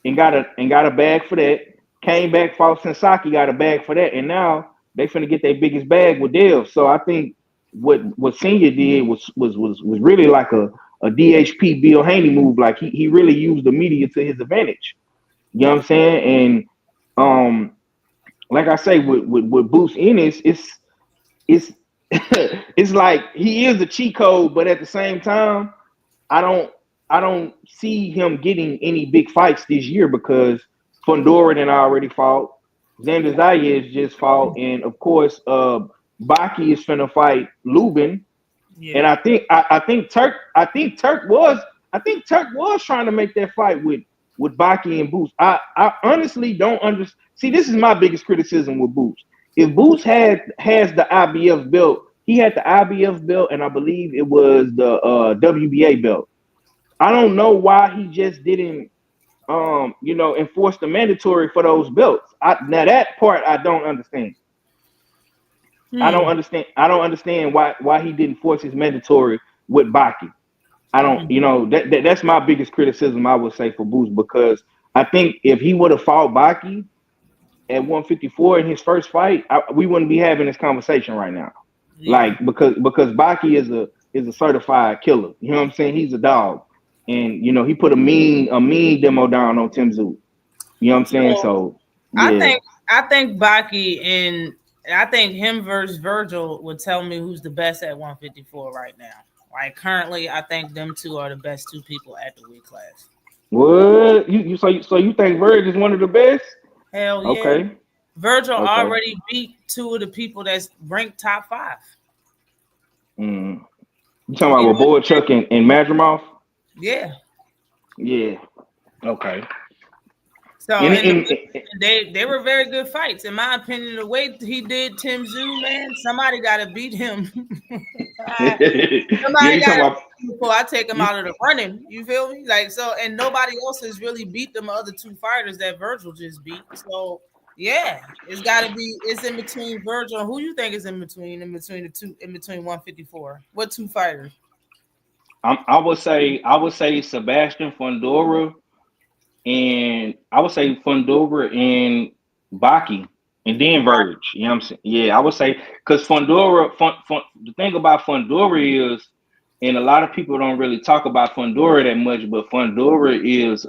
and got a bag for that. Came back, fought Sensaki, got a bag for that, and now they finna get their biggest bag with Dale. So I think what Senior did was really like a DHP Bill Haney move. Like he really used the media to his advantage. You know what I'm saying? And like I say, with Boots Ennis, it's it's like he is a cheat code, but at the same time, I don't see him getting any big fights this year because Fondoran already fought, Xander Zayas just fought, and of course, Baki is finna fight Lubin. Yeah. And I think Turk was trying to make that fight with Baki and Boots. I honestly don't understand. See, this is my biggest criticism with Boots. If Boots has the IBF belt, he had the IBF belt, and I believe it was the WBA belt. I don't know why he just didn't enforce the mandatory for those belts. Now that part I don't understand. I don't understand why he didn't force his mandatory with Baki. I don't, that's my biggest criticism, I would say, for Boots, because I think if he would have fought Baki at 154 in his first fight, we wouldn't be having this conversation right now. Yeah. Like because Baki is a certified killer. You know what I'm saying? He's a dog, and he put a mean demo down on Tim Tszyu. You know what I'm saying? So yeah. I think Baki and I think him versus Vergil would tell me who's the best at 154 right now. Like currently, I think them two are the best two people at the weight class. What so you think Vergil is one of the best? Hell yeah. Okay. Vergil already beat two of the people that's ranked top 5. You talking about Boychuk and Madrimov? Yeah. Yeah. Okay. So they were very good fights, in my opinion. The way he did Tim Tszyu, man, somebody got to beat him. Somebody got to beat him before I take him out of the running. You feel me? Like so, and nobody else has really beat them other two fighters that Vergil just beat. So yeah, it's got to be. It's in between Vergil. Who you think is in between the two? In between 154. What two fighters? I would say Sebastian Fundora. And I would say Fundora and Baki, and then Verge. You know what I'm saying? Yeah, I would say because Fundora. The thing about Fundora is, and a lot of people don't really talk about Fundora that much, but Fundora is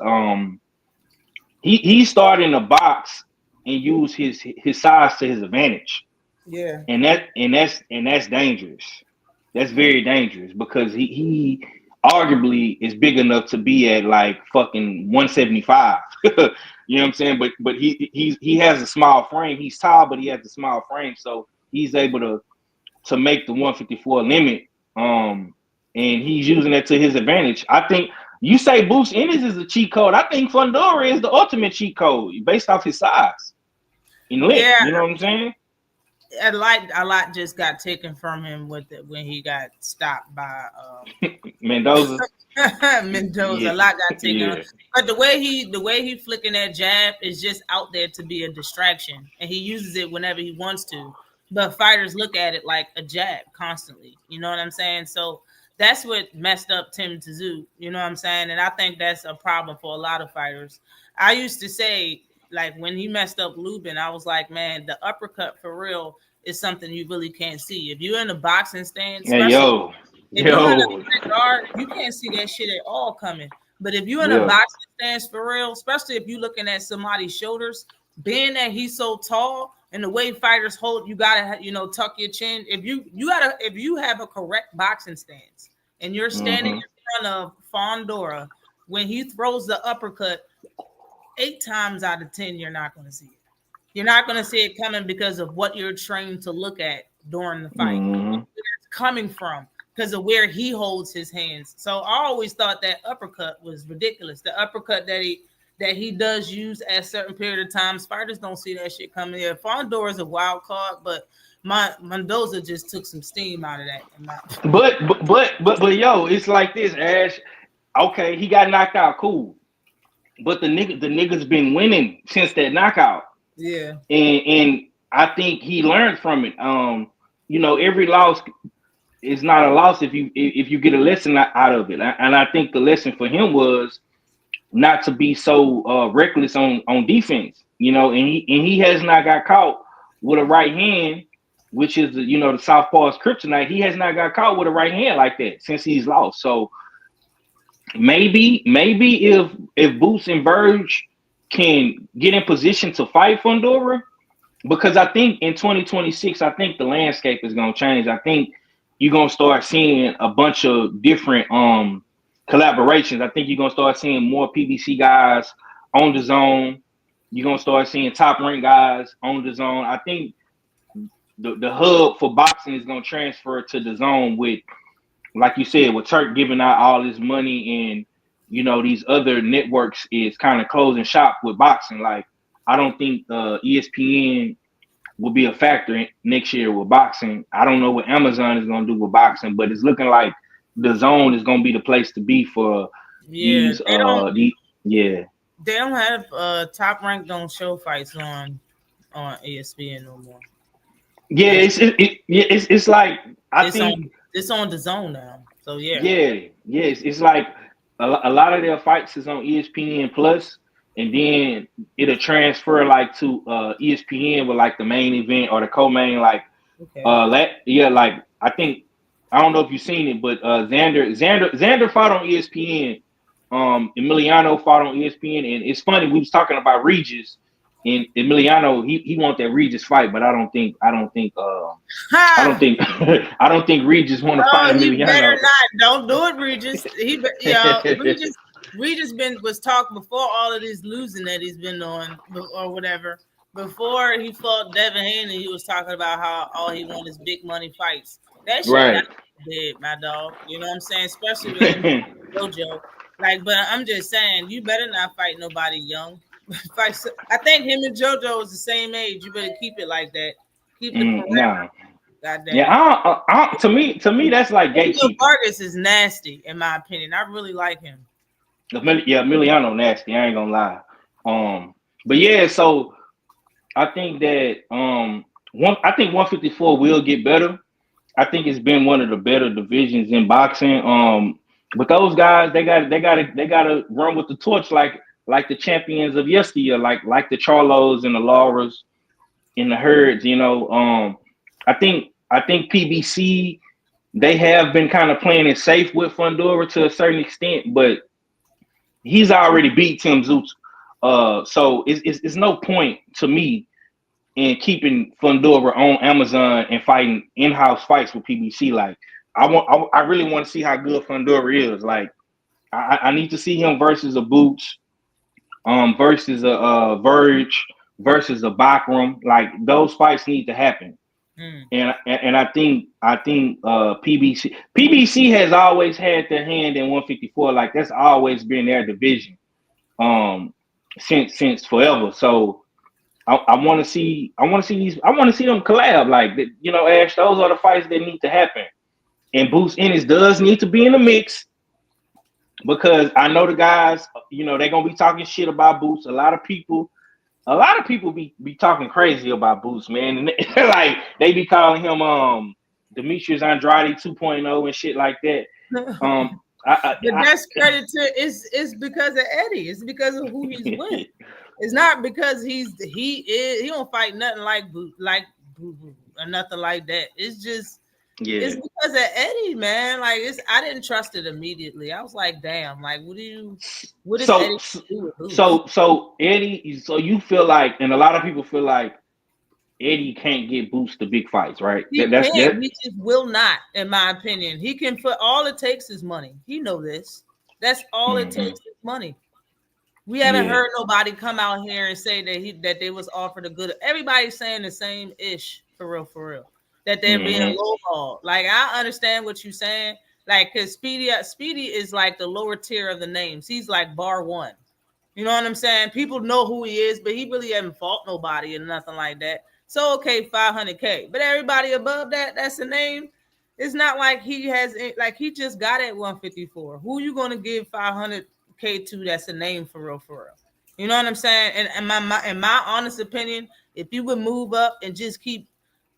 he started in a box and used his size to his advantage. Yeah, and that's dangerous. That's very dangerous because he arguably is big enough to be at like fucking 175. You know what I'm saying? But he has a small frame. He's tall, but he has a small frame, so he's able to make the 154 limit. And he's using that to his advantage. I think you say Boots Ennis is a cheat code. I think Fundora is the ultimate cheat code based off his size and length. Yeah. You know what I'm saying? a lot just got taken from him when he got stopped by Mendoza. Mendoza. A Yeah, lot got taken. yeah, But the way he flicking that jab is just out there to be a distraction, and he uses it whenever he wants to. But fighters look at it like a jab constantly. You know what I'm saying? So that's what messed up Tim Tszyu. You know what I'm saying? And I think that's a problem for a lot of fighters. I used to say, like, when he messed up Lubin, I was like, man, the uppercut for real is something you really can't see. If you're in a boxing stance, hey, especially if you're in yo, a guard, you can't see that shit at all coming. But if you're in a yeah, boxing stance for real, especially if you're looking at somebody's shoulders, being that he's so tall and the way fighters hold, you gotta tuck your chin. If you have a correct boxing stance and you're standing mm-hmm. in front of Fondora when he throws the uppercut, 8 times out of 10 you're not going to see it. You're not going to see it coming because of what you're trained to look at during the fight. Mm-hmm. Where it's coming from because of where he holds his hands. So I always thought that uppercut was ridiculous. The uppercut that he does use at a certain period of times, fighters don't see that shit coming. Yeah, Fondor is a wild card, but Mendoza just took some steam out of that. But yo, it's like this, Ash. Okay, he got knocked out, cool. But the nigga's been winning since that knockout. Yeah. And I think he learned from it. Every loss is not a loss if you get a lesson out of it. And I think the lesson for him was not to be so reckless on defense. And he has not got caught with a right hand, which is the southpaw's kryptonite. He has not got caught with a right hand like that since he's lost. So maybe if Boots and Verge can get in position to fight Fundora, because I think in 2026, I think the landscape is gonna change. I think you're gonna start seeing a bunch of different collaborations. I think you're gonna start seeing more PBC guys on the zone. You're gonna start seeing top rank guys on the zone. I think the hub for boxing is gonna transfer to the zone with, like you said, with Turk giving out all this money and these other networks is kind of closing shop with boxing. Like, I don't think ESPN will be a factor next year with boxing. I don't know what Amazon is going to do with boxing, but it's looking like the zone is going to be the place to be for Yeah, these. Yeah. they don't have Top Rank don't show fights on ESPN no more. Yeah, it's like I It's think on it's on the zone now. So yeah. it's like a lot of their fights is on ESPN Plus, and then it'll transfer like to ESPN with like the main event or the co-main, like Okay. like I don't know if you've seen it, but Xander fought on ESPN. Emiliano fought on ESPN, and it's funny, we was talking about Regis, and Emiliano he want that Regis fight, but I don't think Ha! I don't think Regis want to fight Oh, he better Emiliano. not. Don't do it, Regis. Regis was talking before all of this losing that he's been on or whatever. Before he fought Devin Haney, he was talking about how all he wants is big money fights. That shit Right. got dead, my dog. You know what I'm saying? Especially with him and JoJo. Like, but I'm just saying, you better not fight nobody young. I think him and JoJo is the same age. You better keep it like that. Keep the parameter. Nah. Goddamn. Yeah, to me, that's like gatekeeping. Vargas is nasty, in my opinion. I really like him. Yeah, Emiliano nasty. I ain't gonna lie. But yeah, so I think that I think 154 will get better. I think it's been one of the better divisions in boxing. But those guys, they gotta run with the torch like the champions of yesteryear, like the Charlos and the Lauras and the Herds. I think PBC, they have been kind of playing it safe with Fundora to a certain extent, but he's already beat Tim Tszyu. So it's no point to me in keeping Fundora on Amazon and fighting in-house fights with PBC. Like, I really want to see how good Fundora is. Like, I need to see him versus a Boots, versus a Verge, versus a Bakram. Like, those fights need to happen. And I think PBC has always had their hand in 154. Like, that's always been their division since forever. So I want to see them collab. Like Ash, those are the fights that need to happen. And Boots Ennis does need to be in the mix because I know the guys. They're gonna be talking shit about Boots. A lot of people be talking crazy about Boots, man. And like they be calling him Demetrius Andrade 2.0 and shit like that. But that's credit to it's because of Eddie. It's because of who he's with. It's not because he don't fight nothing like Boo or nothing like that. It's just it's because of Eddie, man. Like I didn't trust it immediately. I was like, damn, like what does Eddie do with Boots? So Eddie, so you feel like, and a lot of people feel like Eddie can't get Boots to big fights, right? He can. He just will not, in my opinion. He can put all it takes is money. He know this. That's all it takes is money. We haven't heard nobody come out here and say that they was offered a good. Everybody's saying the same ish for real. That they're being lowballed. Like I understand what you're saying. Like because Speedy is like the lower tier of the names. He's like bar one. You know what I'm saying? People know who he is, but he really hasn't fought nobody and nothing like that. So okay, 500K. But everybody above that, that's a name. It's not like he has he just got at 154. Who you gonna give 500K to? That's a name for real. You know what I'm saying? And in my honest opinion, if you would move up and just keep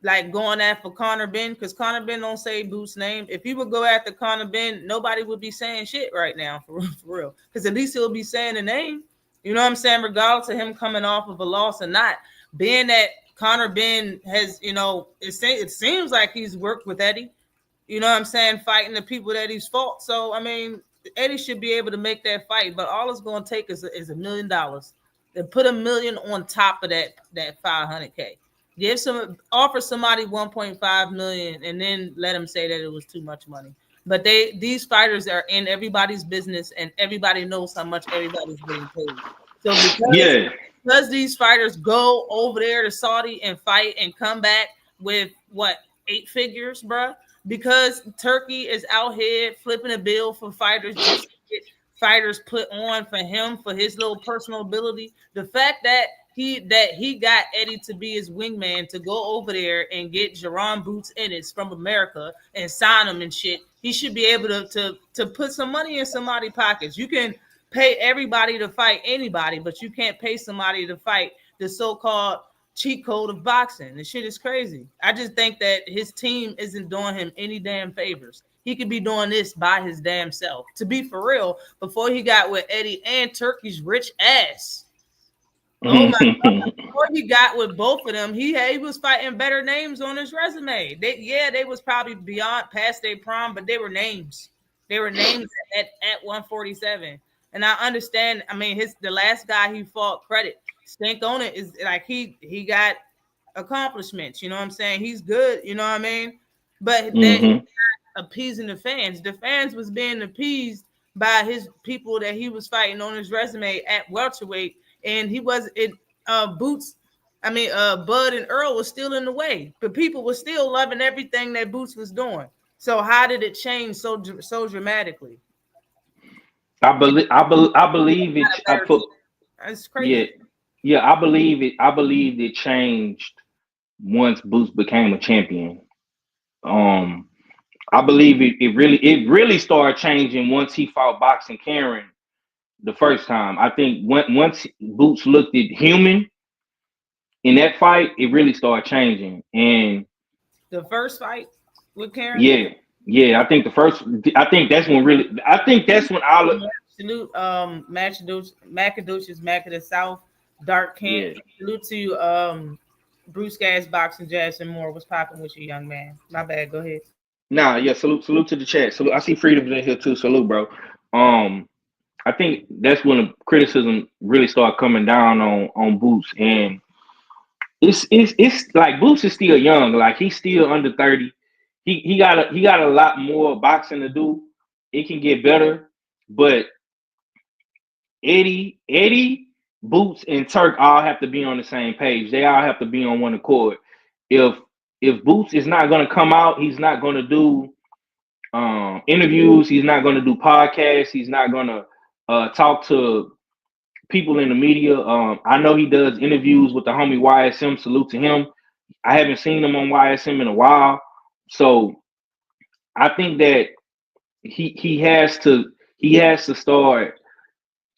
like going after Korner Ben, because Korner Ben don't say Boots' name. If you would go after Korner Ben, nobody would be saying shit right now for real. Because at least he'll be saying the name. You know what I'm saying? Regardless of him coming off of a loss or not. Being that Korner Ben has, it seems like he's worked with Eddie. You know what I'm saying? Fighting the people that he's fought. So, I mean, Eddie should be able to make that fight. But all it's going to take is $1 million. Then put $1 million on top of that 500K. Offer somebody 1.5 million and then let them say that it was too much money. But these fighters are in everybody's business and everybody knows how much everybody's getting paid. So because these fighters go over there to Saudi and fight and come back with 8 figures, bruh, because Turkey is out here flipping a bill for fighters just to get fighters put on for him for his little personal ability. The fact that he got Eddie to be his wingman to go over there and get Jerron Boots Ennis from America and sign him and shit. He should be able to put some money in somebody's pockets. You can pay everybody to fight anybody, but you can't pay somebody to fight the so-called cheat code of boxing. The shit is crazy. I just think that his team isn't doing him any damn favors. He could be doing this by his damn self. To be for real, before he got with Eddie and Turkey's rich ass. Oh my God. Before he got with both of them, he was fighting better names on his resume. They was probably past their prime, but they were names. They were names at 147. And I understand. I mean, the last guy he fought, credit stink on it, is like he got accomplishments. You know what I'm saying? He's good. You know what I mean? But they appeasing the fans. The fans was being appeased by his people that he was fighting on his resume at welterweight. And Bud and Earl was still in the way, but people were still loving everything that Boots was doing. So how did it change so dramatically? I believe it. That's crazy. Yeah. I believe it. I believe it changed once Boots became a champion. I believe it really started changing once he fought Boxing Karen the first time. I think once Boots looked at human in that fight, it really started changing. And the first fight with Karen? Yeah. I think that's when all of salute Macaduce's Mac of the South, Dark Kent. Salute to Bruce Gas Boxing Jazz and more. What's popping with you, young man? My bad, go ahead. Nah, yeah, salute to the chat. Salute. I see Freedom's in here too. Salute, bro. I think that's when the criticism really started coming down on Boots, and it's like Boots is still young, like he's still under 30. He got a lot more boxing to do. It can get better, but Eddie, Boots, and Turk all have to be on the same page. They all have to be on one accord. If Boots is not going to come out, he's not going to do interviews. He's not going to do podcasts. He's not going to talk to people in the media. I know he does interviews with the homie YSM. Salute to him. I haven't seen him on YSM in a while, so I think that he has to start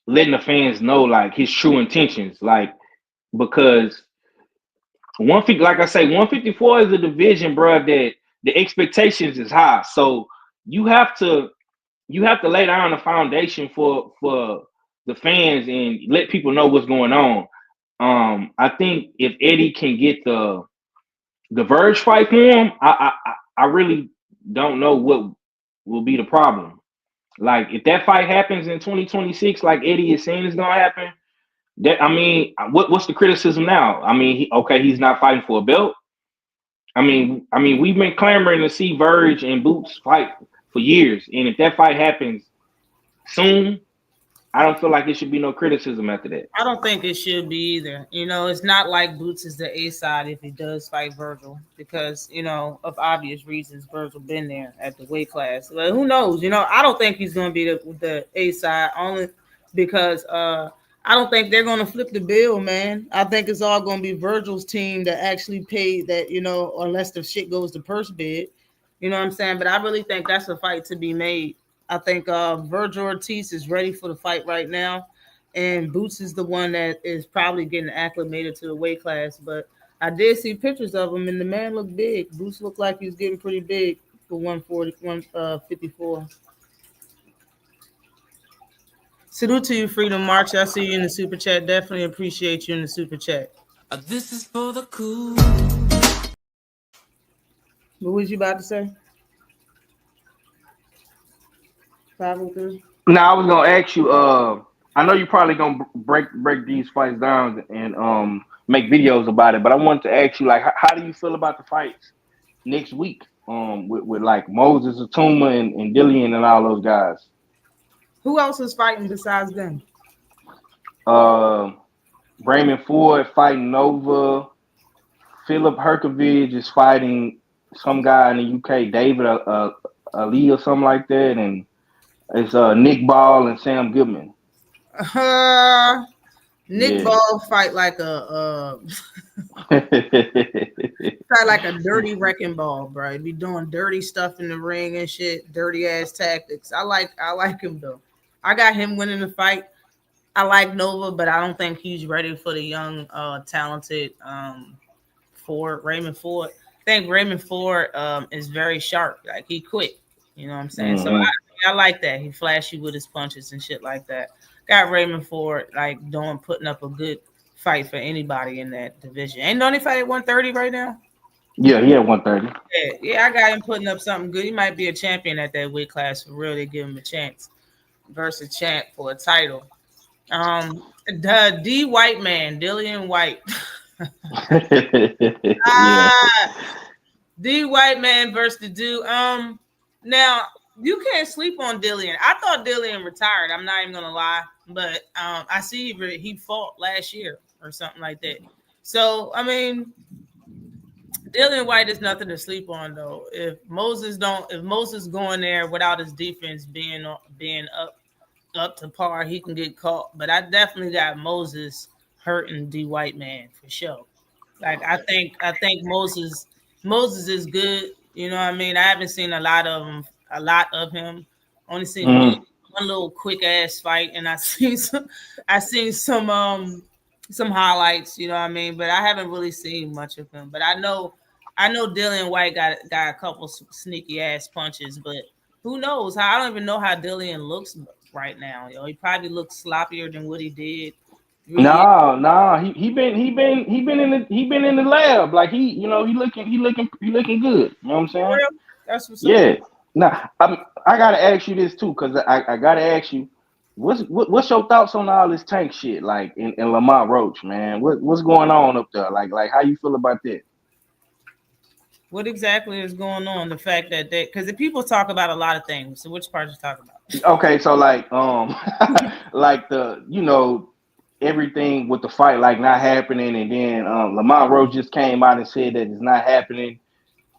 letting the fans know like his true intentions, like because 150, like I say, 154 is a division, bro, that the expectations is high. So you have to lay down a foundation for the fans and let people know what's going on. I think if Eddie can get the Verge fight for him, I really don't know what will be the problem. Like if that fight happens in 2026, like Eddie is saying is gonna happen, that I mean, what's the criticism now? I mean, he's not fighting for a belt. I mean, we've been clamoring to see Verge and Boots fight for years, and if that fight happens soon, I don't feel like it should be no criticism after that. I don't think it should be either. It's not like Boots is the A side if he does fight Virgil because, of obvious reasons, Virgil been there at the weight class. But who knows? I don't think he's going to be the A side only because I don't think they're going to flip the bill, man. I think it's all going to be Virgil's team that actually paid that, unless the shit goes to purse bid. You know what I'm saying? But I really think that's a fight to be made. I think Virgil Ortiz is ready for the fight right now. And Boots is the one that is probably getting acclimated to the weight class. But I did see pictures of him, and the man looked big. Boots looked like he's getting pretty big for 154. Salute to you, Freedom March. I see you in the super chat. Definitely appreciate you in the super chat. This is for the cool. What was you about to say? 503. Now I was gonna ask you. I know you're probably gonna break these fights down and make videos about it, but I wanted to ask you, like, how do you feel about the fights next week? With like Moses Atuma and Dillian and all those guys. Who else is fighting besides them? Raymond Ford fighting Nova. Philip Herkovich is fighting some guy in the UK, David Ali or something like that, and it's Nick Ball and Sam Goodman. Nick Ball fight like a fight like a dirty wrecking ball, bro. He be doing dirty stuff in the ring and shit, dirty ass tactics. I like him though. I got him winning the fight. I like Nova, but I don't think he's ready for the young, talented Raymond Ford. I think Raymond Ford is very sharp. Like he quick. You know what I'm saying? Mm-hmm. So I like that. He flashy with his punches and shit like that. Got Raymond Ford like putting up a good fight for anybody in that division. Ain't the only fight at 130 right now? Yeah, he at 130. Yeah, I got him putting up something good. He might be a champion at that weight class for real. They give him a chance versus champ for a title. The D White man, Dillian White. D White man versus the dude. Now you can't sleep on Dillian. I thought Dillian retired. I'm not even gonna lie, but I see he fought last year or something like that. So I mean, Dillian White is nothing to sleep on though. If Moses going there without his defense being up to par, he can get caught. But I definitely got Moses hurting D White man for sure. Like I think Moses is good. You know what I mean? I haven't seen a lot of him. Only seen one little quick ass fight, and I seen some highlights. You know what I mean? But I haven't really seen much of him. But I know Dillian White got a couple sneaky ass punches, but who knows? I don't even know how Dillian looks right now. He probably looks sloppier than what he did. No, he been in the lab. Like he looking good. You know what I'm saying? That's what's up. Now I gotta ask you this too, because I gotta ask you, what's your thoughts on all this Tank shit, like in Lamont Roach, man? What's going on up there? Like how you feel about that? What exactly is going on? The fact that because the people talk about a lot of things. So which part you talk about? Okay, so like like everything with the fight like not happening, and then Lamont Roach just came out and said that it's not happening,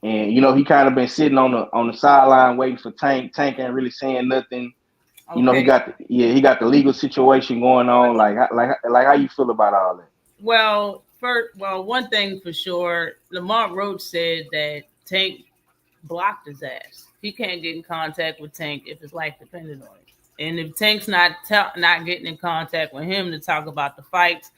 and he kind of been sitting on the sideline waiting for Tank. Tank ain't really saying nothing, You know, Okay. he got the legal situation going on. Like how you feel about all that? Well, one thing for sure, Lamont Roach said that Tank blocked his ass. He can't get in contact with Tank if his life depended on it. And if Tank's not getting in contact with him to talk about the fights,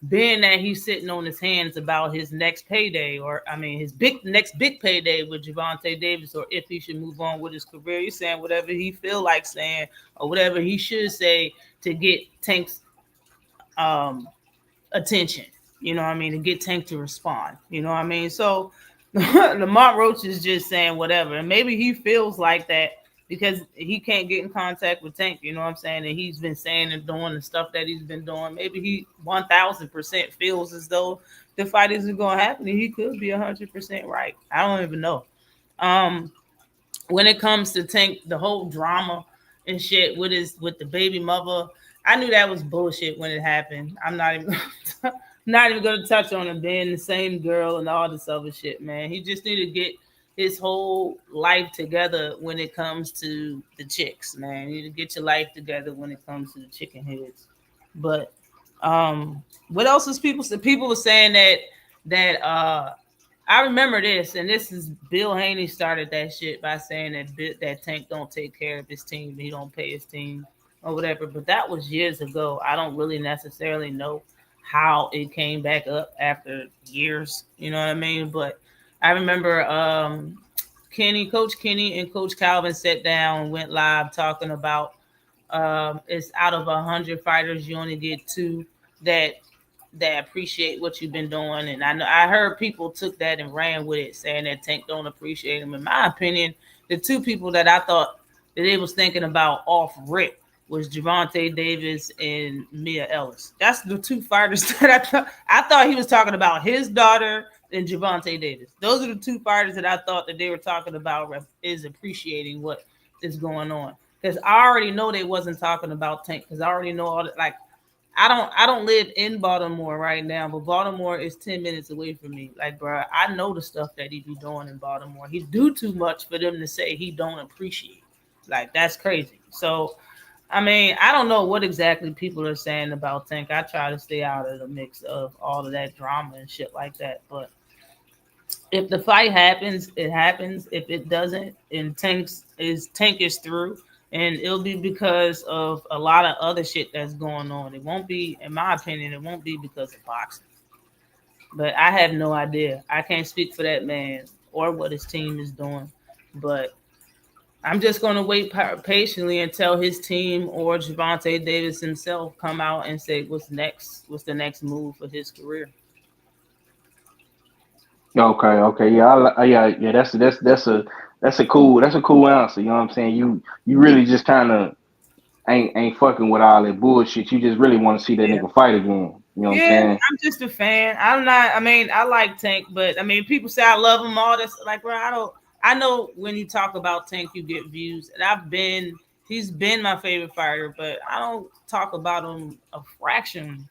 being that he's sitting on his hands about his next payday, or I mean his next big payday with Gervonta Davis, or if he should move on with his career, he's saying whatever he feel like saying or whatever he should say to get Tank's um, attention. You know what I mean? To get Tank to respond. You know what I mean? So Lamont Roach is just saying whatever. And maybe he feels like that because he can't get in contact with Tank. You know what I'm saying? And he's been saying and doing the stuff that he's been doing. Maybe he 1000% feels as though the fight isn't going to happen. And he could be 100% right. I don't even know. Um, when it comes to Tank, the whole drama and shit with the baby mother, I knew that was bullshit when it happened. I'm not even not even gonna touch on him being the same girl and all this other shit, man. He just need to get his whole life together when it comes to the chicks, man. You need to get your life together when it comes to the chicken heads. But what else is people? People were saying that I remember this, and this is Bill Haney started that shit by saying that Tank don't take care of his team, he don't pay his team or whatever. But that was years ago. I don't really necessarily know how it came back up after years. You know what I mean? But I remember Coach Kenny, and Coach Calvin sat down, went live talking about it's out of 100 fighters, you only get two that appreciate what you've been doing. And I know I heard people took that and ran with it, saying that Tank don't appreciate him. In my opinion, the two people that I thought that they was thinking about off rip was Gervonta Davis and Mia Ellis. That's the two fighters that I thought he was talking about his daughter and Gervonta Davis. Those are the two fighters that I thought that they were talking about is appreciating what is going on. Because I already know they wasn't talking about Tank. Because I already know all that. Like I don't live in Baltimore right now, but Baltimore is 10 minutes away from me. Like, bro, I know the stuff that he be doing in Baltimore. He do too much for them to say he don't appreciate. Like, that's crazy. So, I mean, I don't know what exactly people are saying about Tank. I try to stay out of the mix of all of that drama and shit like that. But if the fight happens, it happens. If it doesn't, and Tank is through, and it'll be because of a lot of other shit that's going on. It won't be, in my opinion, it won't be because of boxing. But I have no idea. I can't speak for that man or what his team is doing. But I'm just going to wait patiently until his team or Gervonta Davis himself come out and say what's next. What's the next move for his career? Okay, yeah, yeah. That's a cool answer. You know what I'm saying? You really just kind of ain't fucking with all that bullshit. You just really want to see that Yeah. nigga fight again. You know what I'm Yeah, saying? I'm just a fan. I'm not. I mean, I like Tank, but I mean, people say I love him. All this, like, bro, I don't. I know when you talk about Tank, you get views, and he's been my favorite fighter, but I don't talk about him a fraction,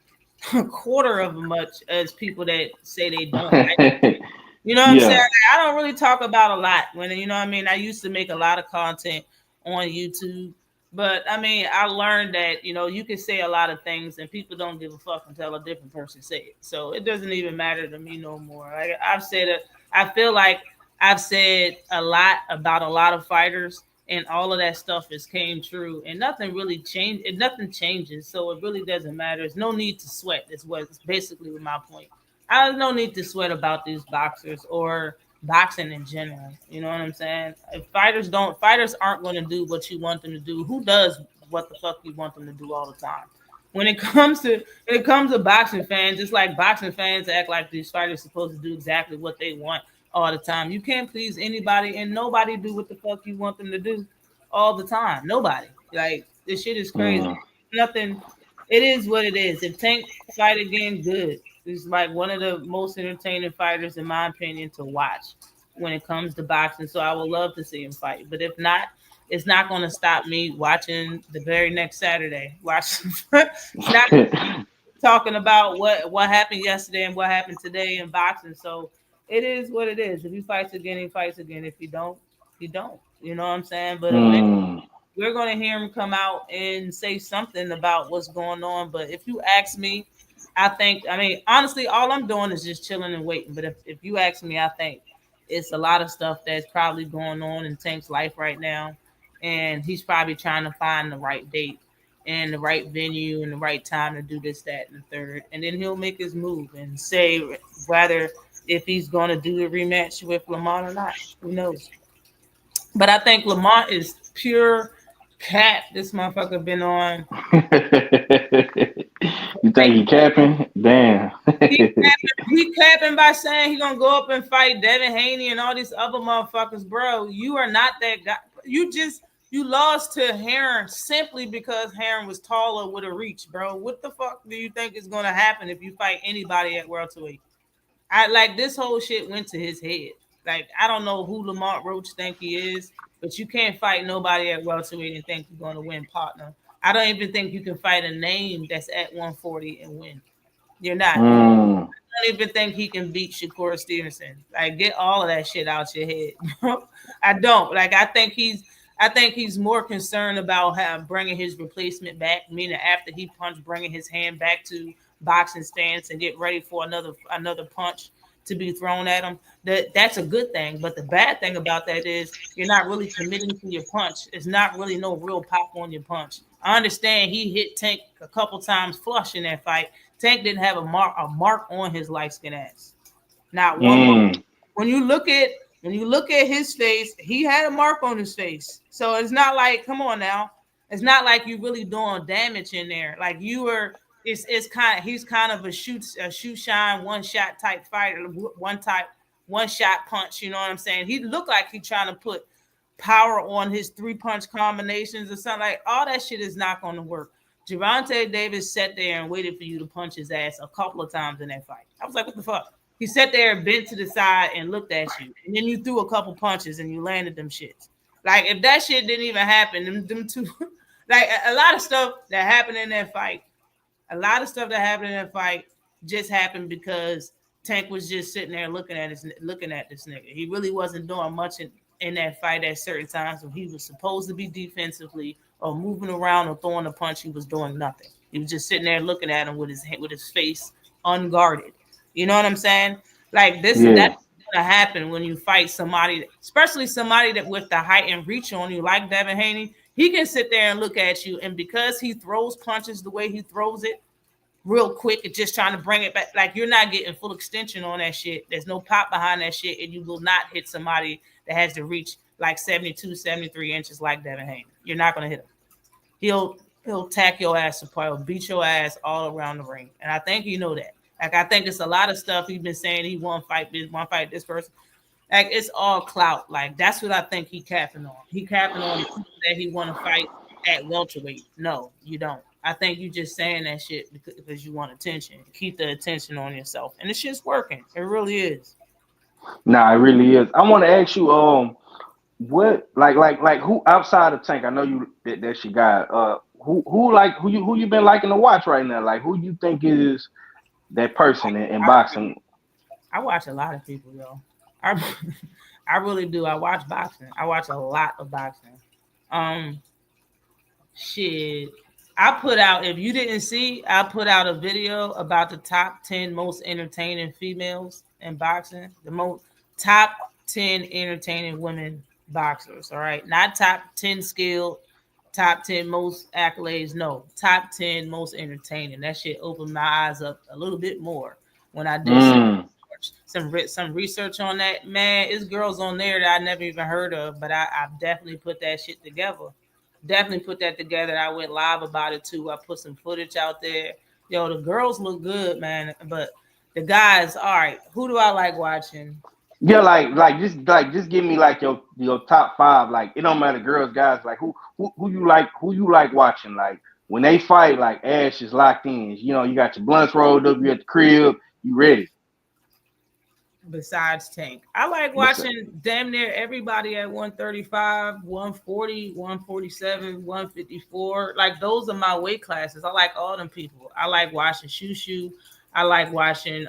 a quarter of as much as people that say they don't like. You know what I'm saying? Yeah. Like, I don't really talk about a lot when you know what I mean. I used to make a lot of content on YouTube, but I mean, I learned that you can say a lot of things and people don't give a fuck until a different person say it. So it doesn't even matter to me no more. Like I've said it. I feel like I've said a lot about a lot of fighters, and all of that stuff has came true, and nothing really changed. Nothing changes, so it really doesn't matter. There's no need to sweat. Is what's basically my point. I have no need to sweat about these boxers or boxing in general. You know what I'm saying? If fighters aren't going to do what you want them to do. Who does what the fuck you want them to do all the time? When it comes to boxing fans, it's like boxing fans act like these fighters supposed to do exactly what they want all the time. You can't please anybody, and nobody do what the fuck you want them to do all the time. Nobody. Like, this shit is crazy. Mm. Nothing. It is what it is. If Tank fight again, good. He's like one of the most entertaining fighters, in my opinion, to watch when it comes to boxing. So I would love to see him fight. But if not, it's not going to stop me watching the very next Saturday. It's not talking about what happened yesterday and what happened today in boxing. So it is what it is. If he fights again, he fights again. If he don't, he don't. You know what I'm saying? But eventually, Mm. we're gonna hear him come out and say something about what's going on. But if you ask me, I mean, honestly, all I'm doing is just chilling and waiting. But if you ask me, I think it's a lot of stuff that's probably going on in Tank's life right now, and he's probably trying to find the right date and the right venue and the right time to do this, that, and the third, and then he'll make his move and say whether if he's going to do the rematch with Lamont or not. Who knows? But I think Lamont is pure cat. This motherfucker been on. You think he capping? Damn. He capping by saying he gonna go up and fight Devin Haney and all these other motherfuckers, bro. You are not that guy. You lost to Heron simply because Heron was taller with a reach, bro. What the fuck do you think is gonna happen if you fight anybody at welterweight? I like this whole shit went to his head. Like I don't know who Lamont Roach think he is, but you can't fight nobody at welterweight and think you're going to win, partner. I don't even think you can fight a name that's at 140 and win. You're not. I don't even think he can beat Shakur Stevenson. Like get all of that shit out your head. I don't. Like I think he's more concerned about bringing his replacement back, meaning after he punched, bringing his hand back to boxing stance and get ready for another punch to be thrown at him. That's a good thing. But the bad thing about that is you're not really committing to your punch. It's not really no real pop on your punch. I understand he hit Tank a couple times flush in that fight. Tank didn't have a mark on his light skin ass. Not one mark. When you look at his face, he had a mark on his face. So it's not like, come on now, it's not like you really doing damage in there. Like you were, it's kind of he's kind of a shoot shine one shot type fighter, one shot punch. You know what I'm saying? He looked like he trying to put power on his 3-punch combinations or something. Like all that shit is not going to work. Gervonta Davis sat there and waited for you to punch his ass a couple of times in that fight. I was like, what the fuck? He sat there and bent to the side and looked at you. And then you threw a couple punches and you landed them shits. Like, if that shit didn't even happen, them two, like, a lot of stuff that happened in that fight, just happened because Tank was just sitting there looking at this nigga. He really wasn't doing much in that fight at certain times when he was supposed to be defensively or moving around or throwing a punch. He was doing nothing. He was just sitting there looking at him with his face unguarded. You know what I'm saying? Like that's gonna happen when you fight somebody, especially somebody that with the height and reach on you, like Devin Haney. He can sit there and look at you, and because he throws punches the way he throws it, real quick, and just trying to bring it back, like you're not getting full extension on that shit. There's no pop behind that shit, and you will not hit somebody that has to reach like 72, 73 inches like Devin Haney. You're not gonna hit him. He'll tack your ass apart, he'll beat your ass all around the ring, and I think you know that. Like I think it's a lot of stuff he's been saying. He won't fight this person. Like it's all clout. Like that's what I think he capping on. He capping on that he want to fight at welterweight. No, you don't. I think you just saying that shit because you want attention. Keep the attention on yourself, and the shit's working. It really is. Nah, it really is. I want to ask you, what like who outside of Tank? I know you that she got. Who you been liking to watch right now? Like who you think is that person in boxing? I watch a lot of people, yo. I really do. I watch boxing. I watch a lot of boxing. Shit. I put out, if you didn't see, I put out a video about the top 10 most entertaining females in boxing. The most top 10 entertaining women boxers. All right. Not top 10 skilled, top 10 most accolades. No, top 10 most entertaining. That shit opened my eyes up a little bit more when I did some research on that. Man, it's girls on there that I never even heard of, but I definitely put that shit together. I went live about it too. I put some footage out there. Yo, the girls look good, man, but the guys, all right. Who do I like watching? Yeah, just give me like your top 5. Like it don't matter, girls, guys. Like who you like watching. Like when they fight, like Ash is locked in. You know, you got your blunts rolled up, you at the crib, you ready. Besides Tank, I like watching damn near everybody at 135, 140, 147, 154. Like those are my weight classes. I like all them people. I like watching Shushu. I like watching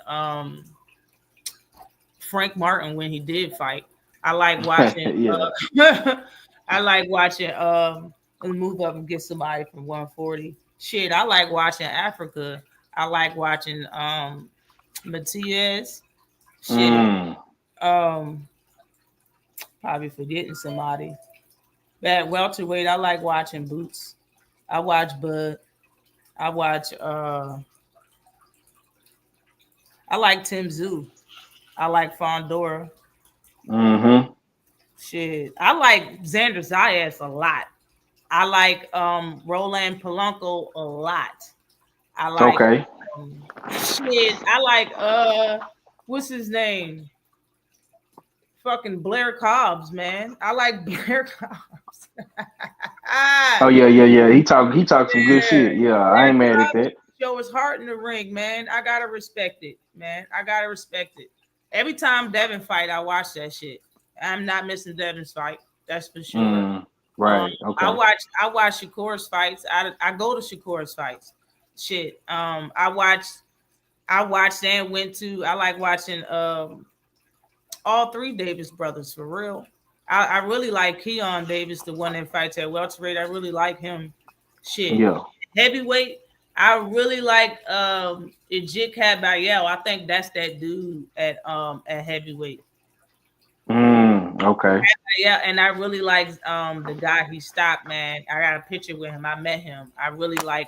Frank Martin when he did fight. I like watching. I like watching and move up and get somebody from 140. Shit, I like watching Africa. I like watching Matias. Shit. Mm. Probably forgetting somebody. At welterweight, I like watching Boots. I watch Bud. I watch I like Tim Zoo. I like Fondora. Mm-hmm. Shit. I like Xander Zayas a lot. I like Roland Polanco a lot. I like Okay. shit. I like what's his name? Fucking Blair Cobbs, man. I like Blair Cobbs. Oh yeah, yeah, yeah. He talked some good Yeah. shit. Yeah, I Blair ain't mad at Cobbs that. show his heart in the ring, man. I gotta respect it, man. I gotta respect it. Every time Devin fight, I watch that shit. I'm not missing Devin's fight. That's for sure. Mm. Right. I Okay. watch Shakur's fights. I go to Shakur's fights. Shit. I watched and went to. I like watching all three Davis brothers for real. I really like Keon Davis, the one that fights at welterweight. I really like him. Shit. Yeah. Heavyweight, I really like Ejik Bayel. I think that's that dude at heavyweight. Okay. Yeah, and I really like the guy he stopped, man. I got a picture with him. I met him. I really like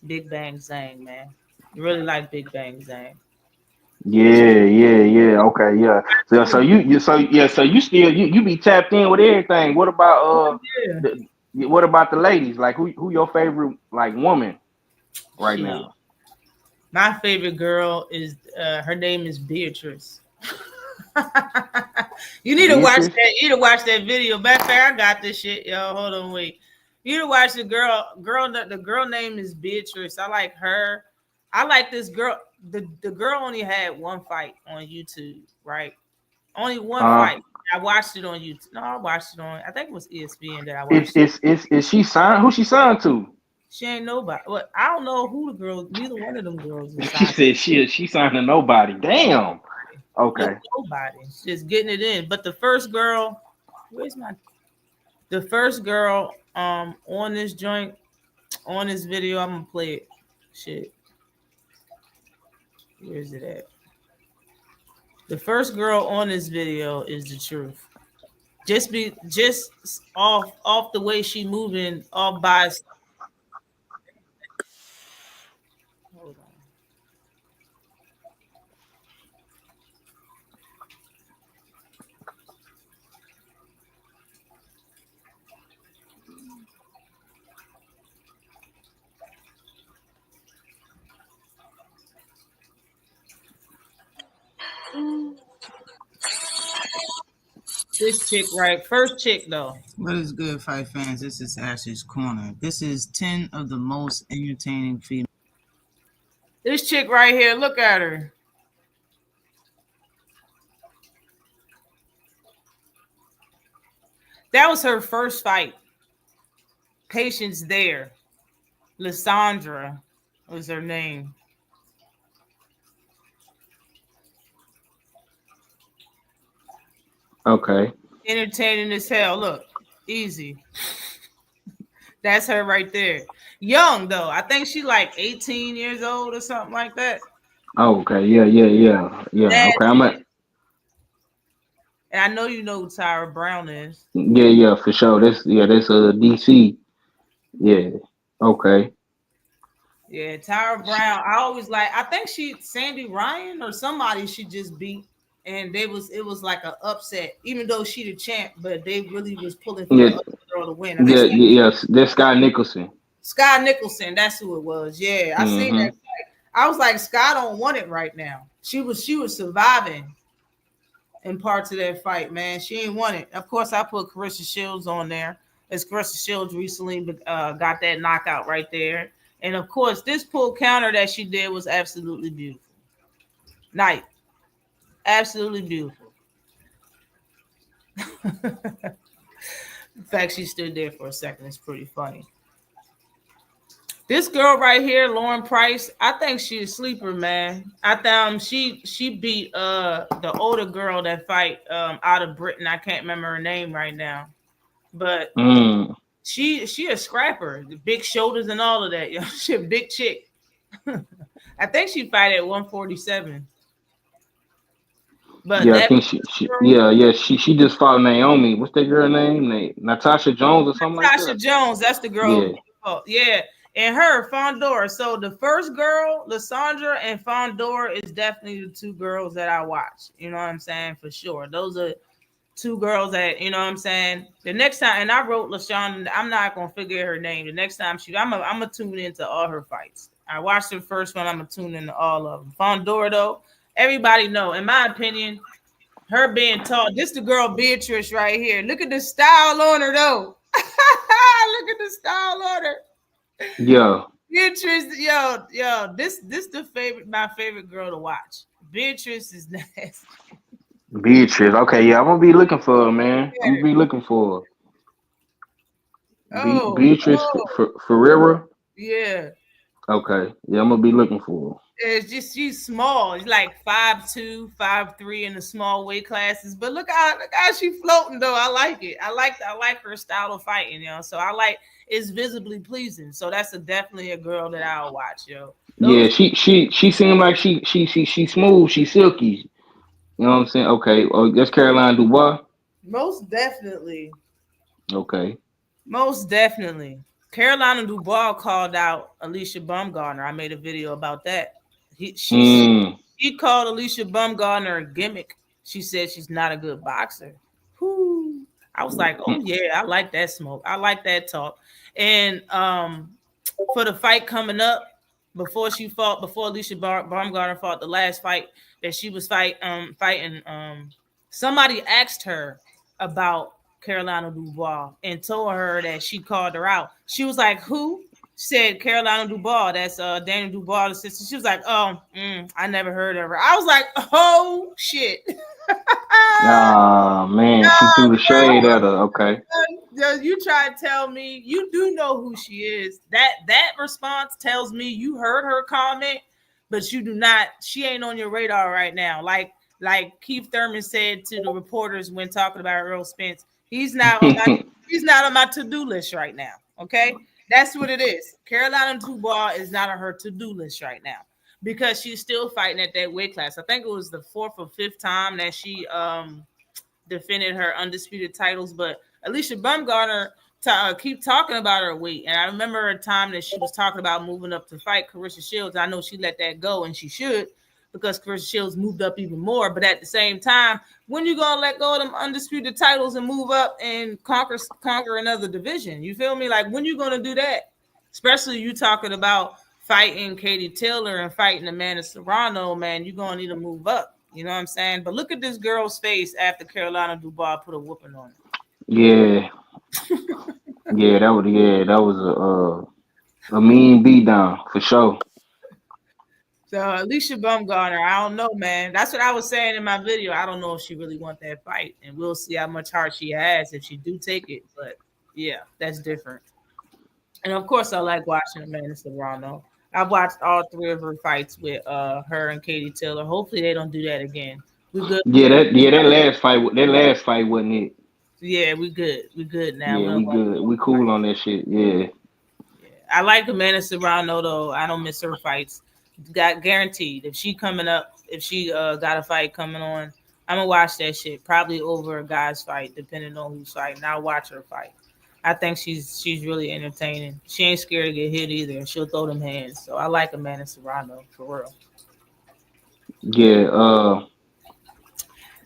Big Bang Zang, man. Really like Big Bang Zang. Yeah, yeah, yeah. Okay, yeah. So you still you be tapped in with everything. What about Yeah. what about the ladies? Like who your favorite like woman right Shit. now? My favorite girl is her name is Beatrice. You need to watch Beatrice? that. You need to watch that video. Back there, I got this shit, yo. Hold on, wait. You need to watch the girl. The girl name is Beatrice. I like her. I like this girl. The girl only had one fight on YouTube, right? Only one Uh fight. I watched it on YouTube. No, I watched it on. I think it was ESPN that I is watched it. is she signed? Who she signed to? She ain't nobody. Well, I don't know who the girls. Neither one of them girls is She signed. said she signed to nobody. Damn. Look, Okay. nobody. Just getting it in. But the first girl, where's my the first girl on this joint on this video, I'm gonna play it. Shit. Where's it at? The first girl on this video is the truth. Just off the way she moving off by. Hold on. This chick, right? First chick though. What is good, fight fans? This is Ashley's Corner. This is 10 of the most entertaining female. This chick right here, look at her. That was her first fight. Patience there. Lysandra was her name. Okay. Entertaining as hell. Look, easy. That's her right there. Young though. I think she like 18 years old or something like that. Oh, okay. Yeah, yeah, yeah. Yeah. That, Okay. I'm at and I know you know who Tyra Brown is. yeah, yeah, for sure. That's DC. Yeah. Okay. Yeah, Tyra Brown. I always like. I think she Sandy Ryan or somebody she just beat, and it was like an upset. Even though she the champ, but they really was pulling for Yeah, the other girl to win. I think yeah, yeah, yes. That's Sky Nicholson. Sky Nicholson. That's who it was. Yeah, I seen that. Mm-hmm. I was like, Sky don't want it right now. She was surviving in parts of that fight, man. She ain't want it. Of course, I put Carissa Shields on there. As Carissa Shields recently got that knockout right there. And of course, this pull counter that she did was absolutely beautiful. Night. Absolutely beautiful. In fact, she stood there for a second. It's pretty funny. This girl right here, Lauren Price, I think she's a sleeper, man. I thought she beat the older girl that fight out of Britain. I can't remember her name right now. but she a scrapper, the big shoulders and all of that. Yo, she a big chick. I think she fight at 147. But Yeah, I that think she girl, yeah, she just fought Naomi. What's that girl name? Natasha Jones or something like that, Tasha I think. Jones, that's the girl. Yeah. Oh, yeah. And her, Fondor. So the first girl, Lysandra and Fondor, is definitely the two girls that I watch. You know what I'm saying? For sure. Those are two girls that, you know what I'm saying? The next time, and I wrote LaShawn, I'm not going to figure her name. The next time I'm going to tune into all her fights. I watched the first one. I'm going to tune into all of them. Fondor, though, everybody know, in my opinion, her being tall. This the girl Beatrice right here. Look at the style on her, though. Look at the style on her. Yeah. Beatrice, yo, this my favorite girl to watch. Beatrice is nasty. Beatrice. Okay, yeah, I'm gonna be looking for her, man. I'm gonna be looking for her. Beatrice Oh, Ferreira. yeah. Okay, yeah, I'm gonna be looking for her. It's just she's small. She's like 5'2", 5'3" in the small weight classes. But look how she floating though. I like it. I like her style of fighting, So I like it's visibly pleasing. So that's definitely a girl that I'll watch, yo. Yeah, Those she seemed like she smooth, she silky. You know what I'm saying? Okay. Oh, that's Caroline Dubois. most definitely. Okay. Most definitely. Carolina Dubois called out Alicia Baumgartner. I made a video about that. She called Alicia Baumgartner a gimmick. She said she's not a good boxer. Whew. I was like, oh yeah, I like that smoke. I like that talk. And for the fight coming up, before Alicia Baumgartner fought the last fight that she was fighting, somebody asked her about Carolina Dubois and told her that she called her out. She was like, who? Said Carolina Dubois. That's Daniel Dubois' sister. She was like, oh, I never heard of her. I was like, oh shit. Ah man, she threw the shade at her. Okay. You try to tell me you do know who she is. That response tells me you heard her comment, but you do not. She ain't on your radar right now. Like Keith Thurman said to the reporters when talking about Earl Spence, he's not on my to-do list right now. Okay, that's what it is. Carolina Dubois is not on her to-do list right now because she's still fighting at that weight class. I think it was the 4th or 5th time that she defended her undisputed titles, but Alicia Baumgartner keep talking about her weight. And I remember a time that she was talking about moving up to fight Carissa Shields. I know she let that go, and she should, because Carissa Shields moved up even more. But at the same time, when you gonna let go of them undisputed titles and move up and conquer another division? You feel me? Like, when you gonna do that? Especially you talking about fighting Katie Taylor and fighting Amanda Serrano, man, you're gonna need to move up. You know what I'm saying? But look at this girl's face after Carolina Dubois put a whooping on her. Yeah. That was a mean beatdown for sure. So Alicia Baumgartner, I don't know, man. That's what I was saying in my video. I don't know if she really wants that fight, and we'll see how much heart she has if she do take it. But yeah, that's different. And of course, I like watching Amanda Serrano. I've watched all 3 of her fights with her and Katie Taylor. Hopefully, they don't do that again. We good. That last fight wasn't it. Yeah, we good. We good now. Yeah, we good. We cool on that shit. Yeah. I like Amanda Serrano though. I don't miss her fights. Got guaranteed if she coming up, if she got a fight coming on, I'm gonna watch that shit. Probably over a guy's fight, depending on who's fighting. I'll watch her fight. I think she's really entertaining. She ain't scared to get hit either. She'll throw them hands. So I like Amanda Serrano for real. Yeah.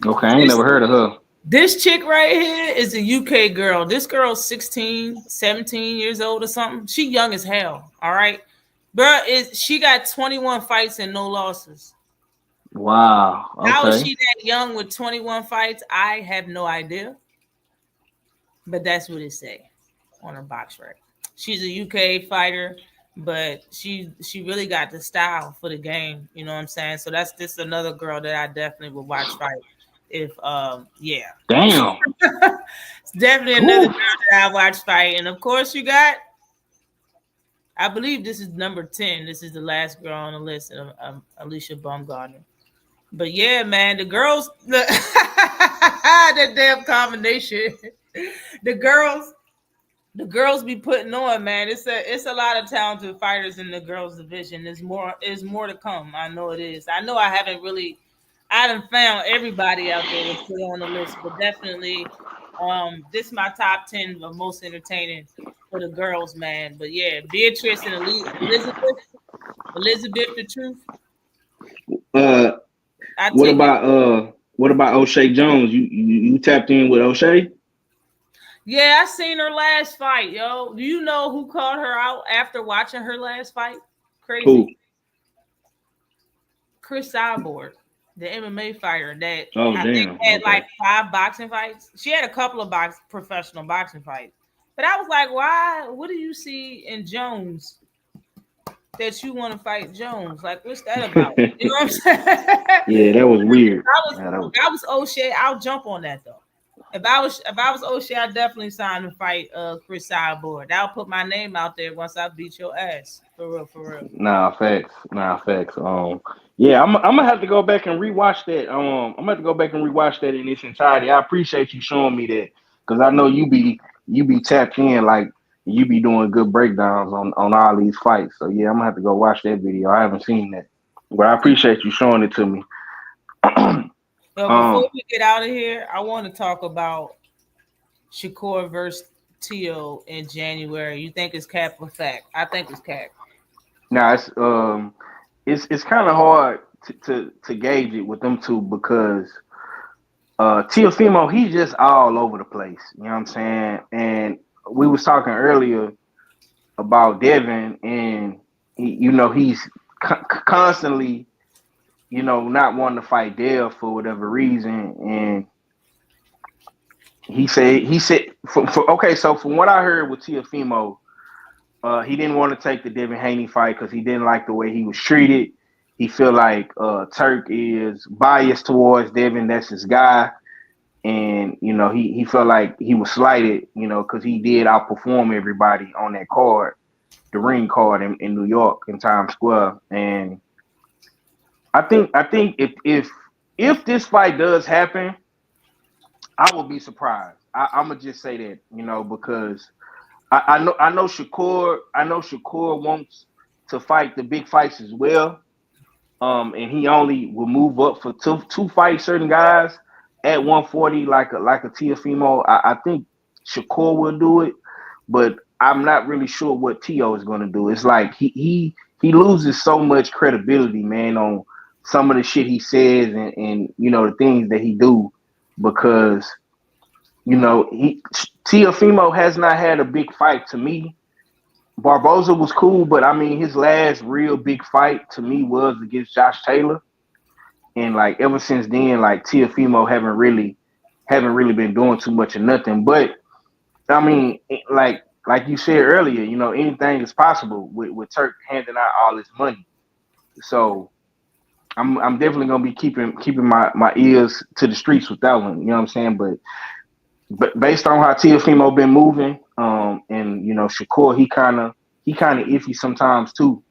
Okay, I ain't never heard of her. This chick right here is a UK girl. This girl's 16, 17 years old or something. She young as hell. All right. Bruh, she got 21 fights and no losses. Wow. Okay. How is she that young with 21 fights? I have no idea. But that's what it say on her box record. She's a UK fighter, but she really got the style for the game. You know what I'm saying? So that's just another girl that I definitely would watch fight. If yeah. Damn. It's definitely another girl that I watch fight. And of course you got, I believe this is number 10. This is the last girl on the list of Alicia Baumgartner. But yeah, man, the girls, that damn combination. the girls be putting on, man. It's a lot of talented fighters in the girls division. There's more to come. I know it is. I know I haven't found everybody out there to put on the list, but definitely this is my top 10 of most entertaining for the girls, man. But yeah, Beatrice and Elizabeth the Truth. Uh, I take it. what about O'Shea Jones? You tapped in with O'Shea? Yeah, I seen her last fight, yo. Do you know who called her out after watching her last fight? Crazy. Who? Chris Cyborg, the MMA fighter that Oh I think damn. had Okay. like 5 boxing fights. She had a couple of professional boxing fights. But I was like, why? What do you see in Jones that you want to fight Jones? Like, what's that about? You know what I'm saying? Yeah, that was weird. If I was O'Shea, I'll jump on that though. If I was O'Shea, I'd definitely sign to fight Chris Cyborg. That'll put my name out there once I beat your ass. For real, for real. Nah, facts. Nah, facts. Yeah, I'm gonna have to go back and rewatch that. I'm gonna have to go back and rewatch that in its entirety. I appreciate you showing me that because I know you be tapped in, like you be doing good breakdowns on all these fights. So yeah, I'm gonna have to go watch that video. I haven't seen that, but I appreciate you showing it to me. So before we get out of here, I want to talk about Shakur versus Tio in January. You think it's cap or fact? I think it's cap. Now it's kind of hard to gauge it with them two because Teofimo, he's just all over the place. You know what I'm saying? And we was talking earlier about Devin, and he's constantly, not wanting to fight Dev for whatever reason. And he said, okay. So from what I heard with Teofimo, he didn't want to take the Devin Haney fight because he didn't like the way he was treated. He feel like Turk is biased towards Devin. That's his guy. And, he felt like he was slighted, because he did outperform everybody on that card, the ring card in New York in Times Square. And I think if this fight does happen, I will be surprised. I'm gonna just say that, because I know Shakur wants to fight the big fights as well. And he only will move up for two fight certain guys at 140, like a Teofimo. I think Shakur will do it, but I'm not really sure what Tio is going to do. It's like he loses so much credibility, man, on some of the shit he says and the things that he do because Teofimo has not had a big fight to me. Barboza was cool, but I mean, his last real big fight to me was against Josh Taylor, and like ever since then, like Teofimo haven't really been doing too much of nothing. But I mean, like you said earlier, anything is possible with Turk handing out all his money. So I'm definitely gonna be keeping my ears to the streets with that one. You know what I'm saying? But based on how Teofimo been moving, and Shakur, he kind of iffy sometimes too.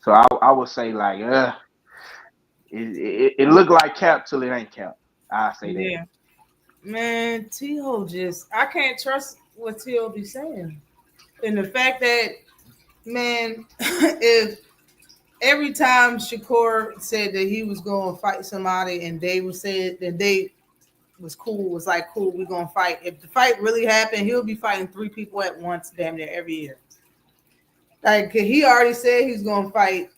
So I would say like, it looked like cap till it ain't cap. I say that. Yeah, man, Tio I can't trust what Tio be saying, and the fact that, man, if every time Shakur said that he was going to fight somebody and Dave said that they was cool, was like, cool, we're going to fight. If the fight really happened, he'll be fighting 3 people at once damn near every year. Like, he already said he's going to fight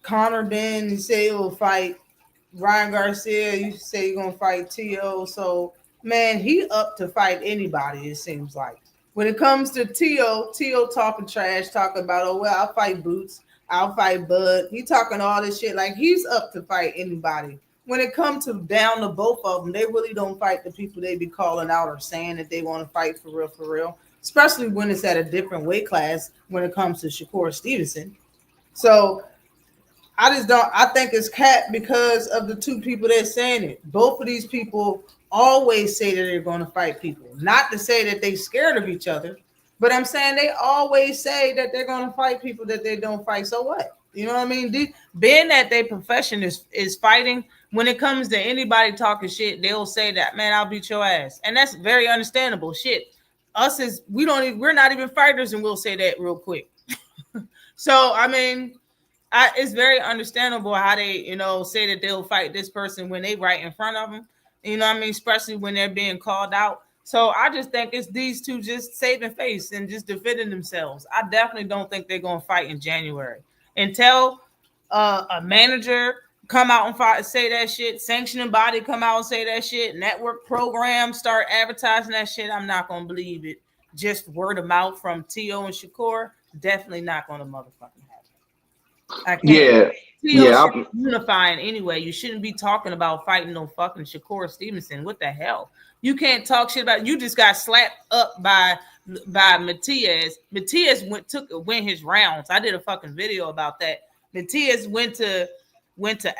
Korner Ben. He said he will fight Ryan Garcia. You say you're going to fight Tio. So, man, he up to fight anybody, it seems like. When it comes to Tio talking trash, talking about, oh, well, I'll fight Boots. I'll fight Bud. He talking all this shit like he's up to fight anybody. When it comes to down to both of them, they really don't fight the people they be calling out or saying that they want to fight for real. Especially when it's at a different weight class when it comes to Shakur Stevenson. So I think it's cap because of the 2 people that's saying it. Both of these people always say that they're going to fight people. Not to say that they scared of each other, but I'm saying they always say that they're going to fight people that they don't fight. So what? You know what I mean? Being that their profession is fighting, when it comes to anybody talking shit, they'll say that, man, I'll beat your ass. And that's very understandable. Shit. Us is we're not even fighters, and we'll say that real quick. So I mean, it's very understandable how they, say that they'll fight this person when they right in front of them. You know what I mean? Especially when they're being called out. So I just think it's these two just saving face and just defending themselves. I definitely don't think they're going to fight in January. Until a manager come out and fight, say that shit, sanctioning body come out and say that shit, network program start advertising that shit, I'm not going to believe it. Just word of mouth from T.O. and Shakur, definitely not going to motherfucking happen. I can't. Yeah. T.O. should be unifying anyway. You shouldn't be talking about fighting no fucking Shakur Stevenson. What the hell? You can't talk shit about. You just got slapped up by Matias. Matias went his rounds. I did a fucking video about that. Matias went to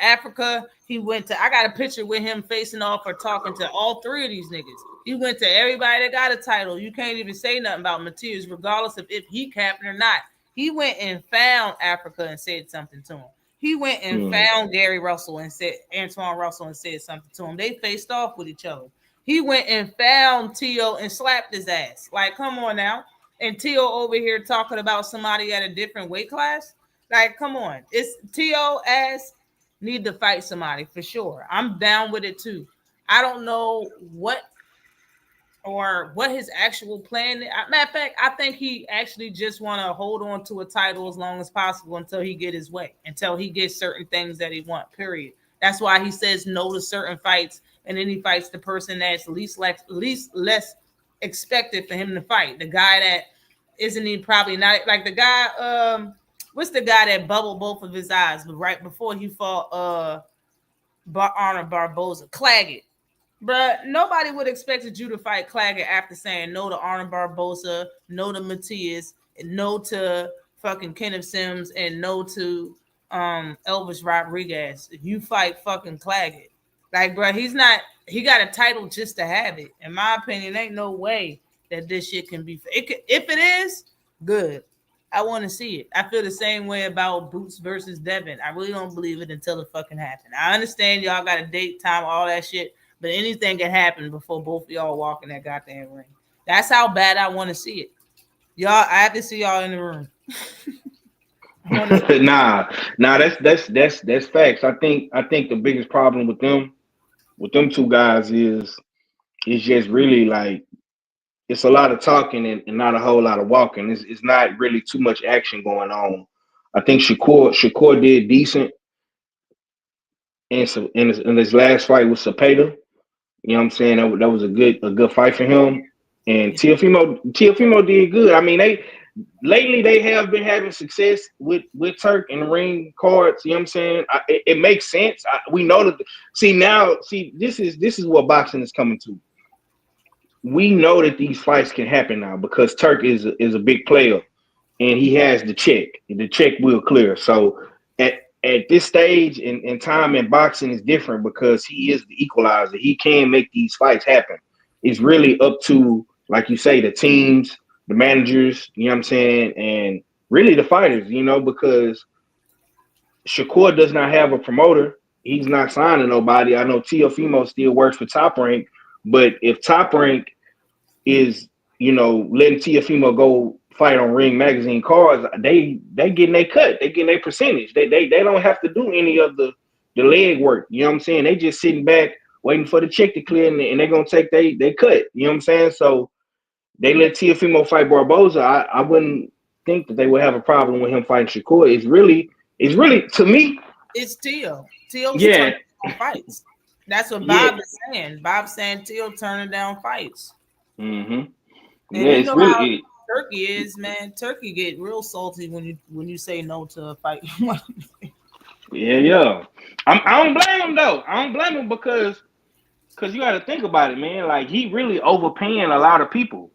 Africa. I got a picture with him facing off or talking to all three of these niggas. He went to everybody that got a title. You can't even say nothing about Matias, regardless of if he capping or not. He went and found Africa and said something to him. He went and found Gary Russell and said Antoine Russell and said something to him. They faced off with each other. He went and found T.O. and slapped his ass. Like, come on now. And T.O. over here talking about somebody at a different weight class. Like, come on. It's T.O. ass need to fight somebody for sure. I'm down with it too. I don't know what his actual plan is. Matter of fact, I think he actually just want to hold on to a title as long as possible until he get his way, until he gets certain things that he want, period. That's why he says no to certain fights, and then he fights the person that's least less expected for him to fight. The guy that isn't even probably not like the guy, what's the guy that bubbled both of his eyes right before he fought Arnold Barboza? Claggett. But nobody would expected you to fight Claggett after saying no to Arnold Barboza, no to Matias, and no to fucking Kenneth Sims, and no to Elvis Rodriguez. You fight fucking Claggett. Like, bro, he got a title just to have it. In my opinion, ain't no way that this shit can be. If it is, good. I want to see it. I feel the same way about Boots versus Devin. I really don't believe it until it fucking happened. I understand y'all got a date, time, all that shit. But anything can happen before both of y'all walk in that goddamn ring. That's how bad I want to see it. Y'all, I have to see y'all in the room. Nah, that's facts. I think the biggest problem with them two guys is just really like it's a lot of talking and not a whole lot of walking. It's not really too much action going on. I think Shakur did decent in his last fight with Cepeda. You know what I'm saying? That was a good fight for him. And Teofimo did good. I mean, lately they have been having success with Turk and the ring cards. You know what I'm saying? It makes sense. We know that. This is what boxing is coming to. We know that these fights can happen now because Turk is a big player and he has the check. The check will clear. So at this stage in time in boxing is different because he is the equalizer. He can make these fights happen. It's really up to, like you say, the teams, the managers, you know what I'm saying, and really the fighters, because Shakur does not have a promoter. He's not signing nobody. I know Teofimo still works for Top Rank, but if Top Rank is, letting Teofimo go fight on Ring Magazine cards, they getting their cut. They getting their percentage. They don't have to do any of the leg work. You know what I'm saying? They just sitting back waiting for the check to clear, and they're gonna take they cut. You know what I'm saying? So they let Teofimo fight Barboza. I wouldn't think that they would have a problem with him fighting Shakur. It's really to me. It's Teo. Teo's turning down fights. That's what Bob is saying. Bob's saying Teo turning down fights. Mm-hmm. And you know how Turkey is, man. Turkey get real salty when you say no to a fight. Yeah. I don't blame him though. I don't blame him because you got to think about it, man. Like he really overpaying a lot of people.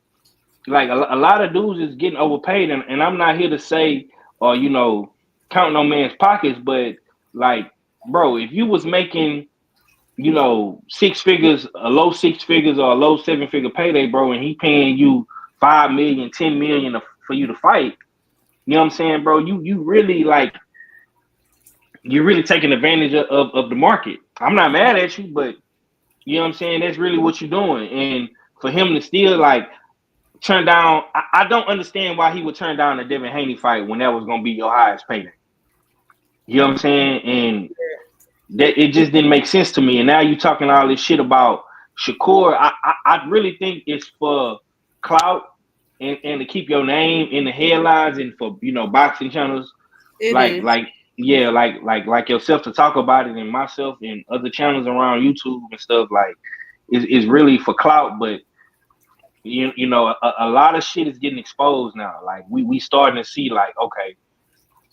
Like a lot of dudes is getting overpaid, and I'm not here to say or count no man's pockets, but like, bro, if you was making 6 figures, a low 6 figures or a low 7-figure payday, bro, and he paying you 5 million, 10 million for you to fight, you know what I'm saying, bro? You're really taking advantage of the market. I'm not mad at you, but you know what I'm saying? That's really what you're doing. And for him to still like turn down, I don't understand why he would turn down the Devin Haney fight when that was gonna be your highest payday. You know what I'm saying? And that it just didn't make sense to me. And now you talking all this shit about Shakur. I really think it's for clout and to keep your name in the headlines and for boxing channels It like is. like yeah like yourself to talk about it and myself and other channels around YouTube and stuff like is really for clout. But a lot of shit is getting exposed now. Like we starting to see like, okay,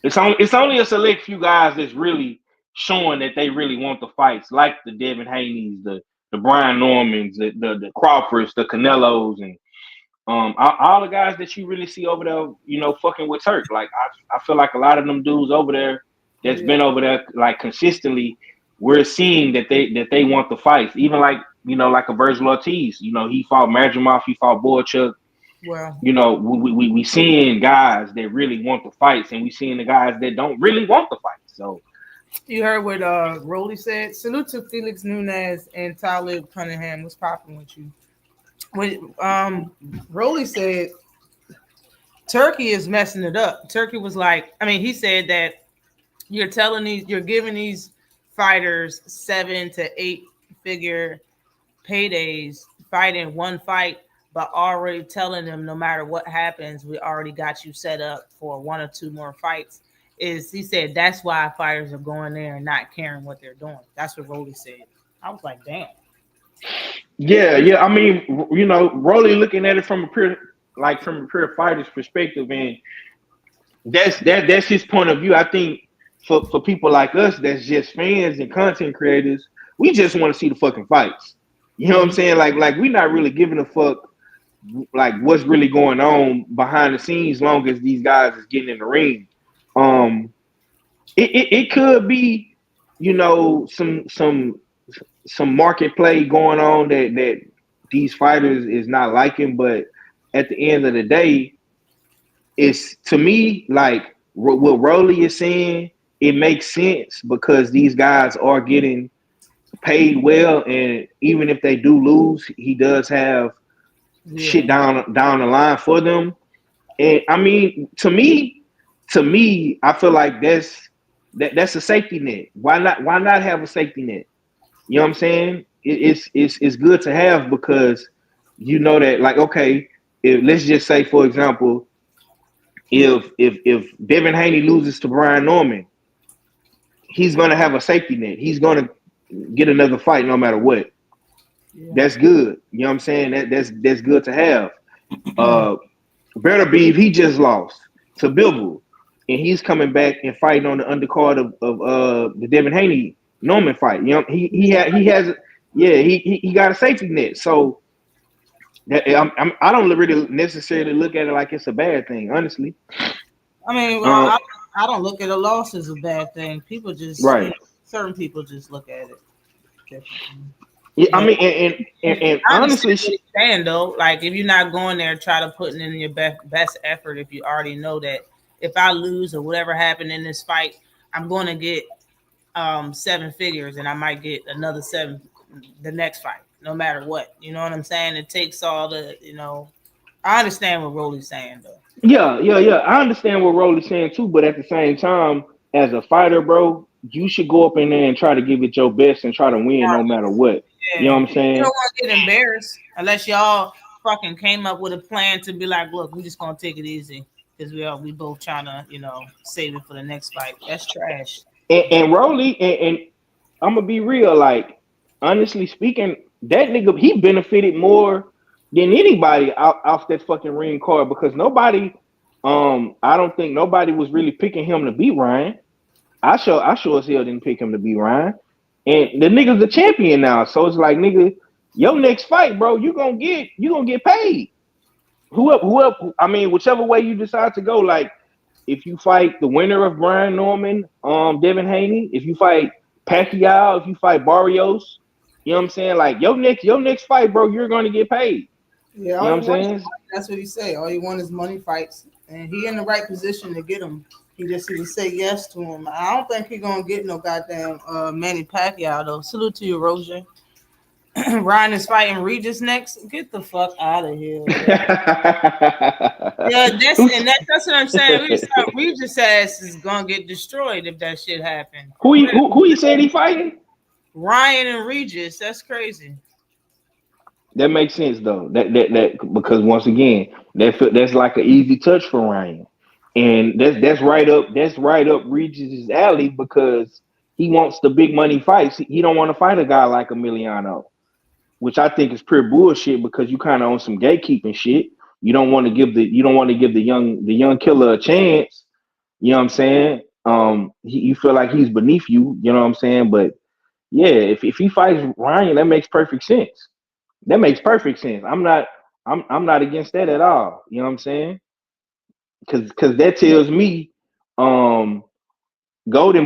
it's only a select few guys that's really showing that they really want the fights, like the Devin Haney's, the Brian Normans, the Crawfords, the Canelos, and all the guys that you really see over there, fucking with Turk. Like I feel like a lot of them dudes over there that's been over there like consistently, we're seeing that they want the fights. Even like like a Vergil Ortiz, he fought Madrimov, he fought Boychuk. Well, We seeing guys that really want the fights, and we seeing the guys that don't really want the fights. So you heard what Rolly said. Salute to Felix Nunez and Talib Cunningham. What's popping with you? When Rolly said Turkey is messing it up. Turkey was like, I mean, he said that you're giving these fighters 7 to 8 figure paydays fighting one fight, but already telling them no matter what happens, we already got you set up for 1 or 2 more fights. He said that's why fighters are going there and not caring what they're doing. That's what Rolly said. I was like, damn. yeah. I mean, Rolly looking at it from a pure fighter's perspective, and that's his point of view. I think for people like us, that's just fans and content creators, we just want to see the fucking fights. You know what I'm saying? Like we not really giving a fuck like what's really going on behind the scenes, long as these guys is getting in the ring. It could be, some market play going on that these fighters is not liking, but at the end of the day, it's to me like what Rolly is saying. It makes sense because these guys are getting paid well, and even if they do lose, he does have shit down the line for them. And I mean, to me, I feel like that's a safety net. Why not have a safety net? You know what I'm saying? It's good to have because you know that, like, okay, let's just say, for example, if Devin Haney loses to Brian Norman, he's gonna have a safety net. He's gonna get another fight no matter what. Yeah. That's good. You know what I'm saying? That's good to have. Better be if he just lost to Bivol and he's coming back and fighting on the undercard of the Devin Haney Norman fight. You know, he got a safety net. So that I don't really necessarily look at it like it's a bad thing, honestly. I mean, well, I don't look at a loss as a bad thing. People just certain people just look at it differently. Yeah, I mean, and honestly, saying though, like if you're not going there, try to put in your best effort. If you already know that if I lose or whatever happened in this fight, I'm going to get 7 figures, and I might get another 7 the next fight, no matter what. You know what I'm saying? It takes all the, I understand what Rolly's saying though. Yeah. I understand what Rolly's saying too, but at the same time, as a fighter, bro, you should go up in there and try to give it your best and try to win no matter what. Yeah. You know what I'm saying? You don't want to get embarrassed unless y'all fucking came up with a plan to be like, look, we're just gonna take it easy because we both trying to, save it for the next fight. That's trash. And Rolly, and I'm gonna be real, like honestly speaking, that nigga he benefited more than anybody off that fucking ring card because nobody, I don't think nobody was really picking him to beat Ryan. I sure as hell didn't pick him to beat Ryan. And the nigga's the champion now. So it's like, nigga, your next fight, bro, you gonna get paid. Whoever, I mean, whichever way you decide to go, like if you fight the winner of Brian Norman, Devin Haney, if you fight Pacquiao, if you fight Barrios, you know what I'm saying? Like your next fight, bro, you're gonna get paid. Yeah, you know what I'm saying? That's what he say. All you want is money fights. And he in the right position to get them. He just need to say yes to him. I don't think he's gonna get no goddamn Manny Pacquiao though. Salute to you, Roger. Ryan is fighting Regis next. Get the fuck out of here. Yeah, that's what I'm saying. Regis ass is gonna get destroyed if that shit happen. Who you said he fighting? Ryan and Regis. That's crazy. That makes sense though. That because once again, that's like an easy touch for Ryan, and that's right up Regis's alley because he wants the big money fights. He don't want to fight a guy like Emiliano, which I think is pure bullshit because you kind of on some gatekeeping shit. You don't want to give the young killer a chance. You know what I'm saying? You feel like he's beneath you. You know what I'm saying? But yeah, if he fights Ryan, that makes perfect sense. That makes perfect sense. I'm not against that at all. You know what I'm saying? Because that tells me, Golden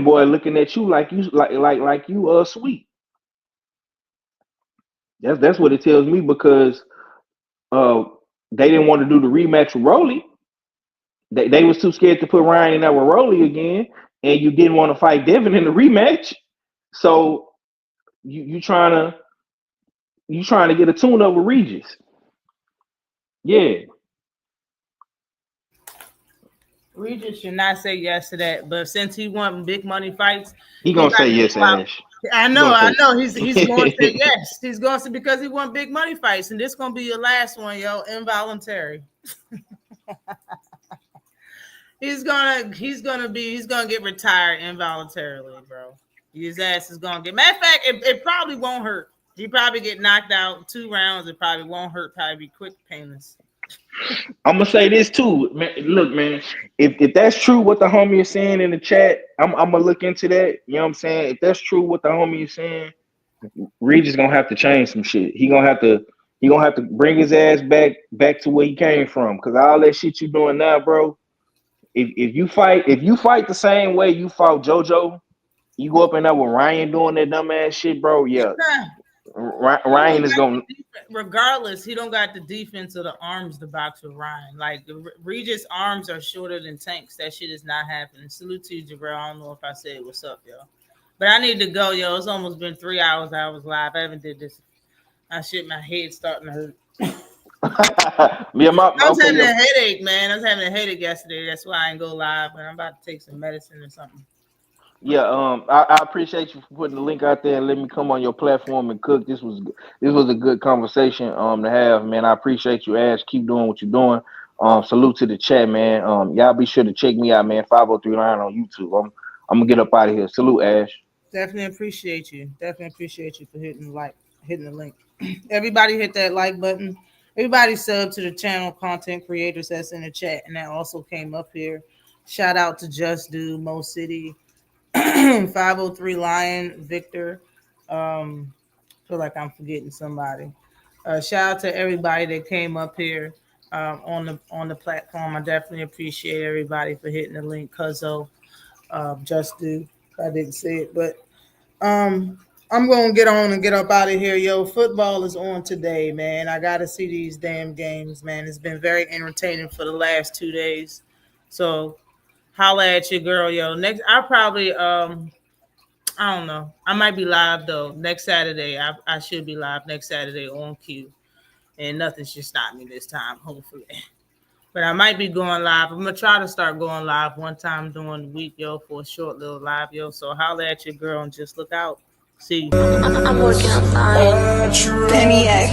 Boy looking at you like you sweet. That's what it tells me because they didn't want to do the rematch with Rolly. They was too scared to put Ryan in there with Rolly again, and you didn't want to fight Devin in the rematch. So you trying to get a tune up with Regis. Yeah. Regis should not say yes to that, but since he want big money fights, he gonna say yes, Ash. I know. He's going to say yes. He's going to because he want big money fights, and this gonna be your last one, yo. Involuntary. He's gonna get retired involuntarily, bro. His ass is gonna get. Matter of fact, it probably won't hurt. He probably get knocked out 2 rounds. It probably won't hurt. Probably be quick, painless. I'm gonna say this too, man. Look, man, if that's true, what the homie is saying in the chat, I'm gonna look into that. You know what I'm saying? If that's true, what the homie is saying, Regis gonna have to change some shit. He gonna have to bring his ass back to where he came from. Cause all that shit you doing now, bro. If you fight the same way you fought JoJo, you go up in there with Ryan doing that dumb ass shit, bro. Yeah. Ryan is going. Regardless, he don't got the defense or the arms to box with Ryan. Like Regis' arms are shorter than Tank's. That shit is not happening. Salute to you, Jabril. I don't know if I said what's up, yo. But I need to go, yo. It's almost been 3 hours. I was live. I haven't did this. My head starting to hurt. I was having a headache, man. I was having a headache yesterday. That's why I didn't go live. But I'm about to take some medicine or something. Yeah, I appreciate you for putting the link out there and let me come on your platform and cook. This was a good conversation to have, man. I appreciate you, Ash. Keep doing what you're doing. Salute to the chat, man. Y'all be sure to check me out, man. 503 Line on YouTube. I'm gonna get up out of here. Salute, Ash. Definitely appreciate you. For hitting the link. Everybody hit that like button. Everybody sub to the channel, content creators that's in the chat, and that also came up here. Shout out to Just Do, Mo City. 503 Lion, Victor. Feel like I'm forgetting somebody. Shout out to everybody that came up here on the platform. I definitely appreciate everybody for hitting the link. Cuzzo, Just Do. I didn't say it, but I'm gonna get on and get up out of here. Yo, football is on today, man. I gotta see these damn games, man. It's been very entertaining for the last 2 days. So holla at your girl, yo. Next, I'll probably I don't know. I might be live though next Saturday. I should be live next Saturday on Q, and nothing should stop me this time, hopefully. But I might be going live. I'm gonna try to start going live one time during the week, yo, for a short little live, yo. So holla at your girl and just look out. See you. I'm working on mine. Penny X.